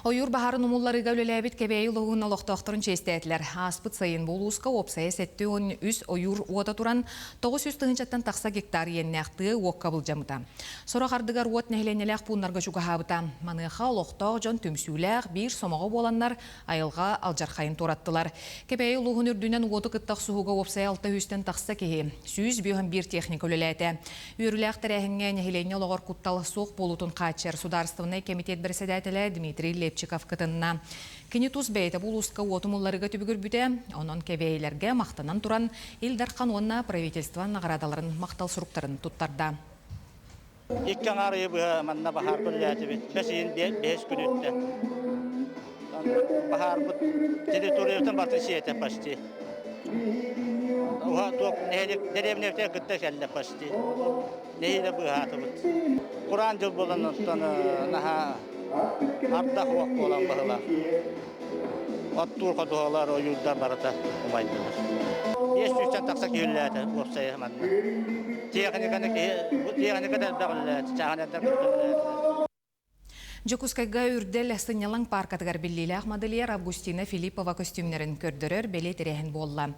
Ойур бахарын умуллары гәулеләбит кәбәйі лоғын алоқтақтырын честәтілер. Аспыт сайын болуысқа опсая сәтті он үз ойур уота туран 900 тыңчаттан тақса гектар еннәқті уаққа бұл жамыта. Сора қардығар уот нәхіленеләқ пұнларға жүгағабыта. Маныға олықтақ жон түмсүләқ бір сомағы боланлар айылға алжарқайын тураттылар. Кәбәйі лоғын үрдінен уоты қыттақ суғыға опсая 600-тен тақса кеге. Сүйіз бүйін бір техник өлеләті. Үйірләқ тәрәхінге нәхілене лоғар құтталы соқ болутын қатшар сударыстығына комитет бірседәтілі Дмитрий Лепчиков кытынна. Кенетус бәйті бұлысқа отымылларыға түбігір бүте, онын кәбейлерге мақтанан туран Илдар Қануанна правительство нағырадаларын мақтал сұруқтарын тұттарда. Иккен арығы бұға манна бахар күлі бет, бәсейін 5 күн өтті. Бахар бұд территориятын бартын сиеті пашти. Оға тоқ деревневте күтті кәлі пашти. Нейді бұға аты бұд. Құран жыл болын ұттаны наға ардақ уақ болан бағыла. Оттур қадуғалар ойылдар барыта ұмайдылар. 500-тен тақса кейілі әді өпсайы манна. Техниканы дәл бағылы әді, чағанеттен күттілі әді. Жокускайга үрдел сынялың паркатыгар биллилях модельер Августина Филиппова костюмнерин көрдөрөр беле терехин болла.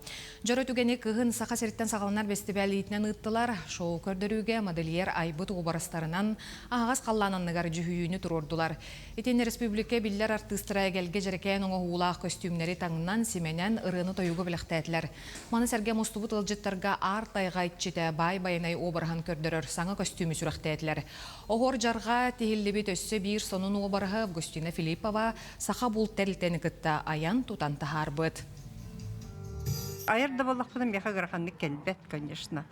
Жора түгені кығын сақа серттен сағаланар фестивалитінен ыттылар. Шоу көрдөрүүгө модельер айбыт убарыстарынан ағас қаллананныгар жүхүйіні тұрордулар. Етен республика биллер артыстыра келге жерекейн оңы улақ костюмнери таңынан семенен ырыны тойуғы біліқтәділер. Маны сәрге мұстубут ылжыттарға арт айға итчеті бай-байынай обырған көрдөрөр саңа костюмі сүріқтәділер. Оғыр жарға тегілі өссі бір сонун обарга Августина Филиппова саха бул тәлтәне кытта аян тутан тахарбыт. Аярда баллахпыдам яха гыраханны келбет, конечно.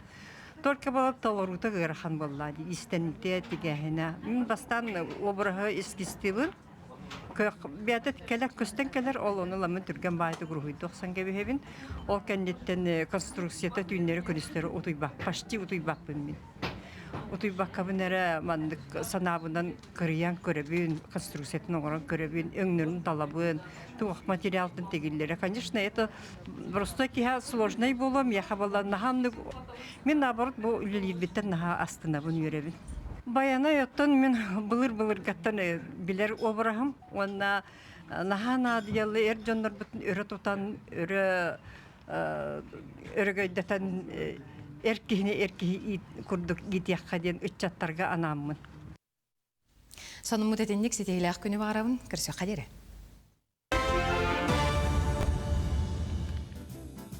Только балап таларута гырахан боллади, истәнте тигәһенә. Мин бастан обарга эскистибын. Бәтет келәк көстән келәр ол оны ламын түргән байды груһы 90 гәбәһен. Ол кәннеттән конструкцияда түйнәре көрүстәре утыйба, почти утыйбаппын мин. Утуйбаккабынара мандык санабынан кырыян көрөбүн, конструкциятын оңорон көрөбүн, өңнөрүн талабын, туох материалтын тегиллери. Конечно, это просто киха сложный болом, яха балан наханны. Мен наоборот бу үлелибиттен наха астына бун йөрөбүн. Баяна яттан мен былыр-былыр гаттан билер обрахым, онна нахана диялы эр жоннор бутун өрө тутан, өрөгөйдәтен эркихи курдук гитияққа ден үтчаттарға анаммын. Сонун мутетенник сетейләқ күні бағарабын, кірсі қадері.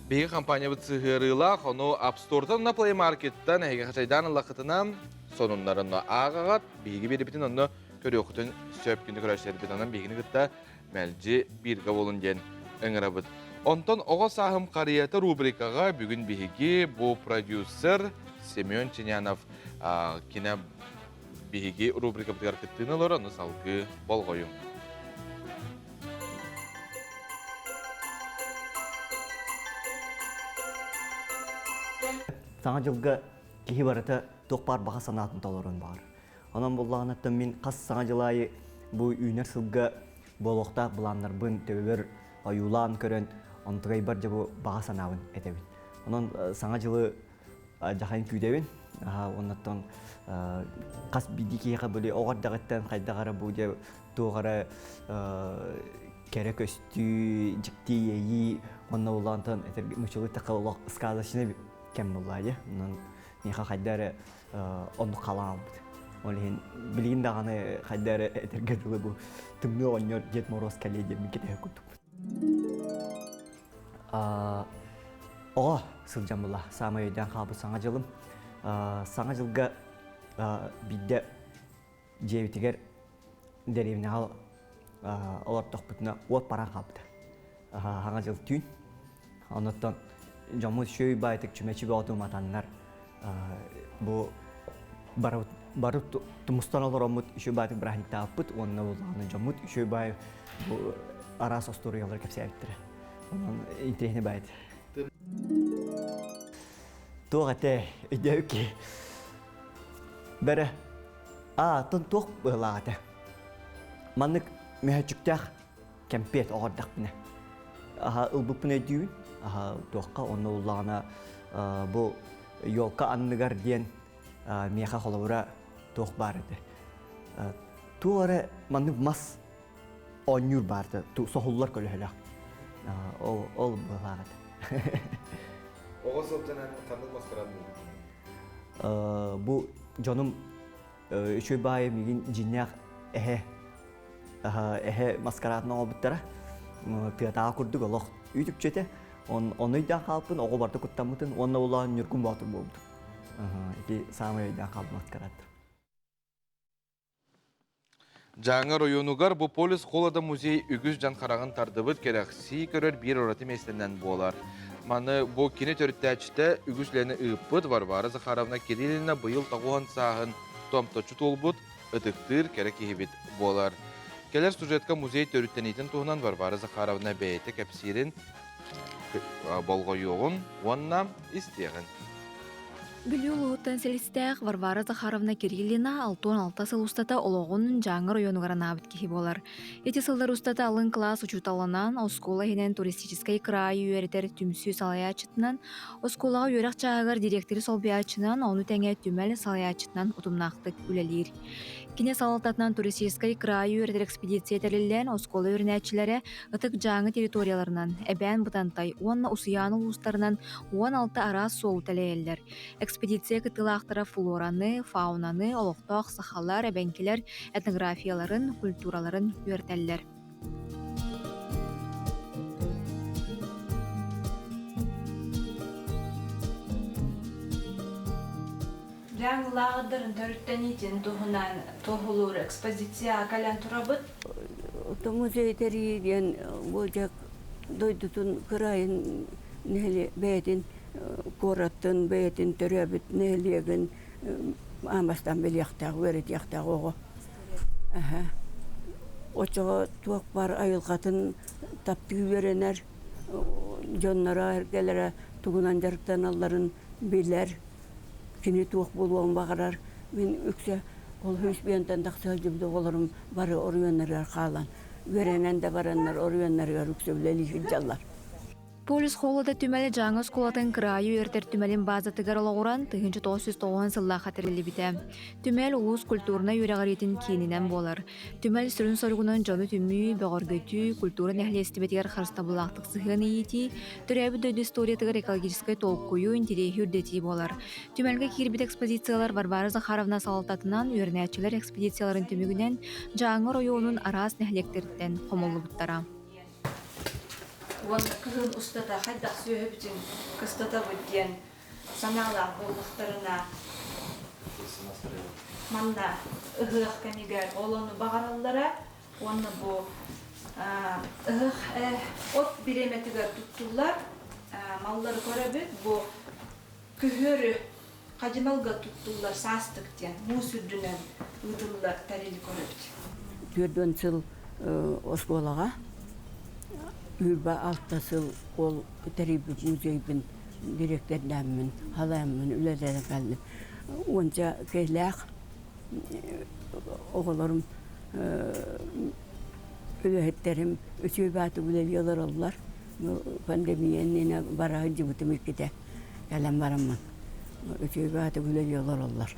Беги компания бұтсығырылақ, оны App Store'дан на Play Market'tan әйге қачайдан лақытынан сонунларын ағағат, беги бері бітін оны көрі оқытын сөп күнді көрәшілер бітінен бегіні күтті мәлжі бірге болын ден өңірі бұд. Онтон оға сағым қарияты рубрикаға бүгін беги бұл продюсер Семен Чинянов кені беги рубрика бұтығар күттіні лор, оны салғы бол қойын. Саңа жылғы кейі барыты тоқпар баға санатын толырын бар. Онан болағынаттан мен қас саңа жылайы бұл үйнер сылғы болуқта бұланлар бұн төбір аюлан көрін онтығай бар жабы баға санауын әтебін. Онан саңа жылы жақайын күйдебін. Оннаттан қас биді кейіға бөлі оғардағыттан қайдағара бұл жа туғара кәрі көсті жікті ейі онна олантан мүшілі тақылық ұсқазашыны кәм болайды. Онан неға қайдары онды қалам бұд. Олеген білген дағаны қайдары әтергеділі бұл түмні оңыр жет мороз кәлейден мен кетеге күттік бұд. О, сылжан була, самай өйден қалбы саңа жылым. Саңа жылға бидде жебітігер деревіне ал олар бұтына от паран қалбыды. Аңа жыл түйін. Оныттан жамыз шөй байтық чүмечі бәуатым атанлар. Бұл барып тұмыстан олар омыт шөй байтық бірахникта аппыт, онына болағаны жамыт шөй бай арас осторыялар кәпсе әйттірі. Onun internet baydı. Doğate, ödev ki. Bere, ton toq bağladı. Manlık mühecüktek kempet ağırdak bine. Ilbuk bine düğün. Toqqa onu ullağına bu yolka anlıgar diyen meha xolavura toq barıdı. Tuğara manlık mas onyur bardı. Sohullar kölühülük. Ol bağladı. Oğa soptanan tanık maskaran Bu canım üçü bayı migin cinyak ehe maskaratına olbutlara piyatağa kurduk Allah ütük çete onuydan kalpın oğu barda kuttamıtın onunla olan yürkün batır buldu. İki samaydan kalp maskarattır. Жаңы районугар bu polis қолада музей үгіз жан қарағын тардыбыт керекси көрер bir ораты местенен болар. Маны bu кене төрттәчті үгізлені ұйыппыт Варвара Захаровна Кириллина бұйыл тағуған сағын томточу толбыт ұтықтыр керек ехебет болар. Келер сюжетка музей төрттенетін туғынан Варвара Захаровна бәйті кәпсерін болға yoğun, онна істеғін. Бүліл ұғыттан селістәқ Варвара Захаровна Кириллина 6-6 сыл ұстата олоғының жаңыр ойонуғаран абыт кехи болар. Еті сылдар ұстата алын класс учуталынан оскола хенен туристическай крайы үйерітер түмсүй салаячытынан, осколаға үйерек чағығар директори солбиячынан, оны тәңе түмәлі салаячытынан ұтымнақтық үлелер. Кине салататынан туристическай крайы үйерітер экспедиция тәрелілен оскола үйерінәтчілері ұтық жаңы территорияларынан, әбән бұтантай, онна ұсыяны ұлыстарынан 16 арас соу тәлейелдер. Экспедиция кытылақтыра флораны, фаунаны, олықтақ, сахалар, әбәнкелер, этнографияларын, культураларын үйертәлілер. Жаңылағыдырын төрттенетін тұғынан тұғылыр экспозиция калян тұрабыт? Музей ден болжақ дойдутун кырайын нәлі бәйтін кораттын бәйтін төрәбіт нәлеген амастан бел яқтағы, өрет яқтағы оғы. Очығы туақ бар айылғатын тапты веренер, жоннара әргелері туғынан жарықтан алларын білер. Кені туақ болуын бағарар. Мен өксе ол өз бейінтен тақсал жібді оларым бары орыйонлар қалан. Веренен де баранлар орыйонлар өксе білелі жаллар. Полис холода түмәлі жаңы сколатын крайы өртер түмәлін базатыгар олағыран 1990 сылла қатырылы біте. Түмәл ұлыс культурына үйрағаретін кейінінен болар. Түмәл сүрін сорғынан жоны түмі, бағаргөті, культура нәхлесті бетігер қарыстабылақтық сығын еті, түрәбі дөйді историятығыр экологическай толқойу интерехи үрдеті болар. Түмәлгі кербет экспозициялар Варвара Захаровна салататынан үйрінәтчілер экспедицияларын түмігінен жаңы районын арас нәхлектерден қомылы бұттара. Вон кыгын устата хайдақ сөйі бүтін кыстата бүдден саналар болдықтарына манда ұғық кәмегер оланы бағаралдара, оны бұл ұғық от биреметігер тұттулар, маллары көрәбіт, бұл күхөрі қадималға тұттулар састықтен, мұс үрдінен ұтылылар тәрелі көрәбіт. Түрден сыл осболаға Үрба алтасыл ол тәрейбік музейбін директорлармен, халаймен үлелері қалып. Онша келәқ оғыларым, үләхеттерім өсөй баты үлел елар олар. Пандемияның барағы жібітім екеде кәлем барамын. Өсөй баты үлел елар олар.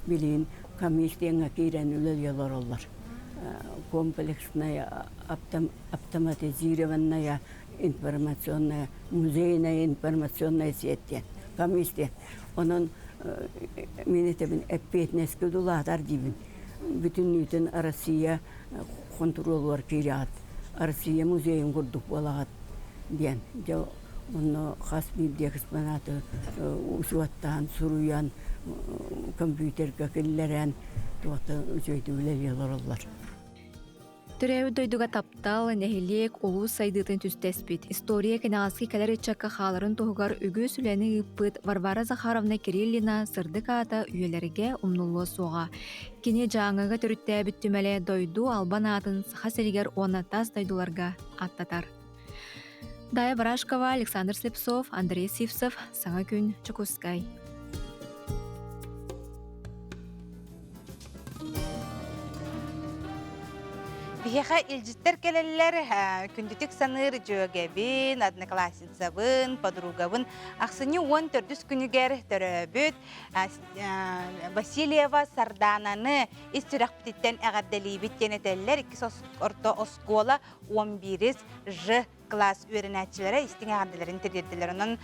Білейін комиссияңа кейрен үлел елар олар. Комплексная автоматизированная информационная, музейная информационная сеть. Комиссия. Onun minetebin epetneski dulatar dibin. Bütün nüten Arasiya kontrol var kirat. Arasiya muzeyin kurduk bolagat diyen. Onu хас медиа экспонаты усуаттан, суруян, компьютерге келлерен, туата жөйдүлер олар. Төрәү дойдуга таптал, нәһилек, олу сайдытын түстәспит. История кенағаски кәлер итчакка халарын тоғығар үгі сүләні ұппыт Варвара Захаровна Кириллина сырдык ата үйелерге умнулы соға. Кене жаңыға түрітті бүттімәлі дойду албан атын саха сәрігер оны тас дойдуларға аттатар. Дая Барашкова, Александр Слепцов, Андрей Сивцев, Саңа күн, Чукускай. Бияха илжиттер келелер күндүтік саныр жөгебін, одноклассницабын, подругабын. Ақсыны 14 күнігер төрөбіт Васильева Сардананы истирак бітеттен әғадделейбіт тенетелер 2 орто оскола 11 ж класс үйренәтчілері істің әғадделерін тердерділер. Оның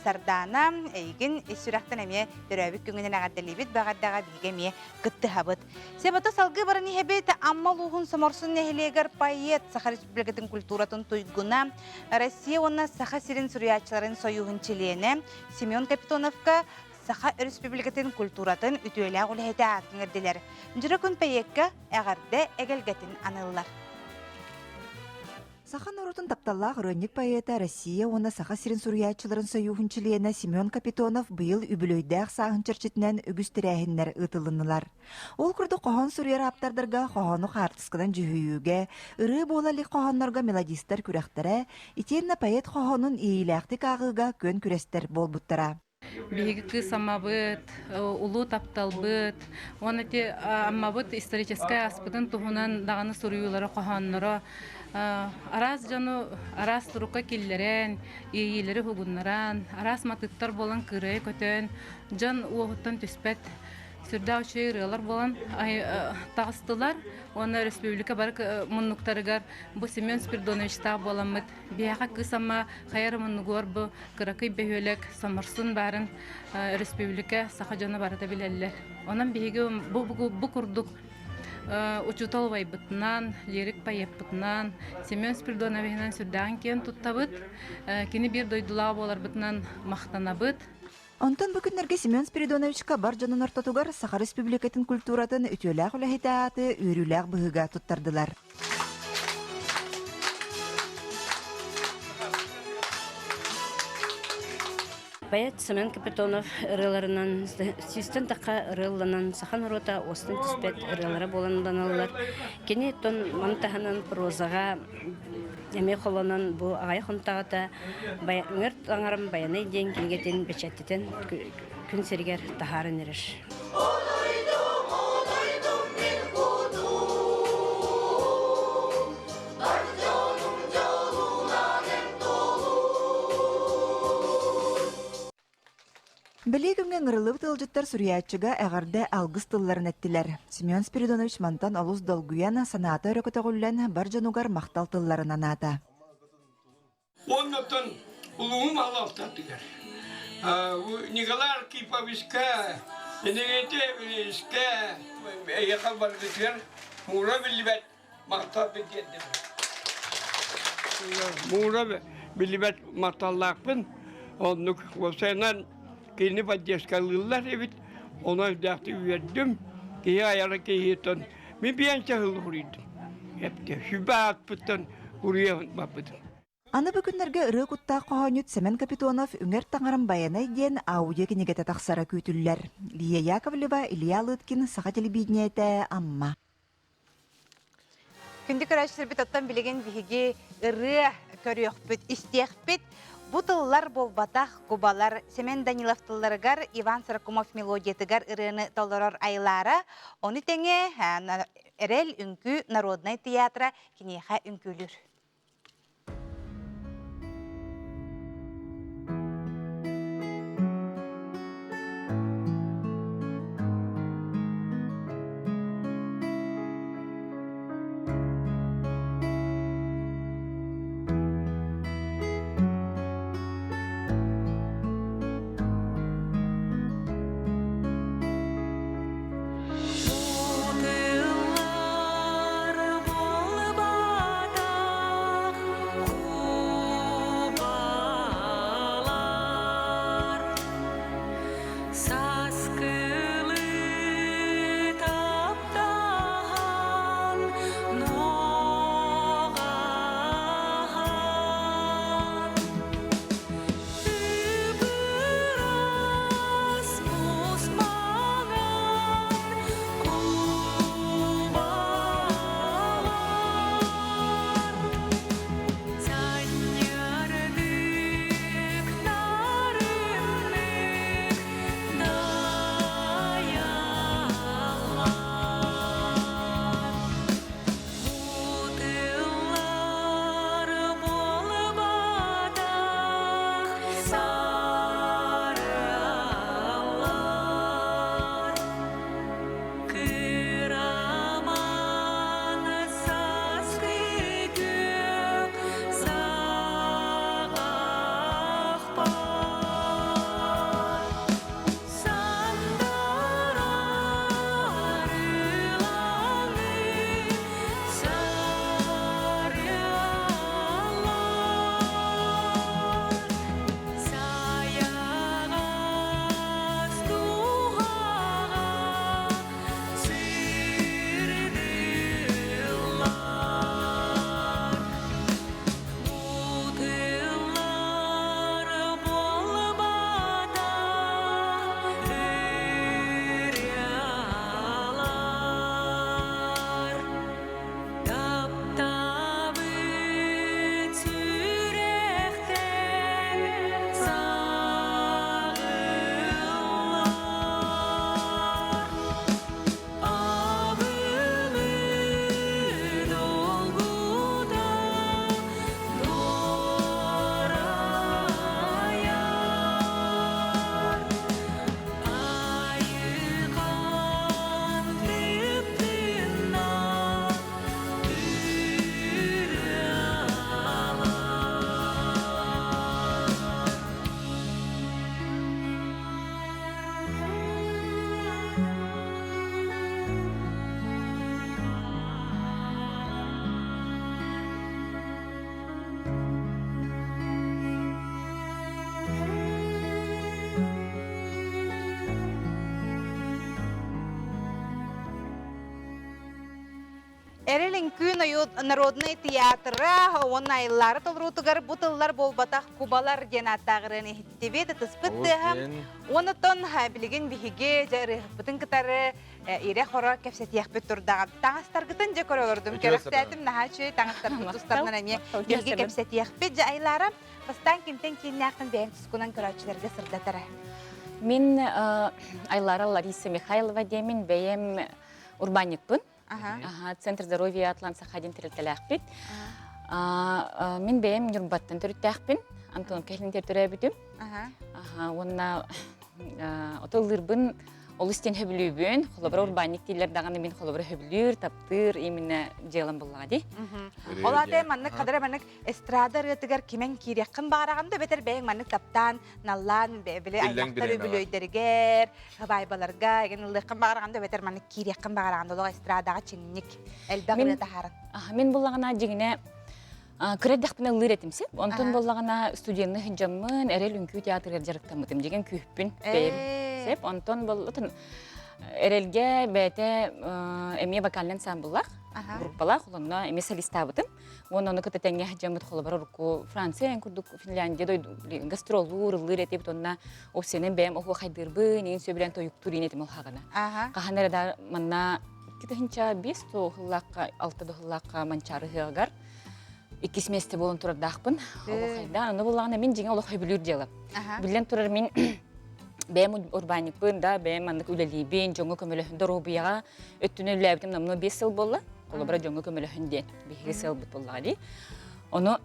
Сардана әйгін истирактан әме төрөбіт күнгінен әғадделейбіт бағаддаға бігеме күтті хабыт. Себаты салғы барын ехебет аммал уғын самарсын нәхилегер поэт Саха Республикатын культуратын туйгуна Россия онна Саха сирин сурьячыларын союғын чилене Семен Капитоновка Саха Республикатын культуратын үтөйлі ғылыхеті атын әрделер. Жүрі күн пәйекке әғарды әгелгетін анылылар. Саха народын тапталлах рönник поэта Россия оны Саха сирин сурьячыларын союғын чилене Семен Капитонов быйыл үбілөйдәқ сағын чырчетінен үгістірәхіннер ұтылынылар. Ол күрді қоған сурьер аптардарға қоғаны қартысқыдан жүхүйіге, ұры болали қоғанларға мелодистер күрәқтірі, итенна поэт қоғанын ийләқтік ағыға көн күрестер болбуттара. Биһиги кыз аммабыт, улу тапталбыт, оны те аммабыт историческая аспытын туһунан дағаны суруюлары қоғанлары, арас жану арас турукка киллерен, ийлери хугуннаран, арас матыттар болан кыры көтөн, жан уохуттан түспет, сүрдә учырылар болан тагыстылар. Оны республика барык муннуктарыгар бу Семен Спиридонович та боламыт. Бияха кысама хайыр муннугор бу кыракый бөһөлек самарсын барын республика Саха жана барата билеллер. Онан биһиге бу курдук учуталбай бытынан, лирик поэт бытынан, Семен Спиридоновичнан сүрдән кен туттабыт, кини бир дойдула болар бытынан мактанабыт. Онтон бүкіннерге Семен Спиридоновичка бар жанын ортотугар Саха Республикатын культуратын үтөләк үләхитааты үйрүләк бұғыға туттардылар. Поэт Семен Капитонов ырыларынан, систен тақа ырыланан, Сахан рота остын түспет ырылара боланданалар. Кені тон мантаханан прозаға эме холонан бу агай хонтагата ыңыр аңарым баянай ден кенгетен бечеттен күн сергер тахарын ереш. Білегімген ұрылып тылжыттар сүриятчыға әғарды алғыз тылларын әттілер. Семен Спиридонович мантан олус долгуяна санаты өрекотағылан бар жанугар мақтал тылларын аната. Оннотон улуғым алаптатығар. Николай Аркиповичка, Енегетевичка, Яқал Баргытыр, Мура Билибет мақтал бекетті. Мура Билибет мақталлақпын, оннық осайынан Kini поддержкалылар эбит, оны өйдәкті үйердім, кей аяра кейетон, мен биян чағыл құридым. Эпте, шүбә атпыттан ұруян бапыдым. Аны бүкінлерге ұры құтта қоғанют Семен Капитонов үңер таңарым баянай ден аудио кенегеті тақсара көйтілілер. Лия Яковлева, Илья Лыткин, Саха телевидениеті Амма. Күнді көрәшілер біт оттан білеген бігі ұры көріөқпіт, істеқпіт, Бу тыллар болбатах кубалар Семен Данилов тылларыгар Иван Саракумов мелодиятыгар ырыны толорор айлара, оны теңе эрел үнкү народный театра кинеха үнкүлүр. Эрелин күн народный театра, он айлары толрутугар бутыллар болбатах кубалар ген аттағырын ehittiβedi тыспыттыхам. Оны тон билеген бихиге жары бутын кытары ире хора кепсетияқпет турдағам. Таңастаргытын же көрөлөрдüm. Керектетим нахачы таңастар тустарнан эме биһиге кепсетияқпет же айларам. Бастан кимтен кейнәқтен бәйін тұскунан көрәчілерге сырдатары. Мен Айлара Лариса Михайлова деймін, бәйім урбаникпын. Центр здоровья Атлант-Сахалин тірілтіләқпет. Мен бәйім Нюрбаттан түріттәқпін. Антонов кәліндер түрі бүтім. Онна отылырбын олыстен хөбілүйбін. Қолыбыр урбаник дейлер дағаны мен қолыбыр хөбілүйр, таптыр, еміне желім бұлғады. Олады маннык қадыры маннык эстрада рытыгар кемен кирекқын бағарағанды бетер бәйін маннык таптан, наллан, бәбілі айлақтар өбілөйдергер, байбаларға, еген ұлыққын бағарағанды бетер маннык кирекқын бағарағанды олға эстрадаға чеңнік әлбәқ рыты харын. Мен бұлағына жегіне күрәддәқпін ұлыр етімсеп, онтын бұлағына студенні хінжамын әрел үнкі театры жарықтамытым деген күйіппін бәйім. Онтон бұл әрелге бәйті әме вокален самбылақ, группалақ, олонна әме солистабытым. Оны күті тәңе хінжамыт қолы бар ұрқу Франция, күрдік Финляндия гастролур, ұлыр етіп, онна опсенен бәйім оқу қайдырбы, неген сөбілен тойық турин етім олғағына. Қаған әреді манна кеті хінча 5 тоғылаққа, 6 тоғылаққа манчары ғығар. 2 месте болын тұрардақпын. Оны болағына мен жеңе олық өбілір делі. Білден тұрар мен бәйім урбаникпын да, бәйім анық үлелейбен, жоңы көмелі робияға өттіні үләбітім намыны 5 сыл болы. Қолы бұра жоңы көмелі хүнден 2 сыл бұт болыға дей. Оны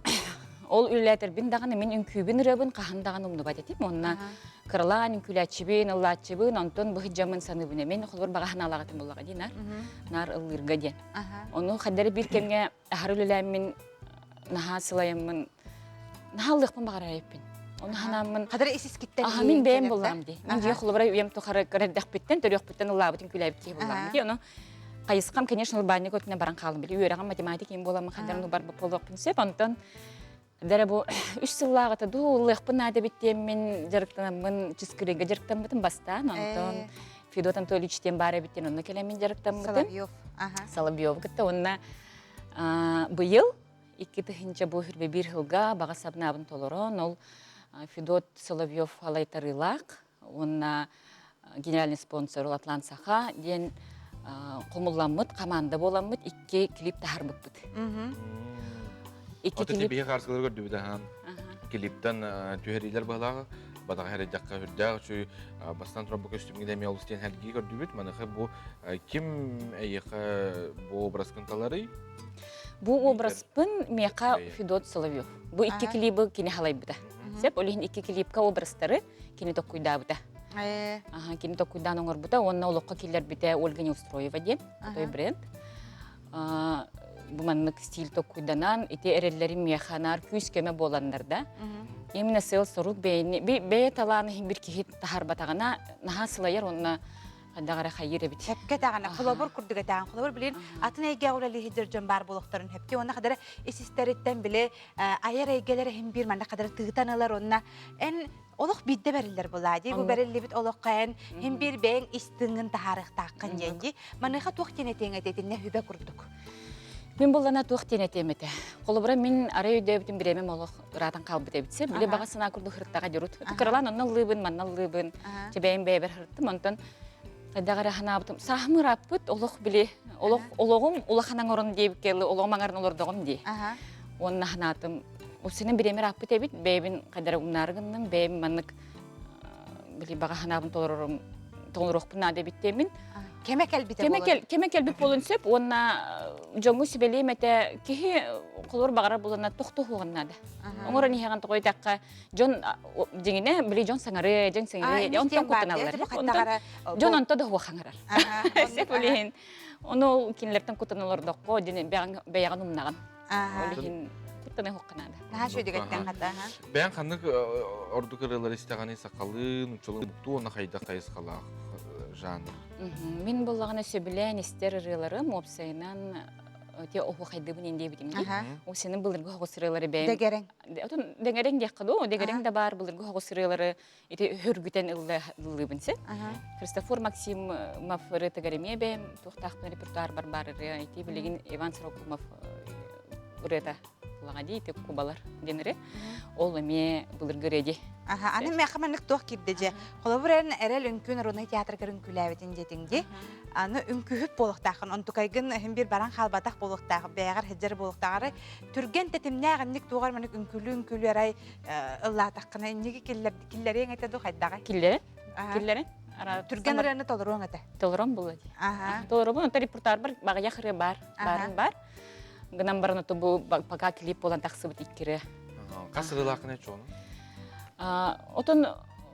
ол үләтірбін дағаны мен үнкүйбін рөбін қағындағын ұмды бәт етім. Онына қырылан, үнкүләтшібін, ұллатшыбын, онтон бұғы жамын саныбын емен қолы бұр бағағын алағатын болыға дей, нар ұлғырға ден. Оны қадары бір кемге әхар үлеләмін наха сылайымын, наха ұлықпын бағар әреппін. Оны ханамын... Қадыр есіз кеттен ең мен бәйім болам дей. Мен жүйе құлы бұрай үйем тұқары көрәддәқ біттен, түрек біттен ұлабытын күләбіт кей болам дей. Оны қайысқам, конечно, ұлбайны көтіне баран қалым білі. Үйеріған математик ең боламын, қандарын ұлбар болуқпын сеп. Онтан дәрі бұл 3 сыллағыты ду ұлықпын әдебіттен мен жарықтанымын, жүскірегі жарықтанбытын бастан. Онтан Федот Анатоличтен бары біттен оны келемен жарықтанбытын. Соловьев кітті. Онына бұйыл 2 тыхынча бұхырбе 1 жылға баға сабынабын толырын. Ол Федот Соловьев алайтарылақ. Онна генеральный спонсор Атлант-Саха. Ден қомылламыд, команда боламыд, 2 клип тахарбык бұд. Оты тепеге қарсылар көрді біді хан. Клиптен түйерилер бағлағы. Бадағы әрі жаққа жүрдіғі үші бастан тұрабы көстімге дәме олыстен әлгі көрді біді. Манықы бұл кім әйіқі бұл образ күнталары? Бұл образпын меқа Федот Соловьев. Бұл 2 клипі кені халай бұда. Сеп, олығын 2 клипка образтары кені тоқ құйда бұда. Кені тоқ құйдан оңыр бұда. Онына олыққа келер біде Ольга Неустроева ден, той бренд. Бұманлық стиль тоқ құйданан, еті әрелері меқанар күйіс көме боландарда. Еміне сыл соруқ бәйіне, бәйе таланы бір кейт тахар батағана, наға сылайыр онына дағара қайыр әбіт. Әпке тағана, құлабыр күрдігі тағын, құлабыр білін, атын әйге ұлалы хедер жон бар болуқтарын әпке, оны қадары есістереттен білі, айар әйгелері хем бір маңда қадары тұғытанылар онына, ән олық бидді бәрілер болады. Бұл бәрілі біт олыққа ән, хем бір бәйін істіңін тағарық таққан жеңді. Маныға туқтен әтең әтетіне хүбе күрдік. Мен болана туқтен әтеметі. Қолыбыра мен арай өйді өбітім біремем олық ұратын қалбыт әбітсе, біле бағасына күрді қырттаға дұрут. Күрілан онна лыбын, манна лыбын, жебәйін бәйбір қырттым, онтан Дағара ханабытым, сағымыр аппыт, олық біле, олығым олақанан орын дейбік келі, олығым аңарын олырдығым дей. Онына ханатым, өсінің біремер аппыт әбіт, бәйбін қадары ұнарғынным, бәйбін манық біле баға ханабын толырықпын әдебіт деймін. Кемек әлбіт болын сөп, онына жоңы сөбелейм әті кехі қолыр бағара болына тоқты хуғыннады. Оңырын еған тұғой таққа жон деңіне біле жон саңары, жон саңары, онтан құттын алылар. Жон онта да хуға қаңырар. Сеп олейін, оны кенілерден құттын алырдық қо, бәяған ұмнаған. Олейін құттыны хуқынады. Наға шөдігеттен қата? Бәян қанық орды кырылар істеғаны сақалын, ұчылын бұқты, оны қайда қайыз қалақ жанр. Мен болағына сөбілән істер ұрыларым, опсайынан те оху хайдыбын инде битимди. О сенин былыргы хогосырылары бәйм. Дегерең. Отун дегерең дияққыды, о дегерең да бар былыргы хогосырылары ити хөргүтен ыллыбынсы. Христофор Максимов рытыгареме бәйм, туқтақпын репертуар бар ити билеген Иван Срокумов рыта лагади ити кубалар денере. Ол эме былыргы реди. Аны мәхәмәнлек тох кирдеже. Холобурен эрел үнкүн роны театр көрүн күләбетин жетинди. Аны үнкүһүп болуктагын, онтукайгын һәм бир баран халбатак болуктагы, бәгәр хәҗер болуктагы түрген тетимнәгәнлек тугар менә үнкүлү арай Алла таккына инеге килләрең әйтәде хайдагы. Килләре? Түрген рәне толорон әтә. Толорон булды. Толорон репортаж бар, багя хыры бар. Гынан барына бу пока клип болан таксыбыт иккире. Касырылакын чону. Отон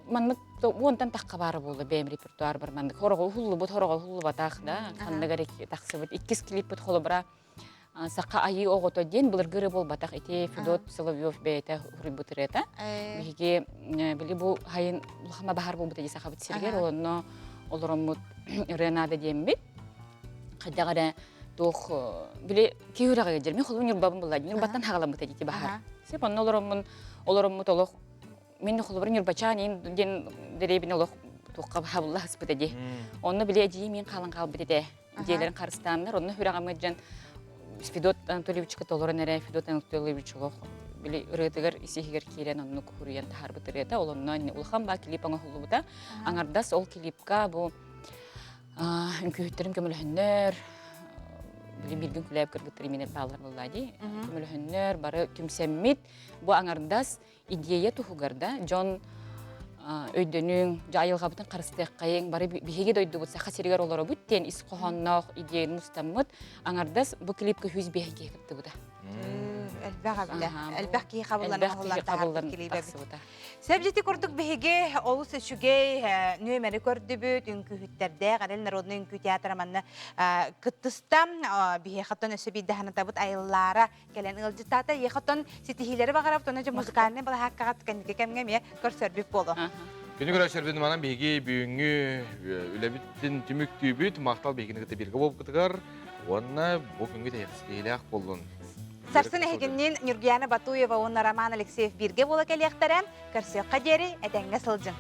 маннык онтан такка бары болду бем репертуар бар маннык. Хорого хуллу батак да. Кандыгарек таксыбыт 2 клип бут холобра. Сака айы огото ден булар гыры бол батак ите Федот Соловьев бейте хурбутрета. Биге били бу хайын лухама бахар бу бутеги сахабыт сергер онно олоромут Ренада дембит. Кадагара Тох биле киурага жерме холун юрбабын булады. Юрбаттан хагаламыт эти бахар. Сеп онно олоромут олох мен холбурын юрбачанин ден деребин олох токка хабылла хаспыдеди. Онно биле жи мен калан калбыдеде. Желерин карыстандар, онно хүрагамы жан Федот Анатольевичка толорон эре Федот Анатольевич олох биле рытыгар исихигер кирен онно курыян тахарбытерета. Олонно улхан ба клипаңа холубута. Аңардас ол клипка бу үнкүттерим көмөлһөннөр билген күләп кыргыттыр менә баллар булды. Көмөлһөннөр бары күмсәммит бу аңардас идея тухугарда Джон өйдөнүң жайылгабытын карыстык кайын бары бихеге дойду булса хасиргер олары бүттен ис кохоннок идея мустаммыт аңардас бу клипке 100 бехге китти буда. Әлбәки кабыллан клипе. Сәбҗити курдук беге олус шугей нөмере көрдүбүт үнкүһүттердә гарел народный үнкү театры манна кыттыстам бие хаттан өсөби дәһәне табыт айыллара келен ылжытата ехаттан ситихиләре багарап тона музыкальный бала хаккат кенге кемгеме көрсөрбүк болду. Күнү көрөшөрбүн манан беги бүгүнгү үлебиттин түмүктүбүт мактал бегини кыты бирге болуп кытыгар. Онна бу күнгө тәясыйлак болдун. Сарсын эгеннен Нургияна Батуева онна Роман Алексеев бирге бола келектәрәм, көрсөк кадери әтәңгә сылжың.